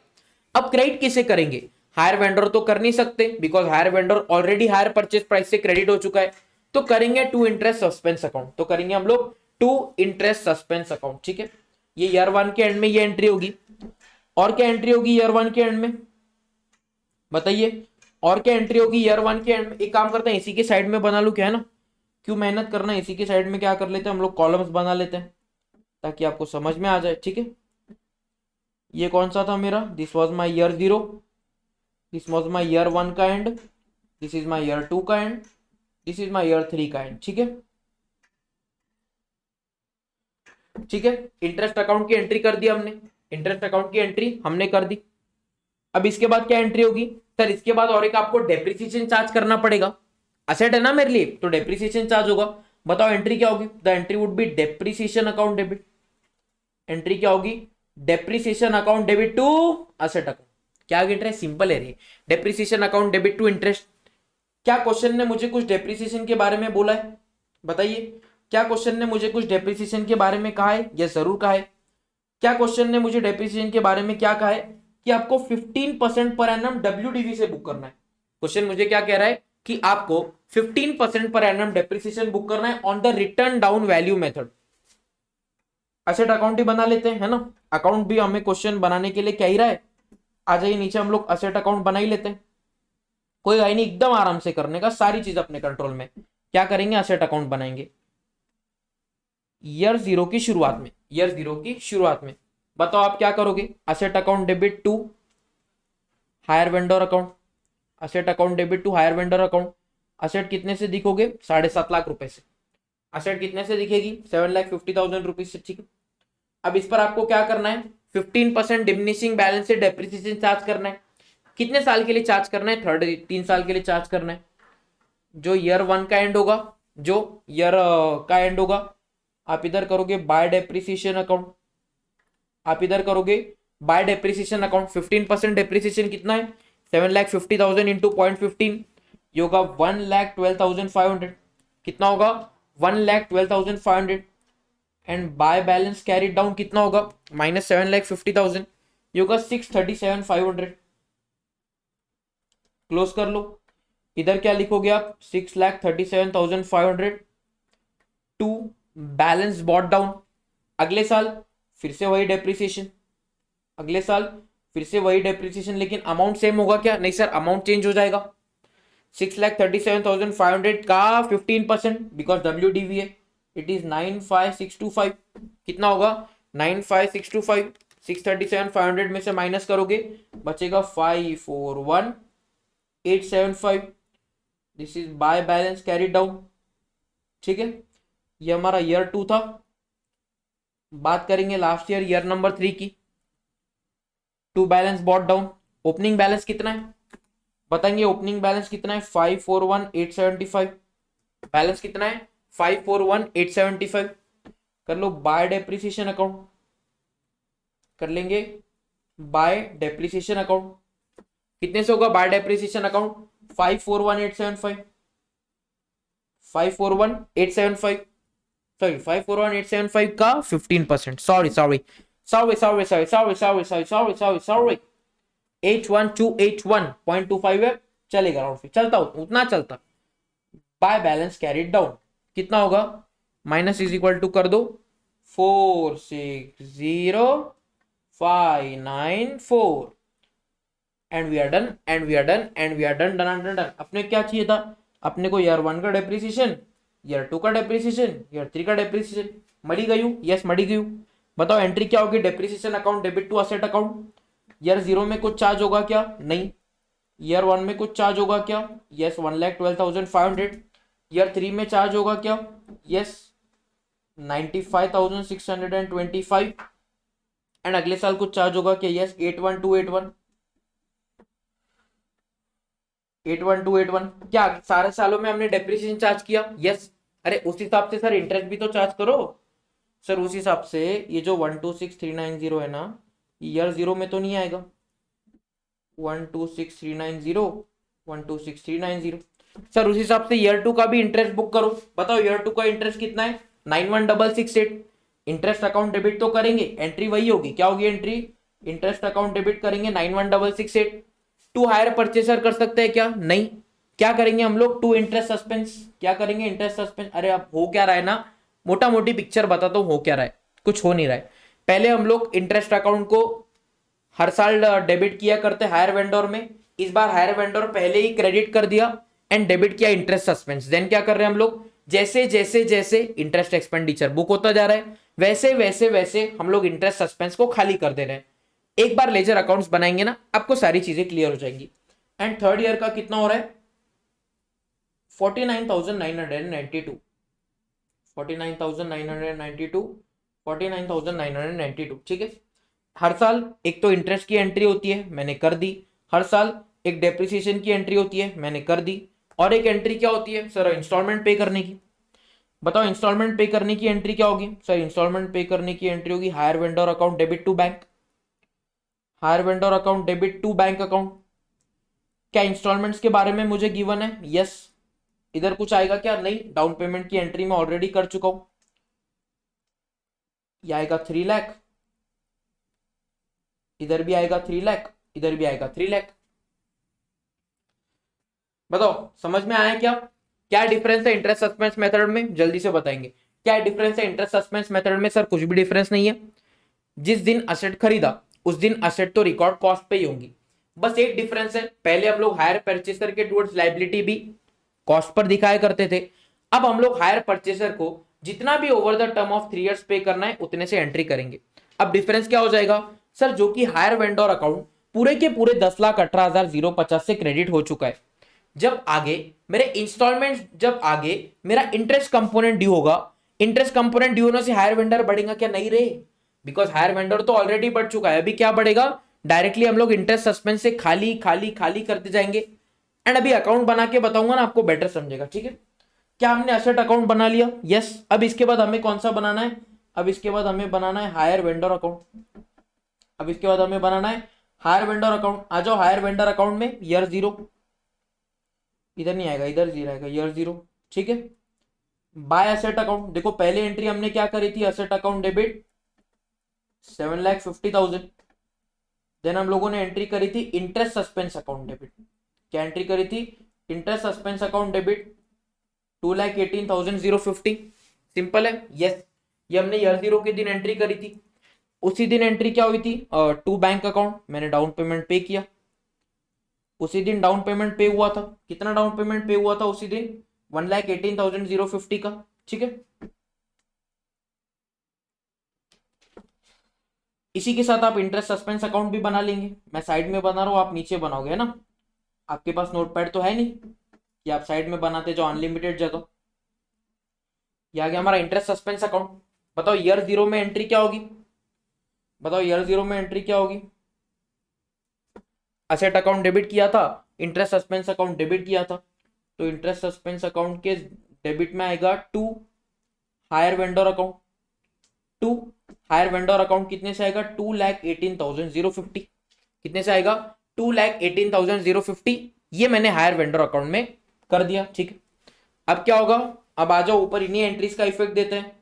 अब क्रेडिट किसे करेंगे? हायर वेंडर तो कर नहीं सकते, because higher vendor already higher purchase price से क्रेडिट हो चुका है। तो करेंगे टू इंटरेस्ट सस्पेंस अकाउंट। तो करेंगे हम लोग टू इंटरेस्ट सस्पेंस अकाउंट। ठीक है, ये ईयर 1 के एंड में ये एंट्री होगी। और क्या एंट्री होगी ईयर 1 के एंड में? बताइए, और क्या एंट्री होगी ईयर 1 के एंड में? एक काम करते हैं, इसी के साइड में बना लूं क्या, है ना? क्यों मेहनत करना है, इसी के साइड में क्या कर लेते हैं हम लोग, कॉलम्स बना लेते हैं ताकि आपको समझ में आ जाए। ठीक है, ये कौन सा था मेरा? This was my year 0। This was my year 1 का and, this is my year 2 का and, this is my year 3 का एंड। ठीक है, ठीक है। इंटरेस्ट अकाउंट की एंट्री कर दी हमने, इंटरेस्ट अकाउंट की एंट्री हमने कर दी। अब इसके बाद क्या एंट्री होगी सर? इसके बाद और एक आपको डेप्रिसिएशन चार्ज करना पड़ेगा। असेट है ना मेरे लिए, तो डेप्रिसिएशन चार्ज होगा। बताओ एंट्री क्या होगी? The entry would be depreciation account debit. Entry क्या होगी? Depreciation account debit to asset account. क्या गिट रहा है? सिंपल है रे, depreciation account debit to interest. क्या क्वेश्चन ने मुझे कुछ डेप्रिसिएशन के बारे में बोला है? बताइए, क्या क्वेश्चन ने मुझे कुछ डेप्रिसिएशन के बारे में कहा है? यस जरूर कहा है। क्या क्वेश्चन ने मुझे डेप्रिसिएशन के बारे में क्या कहा है कि आपको 15% पर एनम डब्ल्यूडीवी से बुक करना है। क्वेश्चन मुझे क्या कह रहा है कि आपको 15% पर एनम डेप्रिसिएशन बुक करना है on the written down value method. Asset account ही बना लेते हैं, है ना? अकाउंट भी हमें क्वेश्चन बनाने के लिए क्या ही रहा है। आ जाइए नीचे, हम लोग असेट अकाउंट बना ही लेते हैं। कोई गाय नहीं, एकदम आराम से करने का, सारी चीज अपने कंट्रोल में। क्या करेंगे? असेट अकाउंट बनाएंगे ईयर 0 की शुरुआत में। ईयर 0 की शुरुआत में बताओ आप क्या करोगे? Asset account debit to hire vendor account. Asset account debit to hire vendor account. Asset कितने से दिखोगे? 7.5 लाख रुपए से। असेट कितने से दिखेगी? 7,50,000 रुपीज से। ठीक है, अब इस पर आपको क्या करना है? 15% डिमिनिशिंग बैलेंस से डेप्रिसिएशन चार्ज करना है। कितने साल के लिए चार्ज करना है? 3 साल के लिए चार्ज करना है। जो ईयर 1 का एंड होगा, जो ईयर का एंड होगा, आप इधर करोगे बाय डेप्रिसिएशन अकाउंट। आप इधर करोगे बाय डेप्रिसिएशन अकाउंट। 15% डेप्रिसिएशन कितना है? 7,50,000 इंटू 0.15 ये होगा 1,12,500। कितना होगा? 1,12,500। And by balance carried down कितना होगा? -7,50,000 ये होगा 637,500। क्लोज कर लो। इधर क्या लिखोगे आप? 6,37,500 टू बैलेंस बॉट डाउन। अगले साल फिर से वही डेप्रिसिएशन, अगले साल फिर से वही डेप्रिसिएशन, लेकिन अमाउंट सेम होगा क्या? नहीं सर, अमाउंट चेंज हो जाएगा। 6,37,500 का 15% बिकॉज WDV है, इट इज 95625। कितना होगा? 95625। 637,500 में से माइनस करोगे, बचेगा 541,875। This is by balance carried down. ठीक है, ये हमारा ईयर 2 था। बात करेंगे लास्ट ईयर, ईयर नंबर 3 की। To balance brought down. Opening balance कितना है बताएंगे? ओपनिंग बैलेंस कितना है? 541,875। बैलेंस कितना है? 541,875। कर लो बाय डेप्रिसिएशन अकाउंट, कर लेंगे बाय डेप्रिसिएशन अकाउंट। कितने से होगा बाय डेप्रिसिएशन अकाउंट? 541,875। 541,875 सॉरी 541,875 का 15%। Sorry sorry sorry sorry sorry sorry sorry sorry sorry sorry sorry H1281.25 है, चलेगा राउंड फिर, चलता उतना चलता। बाय बैलेंस कैरिड डाउन कितना होगा? माइनस इज इक्वल टू कर दो 460,594 and we are done and we are done and we are done done done done. अपने क्या चाहिए था? अपने को ईयर 1 का डेप्रिसिएशन, ईयर 2 का डेप्रिसिएशन, ईयर 3 का डेप्रिसिएशन। मड़ी गई हूँ? यस मड़ी गई हूँ। बताओ एंट्री क्या होगी? Depreciation account debit to asset account. Year 0 में कुछ चार्ज होगा क्या? नहीं। ईयर 1 में कुछ चार्ज होगा क्या? यस 1,12,500। ईयर 3 में चार्ज होगा क्या? यस 95,625। एंड अगले साल कुछ चार्ज होगा क्या? यस 81281। 81281। क्या सारे सालों में हमने डेप्रिसिएशन चार्ज किया? यस। अरे उस हिसाब से सर इंटरेस्ट भी तो चार्ज करो सर। उस हिसाब से ये जो 126,390 है ना, ईयर 0 में तो नहीं आएगा। 126,390 126,390 सर उस हिसाब से ईयर 2 का भी इंटरेस्ट बुक करो। बताओ ईयर 2 का इंटरेस्ट कितना है? 91,668। इंटरेस्ट अकाउंट डेबिट तो करेंगे, एंट्री वही होगी। क्या होगी एंट्री? इंटरेस्ट अकाउंट डेबिट करेंगे 91,668। टू हायर परचेसर कर सकते हैं क्या? नहीं। क्या करेंगे हम लोग? To interest suspense. क्या करेंगे? Interest suspense. अरे अब हो क्या रहा है ना, मोटा मोटी पिक्चर बताता हूँ हो क्या रहा है। कुछ हो नहीं रहा है। पहले हम लोग इंटरेस्ट अकाउंट को हर साल डेबिट किया करते हायर वेंडर में। इस बार हायर वेंडर पहले ही क्रेडिट कर दिया एंड डेबिट किया इंटरेस्ट सस्पेंस। देन क्या कर रहे हैं हम लोग? जैसे जैसे जैसे इंटरेस्ट एक्सपेंडिचर बुक होता जा रहा है, वैसे वैसे वैसे हम लोग इंटरेस्ट सस्पेंस को खाली कर दे रहे हैं। एक बार लेजर अकाउंट्स बनाएंगे ना, आपको सारी चीजें क्लियर हो जाएंगी। एंड थर्ड ईयर का कितना हो रहा है 49,992, 49,992, 49,992, ठीक है। हर साल एक तो इंटरेस्ट की एंट्री होती है, मैंने कर दी। हर साल एक डेप्रिसिएशन की एंट्री होती है, मैंने कर दी। और एक एंट्री क्या होती है सर, इंस्टॉलमेंट पे करने की। बताओ इंस्टॉलमेंट पे करने की एंट्री क्या होगी सर, इंस्टॉलमेंट पे करने की एंट्री होगी hire vendor account debit to bank, hire vendor account debit to bank account. क्या इंस्टॉलमेंट्स के बारे में मुझे गिवन है, यस। इधर कुछ आएगा क्या, नहीं, डाउन पेमेंट की एंट्री में ऑलरेडी कर चुका हूं। ये आएगा 3 लाख, इधर भी आएगा 3 लाख, इधर भी आएगा 3 लाख। बताओ समझ में आया क्या, क्या डिफरेंस है इंटरेस्ट सस्पेंस मेथड में, जल्दी से बताएंगे क्या डिफरेंस है इंटरेस्ट सस्पेंस मेथड में। सर कुछ भी डिफरेंस नहीं है, जिस दिन असेट खरीदा उस दिन असेट तो रिकॉर्ड कॉस्ट पे ही होंगी। बस एक डिफरेंस है, पहले हम लोग हायर परचेसर के टुवर्ड्स लाइबिलिटी भी कॉस्ट पर दिखाया करते थे। अब हम लोग हायर परचेसर को जितना भी over the term of 3 years पे करना है उतने से एंट्री करेंगे। अब डिफरेंस क्या हो जाएगा सर, जो कि हायर वेंडर अकाउंट पूरे के पूरे 10,18,050 से क्रेडिट हो चुका है। जब आगे मेरे इंस्टॉलमेंट, जब आगे मेरा इंटरेस्ट कंपोनेंट ड्यू होगा, इंटरेस्ट कंपोनेंट ड्यू होने से हायर वेंडर बढ़ेगा क्या, नहीं रे, बिकॉज हायर वेंडर तो ऑलरेडी बढ़ चुका है। अभी क्या बढ़ेगा, डायरेक्टली हम लोग इंटरेस्ट सस्पेंस से खाली खाली खाली करते जाएंगे। एंड अभी अकाउंट बना के बताऊंगा ना, आपको बेटर समझेगा, ठीक है। क्या हमने एसेट अकाउंट बना लिया, यस। अब इसके बाद हमें कौन सा बनाना है, अब इसके बाद हमें बनाना है हायर वेंडर अकाउंट। अब इसके बाद हमें बनाना है हायर वेंडर अकाउंट। आ जाओ हायर वेंडर अकाउंट में, ईयर 0, इधर नहीं आएगा, इधर 0 आएगा, ईयर 0, ठीक है। बाय एसेट अकाउंट, देखो पहले एंट्री हमने क्या करी थी, एसेट अकाउंट डेबिट 7,50,000। देन हम लोगों ने एंट्री करी थी इंटरेस्ट सस्पेंस अकाउंट डेबिट, क्या एंट्री करी थी, interest suspense account debit 2,18,050। Simple है, यस। ये हमने ईयर 0 के दिन एंट्री करी थी। उसी दिन एंट्री क्या हुई थी, टू बैंक अकाउंट, मैंने डाउन पेमेंट पे किया। उसी दिन डाउन पेमेंट पे हुआ था, कितना डाउन पेमेंट पे हुआ था उसी दिन, 1,18,050 का, ठीक है। इसी के साथ आप इंटरेस्ट सस्पेंस अकाउंट भी बना लेंगे, मैं साइड में बना रहा हूं, आप नीचे बनाओगे, है ना। आपके पास नोटपैड तो है नहीं कि आप साइड में बनाते जाओ अनलिमिटेड जगह। ये आ गया हमारा इंटरेस्ट सस्पेंस अकाउंट। बताओ ईयर 0 में एंट्री क्या होगी, बताओ ईयर 0 में एंट्री क्या होगी, असेट अकाउंट डेबिट किया था, इंटरेस्ट सस्पेंस अकाउंट डेबिट किया था, तो इंटरेस्ट सस्पेंस अकाउंट के डेबिट में आएगा to hire vendor account. To hire vendor account कितने से आएगा, 2,18,050। कितने से आएगा, 2,18,050। ये मैंने हायर वेंडर अकाउंट में कर दिया, ठीक है। अब क्या होगा, अब आ जाओ ऊपर, इन्हीं एंट्रीज का इफेक्ट देते हैं।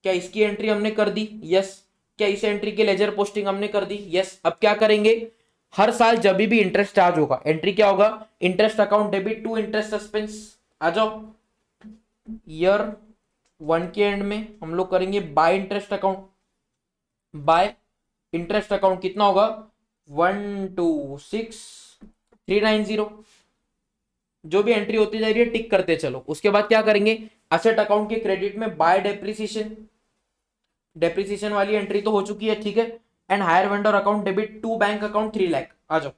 क्या इसकी एंट्री हमने कर दी, यस। क्या इस एंट्री के लेजर पोस्टिंग हमने कर दी, यस। अब क्या करेंगे, हर साल जब भी इंटरेस्ट चार्ज होगा, एंट्री क्या होगा, interest account debit to interest suspense. आ जाओ ईयर 1 के एंड में हम लोग करेंगे by interest account, by interest account कितना होगा, 126,390। जो भी एंट्री होती जा रही है टिक करते चलो। उसके बाद क्या करेंगे, असेट अकाउंट के क्रेडिट में बाय डेप्रिसिएशन, डेप्रिसिएशन वाली एंट्री तो हो चुकी है, ठीक है। And hire vendor account debit to bank account 3 lakh. आ जाओ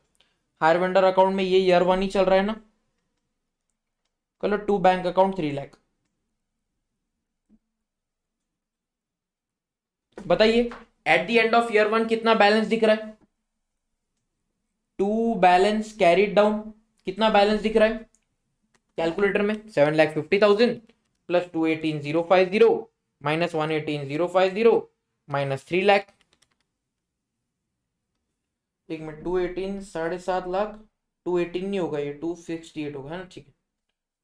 हायर वेंडर अकाउंट में ये ईयर 1 ही चल रहा है ना, चलो टू बैंक अकाउंट 3 लाख। बताइए eight the end of year 1 कितना बैलेंस दिख रहा है, टू बैलेंस कैरिड डाउन, कितना बैलेंस दिख रहा है कैलकुलेटर में, 7,50,000 प्लस 218,050 माइनस 118,050 माइनस 3 लाख। एक मिनट, 218 7.5 लाख, 218 नहीं होगा, ये 268 होगा, है ना, ठीक है।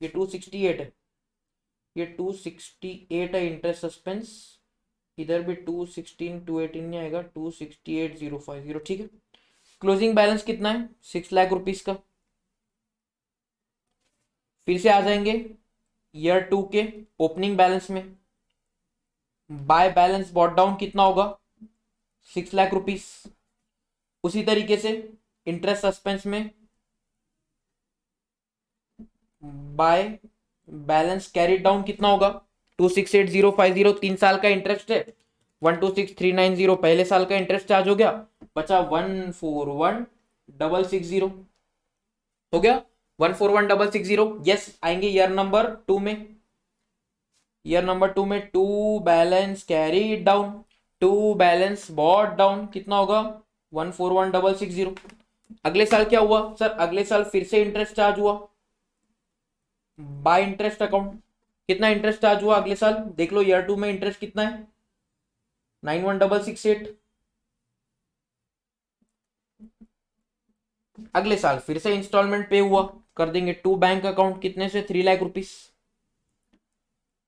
ये 268 है, ये 268 है इंटरेस्ट सस्पेंस। इधर भी 216 218 नहीं आएगा, 268,050, ठीक है। क्लोजिंग बैलेंस कितना है, 6 लाख रुपीज का। फिर से आ जाएंगे ईयर 2 के ओपनिंग बैलेंस में, बाय बैलेंस बॉट डाउन कितना होगा, 6 लाख रुपीस। उसी तरीके से इंटरेस्ट सस्पेंस में बाय बैलेंस कैरिड डाउन कितना होगा, 268,050, 3 साल का इंटरेस्ट है, 126,390 पहले साल का इंटरेस्ट चार्ज हो गया, बचा 141,660। हो गया 141660। यस, आएंगे ईयर नंबर 2 में। ईयर नंबर 2 में to balance carry down, to balance brought down, कितना होगा 141660। अगले साल क्या हुआ सर? अगले साल फिर से इंटरेस्ट चार्ज हुआ बाय इंटरेस्ट अकाउंट। कितना इंटरेस्ट चार्ज हुआ अगले साल? देख लो ईयर 2 में इंटरेस्ट कितना है, 91668। अगले साल फिर से इंस्टॉलमेंट पे हुआ, कर देंगे टू बैंक अकाउंट, कितने से 3 लाख रुपीस।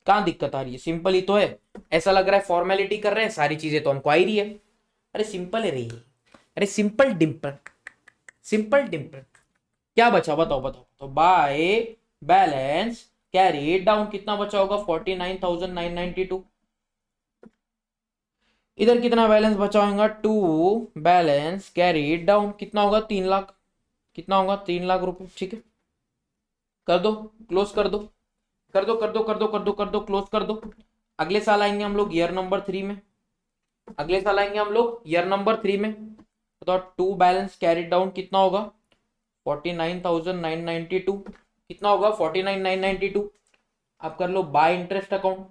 कहां दिक्कत आ रही है? सिंपल ही तो है। ऐसा लग रहा है फॉर्मेलिटी कर रहे हैं, सारी चीजें तो हमको आ ही रही है। अरे सिंपल है रही। अरे सिंपल डिम्पल, सिंपल डिम्पल। क्या बचा बताओ बताओ? तो बाय बैलेंस कैरी डाउन कितना बचा होगा? 49,992। इधर कितना बैलेंस बचा होगा? टू बैलेंस कैरी डाउन कितना होगा? 3 लाख। कितना होगा? 3 लाख रुपए। ठीक है, कर दो, क्लोज कर दो, कर दो, कर दो, कर दो, कर दो, कर दो, क्लोज कर दो। अगले साल आएंगे हम लोग ईयर नंबर 3 में। अगले साल आएंगे हम लोग ईयर नंबर 3 में। तो टू बैलेंस कैरी डाउन कितना होगा? 49,992। कितना होगा? 49,992। आप कर लो by interest account,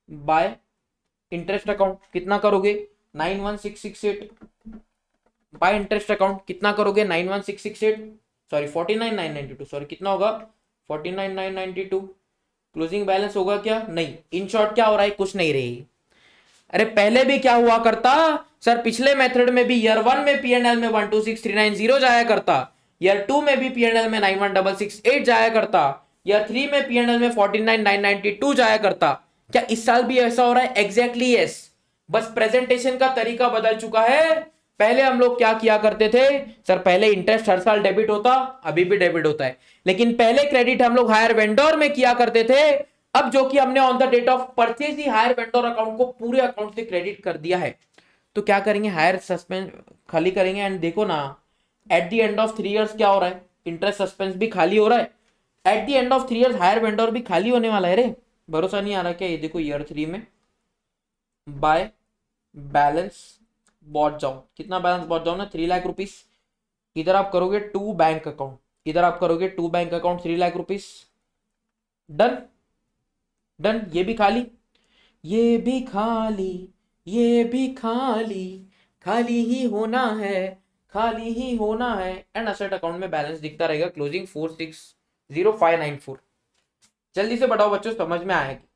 by interest account कितना करोगे? 91668। बाय इंटरेस्ट अकाउंट कितना करोगे? 91668, सॉरी 49,992, सॉरी कितना होगा? 49,992। क्लोजिंग बैलेंस होगा क्या? नहीं। इन शॉर्ट क्या हो रहा है? कुछ नहीं रही। अरे पहले भी क्या हुआ करता सर? पिछले मेथड में भी ईयर 1 में पीएनएल में 126390 जाया करता, ईयर 2 में भी पीएनएल में 91668 जाया करता, ईयर 3 में पीएनएल में 49,992 जाया करता। क्या इस साल भी ऐसा हो रहा है? Exactly yes. बस प्रेजेंटेशन का तरीका बदल चुका है। पहले हम लोग क्या किया करते थे सर? पहले इंटरेस्ट हर साल डेबिट होता, अभी भी डेबिट होता है, लेकिन पहले क्रेडिट हम लोग हायर वेंडर में किया करते थे। अब जो कि हमने on the date of purchase ही हायर वेंडर अकाउंट को पूरे अकाउंट से क्रेडिट कर दिया है। तो क्या करेंगे? हायर सस्पेंस खाली करेंगे। एंड देखो ना, eight the end of 3 years क्या हो रहा है? इंटरेस्ट सस्पेंस भी खाली हो रहा है। Eight the end of 3 years hire vendor भी खाली होने वाला है रे। भरोसा नहीं आ रहा क्या? ये देखो ईयर 3 में बाय बैलेंस बॉट जाओ, कितना बैलेंस बॉट जाओ ना? 3 लाख रुपीस। इधर आप करोगे टू बैंक अकाउंट, इधर आप करोगे to bank account, 3 lakh rupees. Done, done. ये भी खाली, ये भी खाली, ये भी खाली, खाली ही होना है, खाली ही होना है। एंड असेट अकाउंट में बैलेंस दिखता रहेगा, क्लोजिंग 460594। जल्दी से बढ़ाओ बच्चों, समझ में आएगी।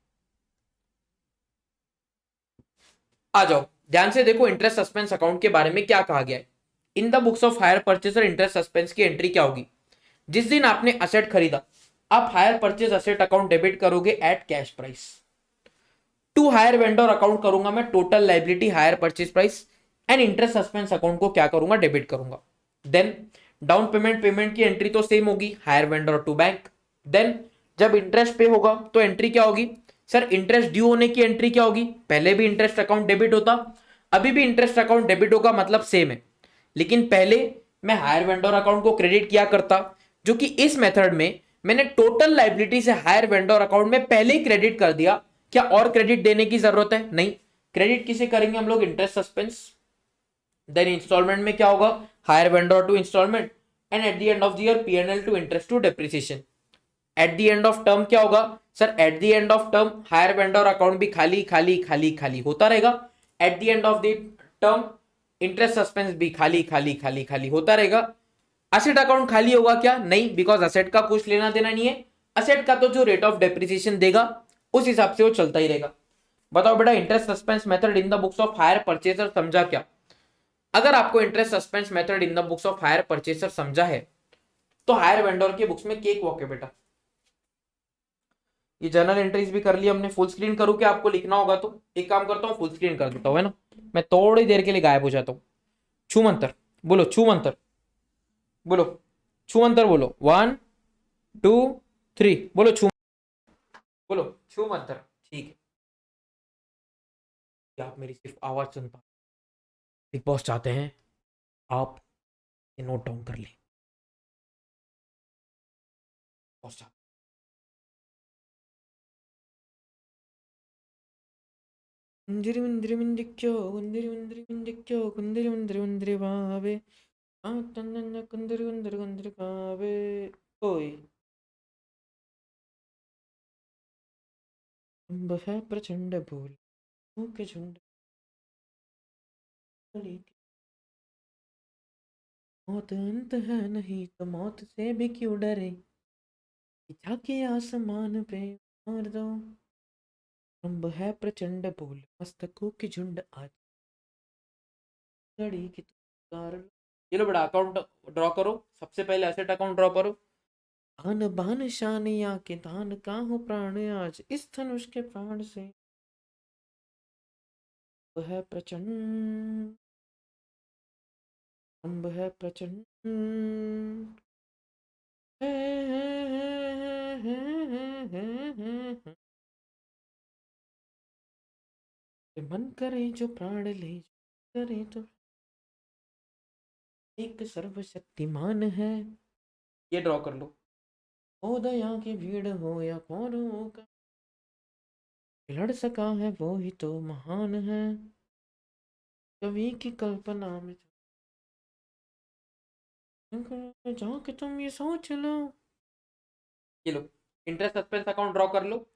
आ जाओ, ध्यान से देखो इंटरेस्ट सस्पेंस अकाउंट के बारे में क्या कहा गया है। In the books of hire purchaser interest suspense की एंट्री क्या होगी? जिस दिन आपने असेट खरीदा, आप hire purchase asset account debit करोगे at cash price. To hire vendor account करूंगा मैं total liability hire purchase price, and interest suspense account को क्या करूंगा? डेबिट करूंगा। देन डाउन पेमेंट, पेमेंट की एंट्री तो सेम होगी, hire vendor to bank. Then जब इंटरेस्ट पे होगा तो एंट्री क्या होगी सर? इंटरेस्ट ड्यू होने की एंट्री क्या होगी? पहले भी इंटरेस्ट अकाउंट डेबिट होता, अभी भी इंटरेस्ट अकाउंट डेबिट होगा, मतलब सेम है। लेकिन पहले मैं हायर वेंडर अकाउंट को क्रेडिट किया करता, जो कि इस मेथड में मैंने टोटल लाइबिलिटी से हायर वेंडर अकाउंट में पहले ही क्रेडिट कर दिया। क्या और क्रेडिट देने की जरूरत है? नहीं। क्रेडिट किसे करेंगे हम लोग? Interest suspense. देन इंस्टॉलमेंट में क्या होगा? Hire vendor to installment, and at the end of the year PNL to interest to depreciation. At the end of term क्या होगा sir? At the end of term hire vendor account भी खाली खाली खाली खाली होता रहेगा। At the end of the term interest suspense भी खाली खाली खाली खाली होता रहेगा। असेट अकाउंट खाली होगा क्या? नहीं, बिकॉज असेट का कुछ लेना देना नहीं है। असेट का तो जो रेट ऑफ डेप्रिसिएशन देगा उस हिसाब से वो चलता ही रहेगा। बताओ बेटा, interest suspense method in the books of hire purchaser समझा क्या? अगर आपको interest suspense method in the books of hire purchaser समझा है, तो हायर वेंडर के बुक्स में केक वॉक है बेटा। ये जर्नल एंट्रीज भी कर लिया हमने। फुल स्क्रीन करूँ क्या? आपको लिखना होगा तो एक काम करता हूँ, फुल स्क्रीन कर देता हूँ, है ना? मैं थोड़ी देर के लिए गायब हो जाता हूँ। छू मंतर बोलो, छू मंतर बोलो, छू मंतर बोलो, 1 2 3 बोलो, छू बोलो, छू मंतर। ठीक है, कि आप मेरी सिर्फ आवाज सुन पा। बिग बॉस चाहते हैं आप ये नोट डाउन कर लें। बॉस चाहते मंदिर मंदिर मंदिर क्यों मंदिर मंदिर मंदिर क्यों मंदिर मंदिर मंदिर भावे कुंदर कुंदर कुंदर कावे ओए अम्ब है प्रचंड भूल के झुंड गली की मौत अंत है नहीं तो मौत से भी क्यों डरे कि जाके आसमान पे मार दो अम्ब है प्रचंड भूल मस्तकों की झुंड आज घड़ी की तुकार ये लो बड़ा अकाउंट ड्रॉ करो सबसे पहले एसेट अकाउंट ड्रॉ करो आन बान शान या के दान का हो प्राण आज इस धनुष के प्राण से अम्ब है प्रचंड अम्ब है प्रचंड मन करे जो प्राण ले करे तो एक सर्वशक्तिमान है ये ड्रॉ कर लो हो दया की भीड़ हो या कौन होगा लड़ सका है वो ही तो महान है कवि की कल्पना में जाके तुम ये सोच लो ये लो इंटरेस्ट सस्पेंस अकाउंट ड्रॉ कर लो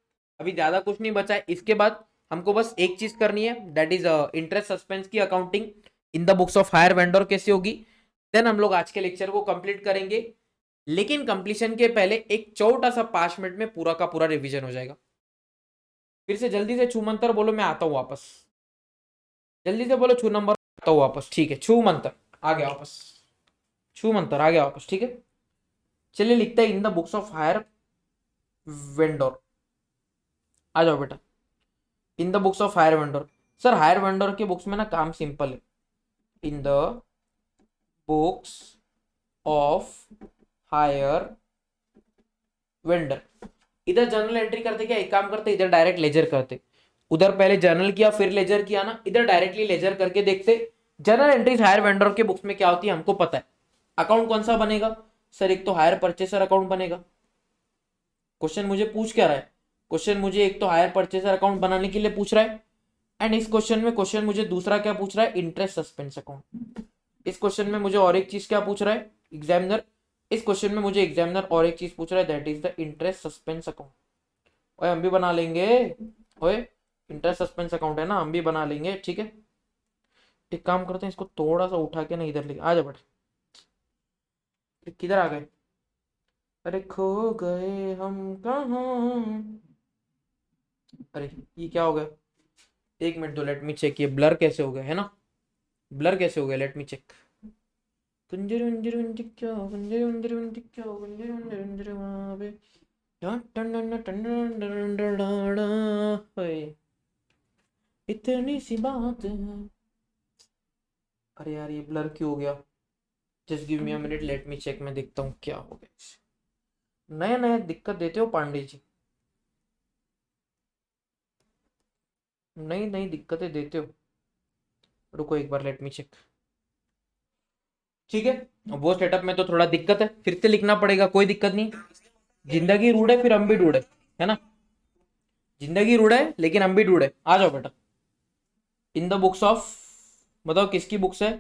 अभी ज्यादा कुछ नहीं बचा है इसके बाद हमको बस एक चीज करनी है दैट इज इंटरेस्ट सस्पेंस की accounting in the books of hire vendor कैसे होगी देन हम लोग आज के लेक्चर को कंप्लीट करेंगे लेकिन कंप्लीशन के पहले एक छोटा सा 5 मिनट में पूरा का पूरा रिवीजन हो जाएगा फिर से जल्दी से छू मंत्र बोलो मैं आता हूँ वापस जल्दी से बोलो छू नंबर आता हूँ वापस ठीक है छू मंत्र आ गया वापस छू मंत्र आ गया वापस ठीक है चलिए लिखते हैं in the books of hire vendor आ जाओ बेटा in the books of hire vendor sir hire vendor के बुक्स में ना काम सिंपल है in the books of hire vendor इधर जर्नल एंट्री करते क्या एक काम करते इधर डायरेक्ट लेजर करते उधर पहले जर्नल किया फिर लेजर किया ना इधर डायरेक्टली लेजर करके देखते जर्नल एंट्रीज हायर वेंडर के बुक्स में क्या होती है हमको पता है अकाउंट कौन सा बनेगा सर एक तो हायर परचेसर अकाउंट बनेगा क्वेश्चन मुझे पूछ क्या रहा है क्वेश्चन मुझे एक तो हायर परचेसर अकाउंट बनाने के लिए पूछ रहा है एंड इस क्वेश्चन में क्वेश्चन मुझे दूसरा क्या पूछ रहा है इंटरेस्ट सस्पेंस अकाउंट इस क्वेश्चन में मुझे और एक चीज क्या पूछ रहा है एग्जामिनर इस क्वेश्चन में मुझे एग्जामिनर और एक चीज पूछ रहा है that is the interest suspense account ओए हम भी बना लेंगे ओए इंटरेस्ट सस्पेंस अकाउंट है ना हम भी बना लेंगे ठीक है एक काम करते हैं इसको थोड़ा सा उठा के ना इधर लेके आ जा बेटे किधर आ गए अरे खो गए हम कहाँ अरे ये क्या हो गया एक मिनट दो लेट मी चेक ये ब्लर कैसे हो गया है ना ब्लर कैसे हो गया लेट मी चेक कुंजर उंजर उंजर क्या कुंजर उंजर उंजर क्या कुंजर उंजर उंजर वहाँ पे इतनी सी बात है अरे यार ये ब्लर क्यों हो गया just give me a minute let me check मैं देखता हूँ क्या हो गया नए नए दिक्कत देते हो पांडे जी नई नई दिक्कतें देते हो रुको एक बार लेट मी चेक ठीक है अब वो सेटअप में तो थोड़ा दिक्कत है फिर से लिखना पड़ेगा कोई दिक्कत नहीं जिंदगी रूढ़ है फिर हम भी ढूंढे है ना जिंदगी रूढ़ है लेकिन हम भी ढूंढे आ जाओ बेटा इन द बुक्स ऑफ बताओ किसकी बुक्स है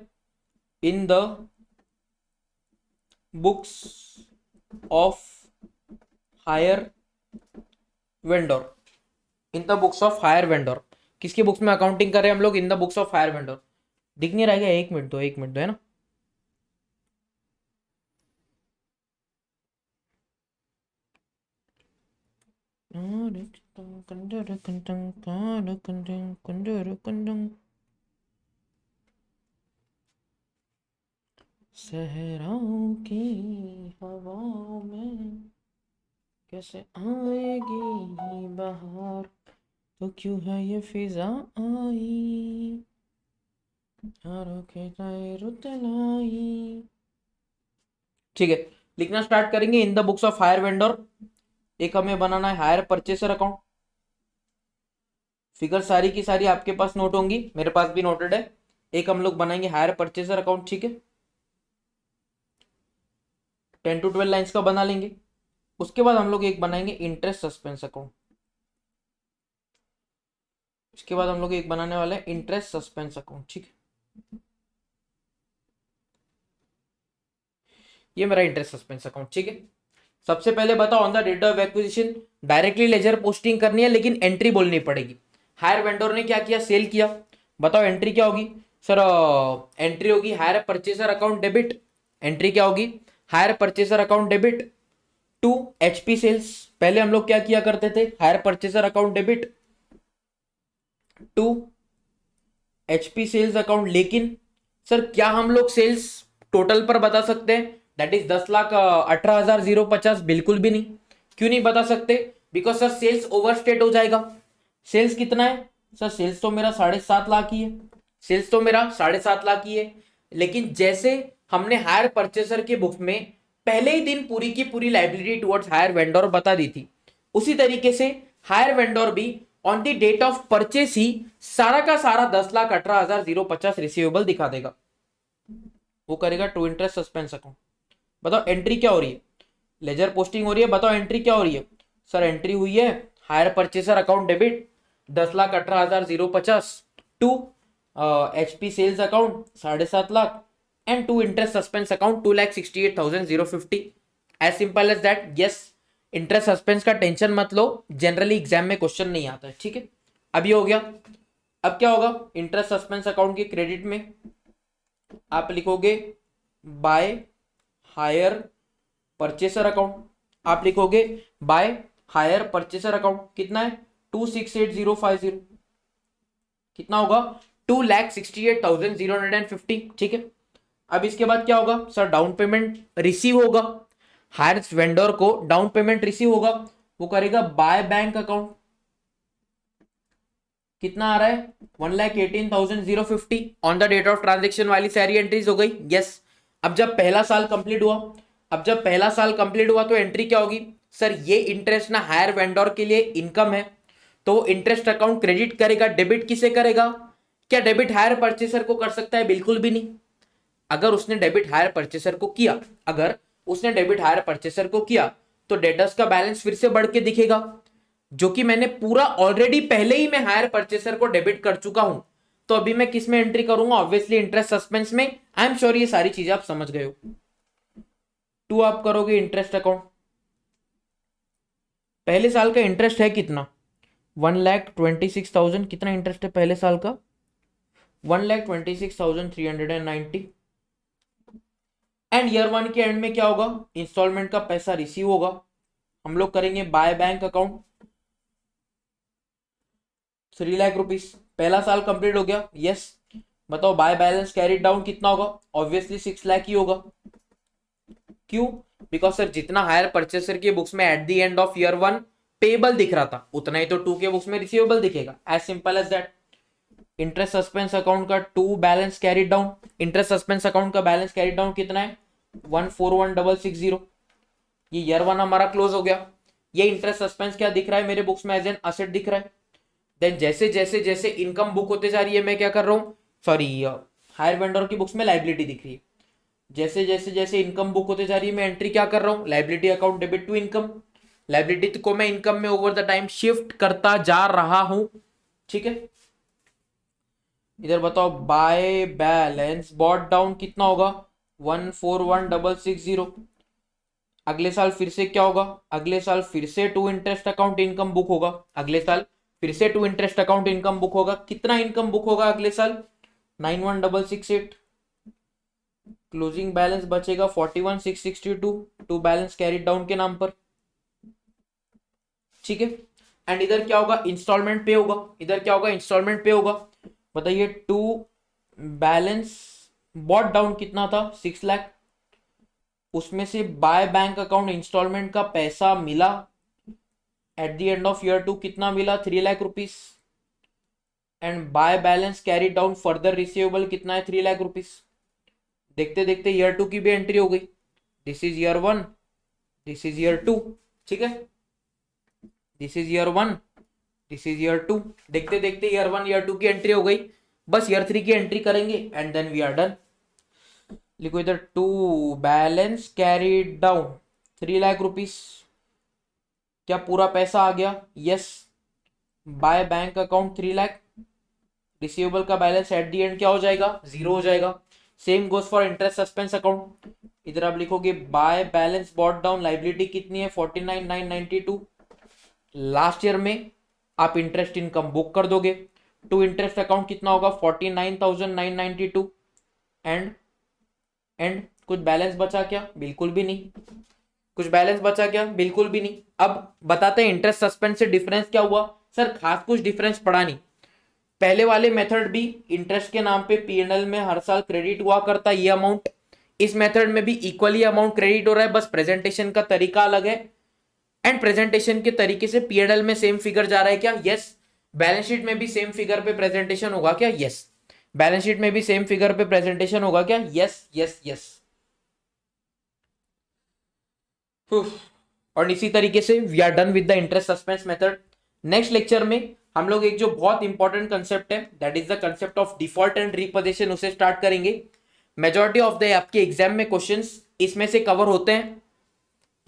in the books of hire vendor in the books of hire vendor किसकी बुक्स में अकाउंटिंग कर रहे हैं हम लोग इन the books of hire vendor दिख नहीं रहेगा एक मिनट दो है ना सहराओं की हवाओं में कैसे आएगी बाहर तो क्यों है ये फिजा आई यारों के नए रुत लाई ठीक है लिखना स्टार्ट करेंगे इन the books of hire vendor एक हमें बनाना है हायर परचेसर अकाउंट फिगर सारी की सारी आपके पास नोट होंगी मेरे पास भी नोटेड है एक हम लोग बनाएंगे हायर परचेसर अकाउंट ठीक है 10 to 12 लाइंस का बना लेंगे उसके बाद हम लोग एक बनाएंगे इंटरेस्ट सस्पेंस अकाउंट उसके बाद हम लोग एक बनाने वाले हैं इंटरेस्ट सस्पेंस अकाउंट ठीक है ये मेरा इंटरेस्ट सस्पेंस अकाउंट, ठीक है। सबसे पहले बताओ on the date of acquisition directly ledger posting करनी है, लेकिन एंट्री बोलनी पड़ेगी। हायर वेंडर ने क्या किया, सेल किया। बताओ एंट्री क्या होगी सर? एंट्री होगी hire purchaser account debit. Entry क्या होगी? Hire purchaser account debit to HP sales. पहले हम लोग क्या किया करते थे, hire purchaser account debit to HP sales account. लेकिन सर क्या हम लोग सेल्स टोटल पर बता सकते हैं, दैट इज 10,18,050? बिल्कुल भी नहीं। क्यों नहीं बता सकते? बिकॉज सर सेल्स ओवरस्टेट हो जाएगा। सेल्स कितना है सर? सेल्स तो मेरा 7.5 लाख ही है। सेल्स तो मेरा 7.5 लाख ही है। लेकिन जैसे हमने हायर परचेसर के बुक में पहले ही दिन पूरी की पूरी लाइबिलिटी टुवर्ड्स हायर वेंडर बता दी थी, उसी तरीके से हायर वेंडर भी on the date of purchase ही सारा का सारा 10,18,050 रिसीवेबल दिखा देगा। वो करेगा टू इंटरेस्ट सस्पेंस अकाउंट। बताओ एंट्री क्या हो रही है? लेजर पोस्टिंग हो रही है। बताओ एंट्री क्या हो रही है? सर एंट्री हुई है hire purchaser account debit 10,18,050 to HP sales account 7.5 lakh and to interest suspense account 2,68,050। As simple as that. Yes, interest suspense का टेंशन मत लो, जनरली एग्जाम में क्वेश्चन नहीं आता है, ठीक है। अब ये हो गया। अब क्या होगा? इंटरेस्ट सस्पेंस अकाउंट के क्रेडिट में आप लिखोगे बाय हायर परचेसर अकाउंट। आप लिखोगे बाय हायर परचेसर अकाउंट। कितना है? 2,68,050। कितना होगा? 2,68,050, ठीक है। अब इसके बाद क्या होगा सर? डाउन पेमेंट रिसीव होगा। हायर वेंडर को डाउन पेमेंट रिसीव होगा, वो करेगा बाय बैंक अकाउंट। कितना आ रहा है? 1,18,050 on the date of transaction वाली सारी एंट्रीज हो गई। यस। अब जब पहला साल कंप्लीट हुआ, तो एंट्री क्या होगी सर? ये इंटरेस्ट ना हायर वेंडर के लिए इनकम है, तो इंटरेस्ट अकाउंट क्रेडिट करेगा। डेबिट किसे करेगा? क्या डेबिट हायर परचेसर को कर सकता है? बिल्कुल भी नहीं। अगर उसने डेबिट हायर परचेसर को किया, तो डेटर्स का बैलेंस फिर से बढ़ के दिखेगा, जो कि मैंने पूरा ऑलरेडी पहले ही मैं हायर परचेसर को डेबिट कर चुका हूं। तो अभी मैं किस में एंट्री करूंगा? ऑब्वियसली इंटरेस्ट सस्पेंस में। आई एम श्योर ये सारी चीजें आप समझ गए हो। टू आप करोगे इंटरेस्ट अकाउंट। पहले साल का इंटरेस्ट है कितना? 1,26,000। कितना इंटरेस्ट है पहले साल का? 1,26,390। एंड ईयर 1 के एंड में क्या होगा? इंस्टॉलमेंट का पैसा रिसीव होगा। हम लोग करेंगे bye bank account 3 lakh rupees. पहला साल कंप्लीट हो गया। यस। बताओ बाय बैलेंस कैरी डाउन कितना होगा? ऑब्वियसली 6 लाख ही होगा। क्यों? बिकॉज सर जितना हायर परचेसर की बुक्स में at the end of year 1 payable दिख रहा था, उतना ही तो 2 के बुक्स में रिसीवेबल दिखेगा। As simple as that. Interest suspense account का 2 balance carry down. Interest suspense account का बैलेंस कैरी डाउन कितना है? 141,660। ये ईयर 1 हमारा क्लोज हो गया। ये इंटरेस्ट सस्पेंस क्या दिख रहा है मेरे बुक्स में? एज एन असेट दिख रहा है। देन जैसे जैसे जैसे इनकम बुक होते जा रही है, मैं क्या कर रहा हूं? सॉरी, हायर वेंडर की बुक्स में लाइबिलिटी दिख रही है। जैसे जैसे जैसे इनकम बुक होते जा रही है, मैं एंट्री क्या कर रहा हूं? Liability account debit to income. Liability को मैं इनकम में ओवर द टाइम शिफ्ट करता जा रहा हूं, ठीक है। इधर बताओ बाय बैलेंस बॉट डाउन कितना होगा? 141,660। अगले साल फिर से क्या होगा? अगले साल फिर से to interest account income book होगा। अगले साल फिर से to interest account income book होगा। कितना इनकम बुक होगा अगले साल? 91,668। क्लोजिंग बैलेंस बचेगा 41,662 टू बैलेंस कैरिड डाउन के नाम पर, ठीक है। एंड इधर क्या होगा? इंस्टॉलमेंट पे होगा। इधर क्या होगा? इंस्टॉलमेंट पे होगा। बताइए टू बैलेंस बॉट डाउन कितना था? 6 लाख। उसमें से बाय बैंक अकाउंट इंस्टॉलमेंट का पैसा मिला eight the end of year 2 कितना मिला? 3 lakh rupees. And by balance carry down further receivable कितना है? 3 लाख रुपीस। देखते देखते ईयर 2 की भी एंट्री हो गई। This is year 1, this is year 2, ठीक है। This is year 1, this is year 2। देखते देखते ईयर 1 ईयर 2 की एंट्री हो गई। बस ईयर 3 की एंट्री करेंगे and then we are done. लिखो इधर to balance carry down 3 lakh rupees. क्या पूरा पैसा आ गया? Yes. By bank account 3 lakh. Receivable का बैलेंस एट दी एंड क्या हो जाएगा? 0 हो जाएगा। Same goes for interest suspense account. इधर आप लिखोगे by balance brought down, liability कितनी है 49,992। लास्ट ईयर में आप इंटरेस्ट इनकम बुक कर दोगे, टू इंटरेस्ट अकाउंट कितना होगा 49,992। एंड कुछ बैलेंस बचा क्या? बिल्कुल भी नहीं। कुछ बैलेंस बचा क्या? बिल्कुल भी नहीं। अब बताते हैं इंटरेस्ट सस्पेंस से डिफरेंस क्या हुआ। सर खास कुछ डिफरेंस पड़ा नहीं। पहले वाले मेथड भी इंटरेस्ट के नाम पे पीएनएल में हर साल क्रेडिट हुआ करता ये अमाउंट, इस मेथड में भी इक्वली अमाउंट क्रेडिट हो रहा है, बस प्रेजेंटेशन का तरीका अलग है। एंड प्रेजेंटेशन के तरीके से पीएनएल में सेम फिगर जा रहा है क्या? यस। बैलेंस शीट में भी सेम फिगर पे प्रेजेंटेशन होगा क्या? यस। बैलेंस शीट में भी सेम फिगर पे प्रेजेंटेशन होगा क्या? Yes yes yes. और इसी तरीके से we are done with the interest suspense method. Next lecture में हम लोग एक जो बहुत इंपॉर्टेंट कंसेप्ट है that is the concept of default and repossession उसे स्टार्ट करेंगे। मेजॉरिटी ऑफ द आपके एग्जाम में क्वेश्चंस इसमें से कवर होते हैं।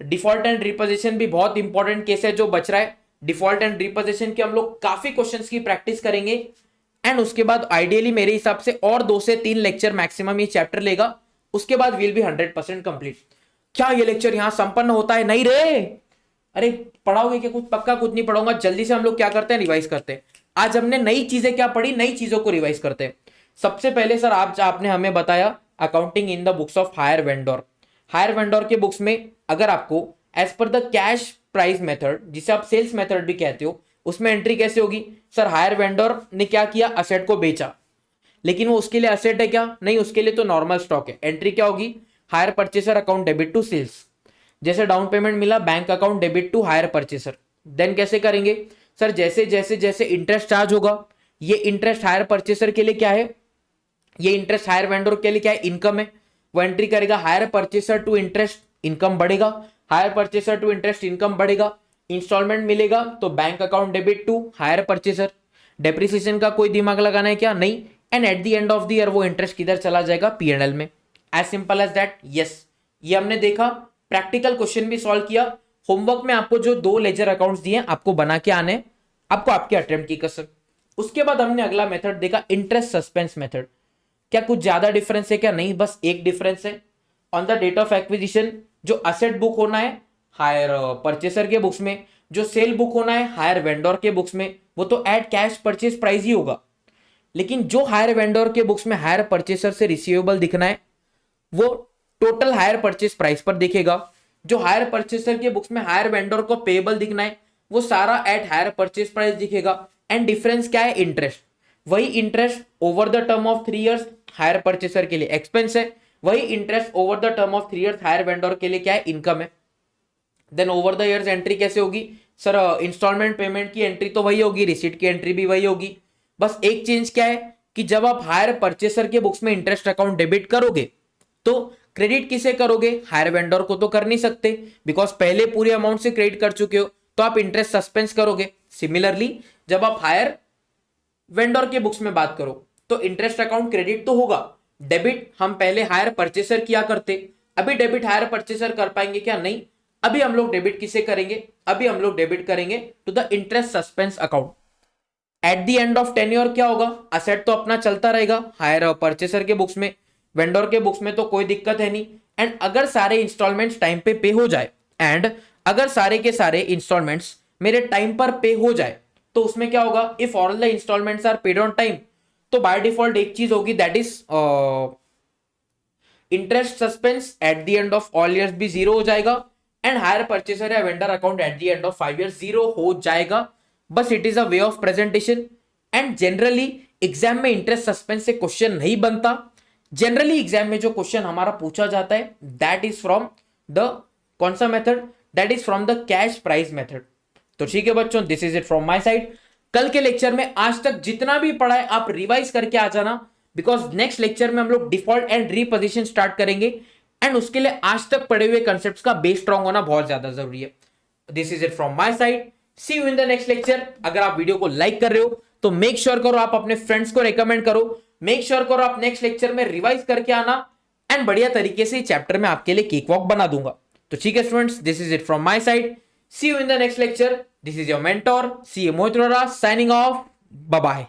डिफॉल्ट एंड रिपोजिशन भी बहुत इंपॉर्टेंट केस है जो बच रहा है। डिफॉल्ट एंड रिपोजिशन के हम लोग काफी क्वेश्चंस की प्रैक्टिस करेंगे एंड उसके बाद आइडियली मेरे हिसाब से और 2 से 3 लेक्चर मैक्सिमम ये चैप्टर लेगा, उसके बाद विल बी 100% कंप्लीट। क्या ये लेक्चर यहां संपन्न होता है? नहीं रे, अरे पढ़ाओगे क्या? कुछ पक्का कुछ नहीं पढ़ाऊंगा। जल्दी से हम लोग क्या करते हैं, रिवाइज करते हैं। आज हमने नई चीजें क्या पढ़ी, नई चीजों को रिवाइज करते हैं। सबसे पहले सर आपने हमें बताया accounting in the books of hire vendor. Higher vendor के बुक्स में अगर आपको as per the cash price method, जिसे आप सेल्स मेथड भी कहते हो, उसमें एंट्री कैसे होगी? सर हायर वेंडर ने क्या किया, असेट को बेचा, लेकिन वो उसके लिए असेट है क्या? नहीं, उसके लिए तो नॉर्मल स्टॉक है। एंट्री क्या होगी? Hire purchaser account debit to sales. जैसे डाउन पेमेंट मिला, bank account debit to hire purchaser. Then कैसे करेंगे? सर जैसे जैसे जैसे इंटरेस्ट चार्ज होगा, ये इंटरेस्ट हायर परचेसर के लिए क्या है, ये इंटरेस्ट हायर वेंडर के लिए क्या है, इनकम है। वो एंट्री करेगा hire purchaser to interest, income बढ़ेगा। Hire purchaser to interest, income बढ़ेगा। इंस्टॉलमेंट मिलेगा तो bank account debit to hire purchaser. Depreciation का कोई दिमाग लगाना है क्या? नहीं। And at the end of the year वो इंटरेस्ट किधर चला जाएगा? पीएनएल में। As simple as that. Yes, ये हमने देखा। प्रैक्टिकल क्वेश्चन भी सॉल्व किया। होमवर्क में आपको जो 2 लेजर अकाउंट्स दिए आपको बना के आने, आपको आपके अटेम्प्ट की कसम। उसके बाद हमने अगला मेथड देखा इंटरेस्ट सस्पेंस मेथड। क्या कुछ ज्यादा डिफरेंस है क्या? नहीं, बस एक डिफरेंस है। On the date of acquisition जो असेट बुक होना है हायर परचेसर के बुक्स में, जो सेल बुक होना है हायर वेंडर के बुक्स में, वो तो एट कैश परचेज प्राइस ही होगा। लेकिन जो हायर वेंडर के बुक्स में हायर परचेसर से रिसीवेबल दिखना है वो टोटल हायर परचेस प्राइस पर दिखेगा। जो हायर परचेसर के बुक्स में हायर वेंडर को पेएबल दिखना है वो सारा एट हायर परचेस प्राइस दिखेगा। एंड डिफरेंस क्या है? इंटरेस्ट। वही interest over the term of 3 years hire purchaser के लिए एक्सपेंस है, वही interest over the term of 3 years hire vendor के लिए क्या है? इनकम है। Then over the years entry कैसे होगी? सर इंस्टॉलमेंट पेमेंट की एंट्री तो वही होगी, रिसीट की एंट्री भी वही होगी। बस एक चेंज क्या है कि जब आप हायर परचेसर के बुक्स में इंटरेस्ट अकाउंट डेबिट करोगे तो क्रेडिट किसे करोगे? हायर वेंडर को तो कर नहीं सकते, बिकॉज पहले पूरे अमाउंट से क्रेडिट कर चुके हो, तो आप इंटरेस्ट सस्पेंस करोगे। सिमिलरली जब आप हायर वेंडर के बुक्स में बात करो तो इंटरेस्ट अकाउंट क्रेडिट तो होगा। डेबिट हम पहले हायर परचेसर किया करते, अभी डेबिट हायर परचेसर कर पाएंगे क्या? नहीं। अभी हम लोग डेबिट किसे करेंगे? अभी हम लोग डेबिट करेंगे to the interest suspense account. At the end of tenure क्या होगा? असेट तो अपना चलता रहेगा हायर परचेसर के बुक्स में, वेंडर के बुक्स में तो कोई दिक्कत है नहीं। एंड अगर सारे इंस्टॉलमेंट्स टाइम पे हो जाए, एंड अगर सारे के सारे इंस्टॉलमेंट्स मेरे टाइम पर पे हो जाए तो उसमें क्या होगा? If all the installments are paid on time, तो बाय डिफॉल्ट एक चीज होगी that is interest suspense at the end of all years भी 0 हो जाएगा। एंड हायर परचेसर या vendor account at the end of 5 years 0 हो जाएगा। बस it is a way of presentation. And generally exam में इंटरेस्ट सस्पेंस से question नहीं बनता। जनरली एग्जाम में जो क्वेश्चन हमारा पूछा जाता है दैट इज फ्रॉम द कौन सा method? That is from the cash price method. तो ठीक है बच्चों, this is it from my side. कल के लेक्चर में आज तक जितना भी पढ़ा है आप रिवाइज करके आ जाना, बिकॉज नेक्स्ट लेक्चर में हम लोग डिफॉल्ट एंड रीपोजिशन स्टार्ट करेंगे एंड उसके लिए आज तक पढ़े हुए कंसेप्ट्स का बेस स्ट्रांग होना बहुत ज्यादा जरूरी है। This is it from my side, see you in the next lecture. अगर आप वीडियो को लाइक कर रहे हो तो मेक श्योर करो आप अपने फ्रेंड्स को रेकमेंड करो, मेक श्योर करो आप नेक्स्ट लेक्चर में रिवाइज करके आना एंड बढ़िया तरीके से चैप्टर में आपके लिए केक वॉक बना दूंगा। तो ठीक है students, this is it from my side, see you in the next lecture. This is your mentor C A Mohit Rohra signing off, bye bye.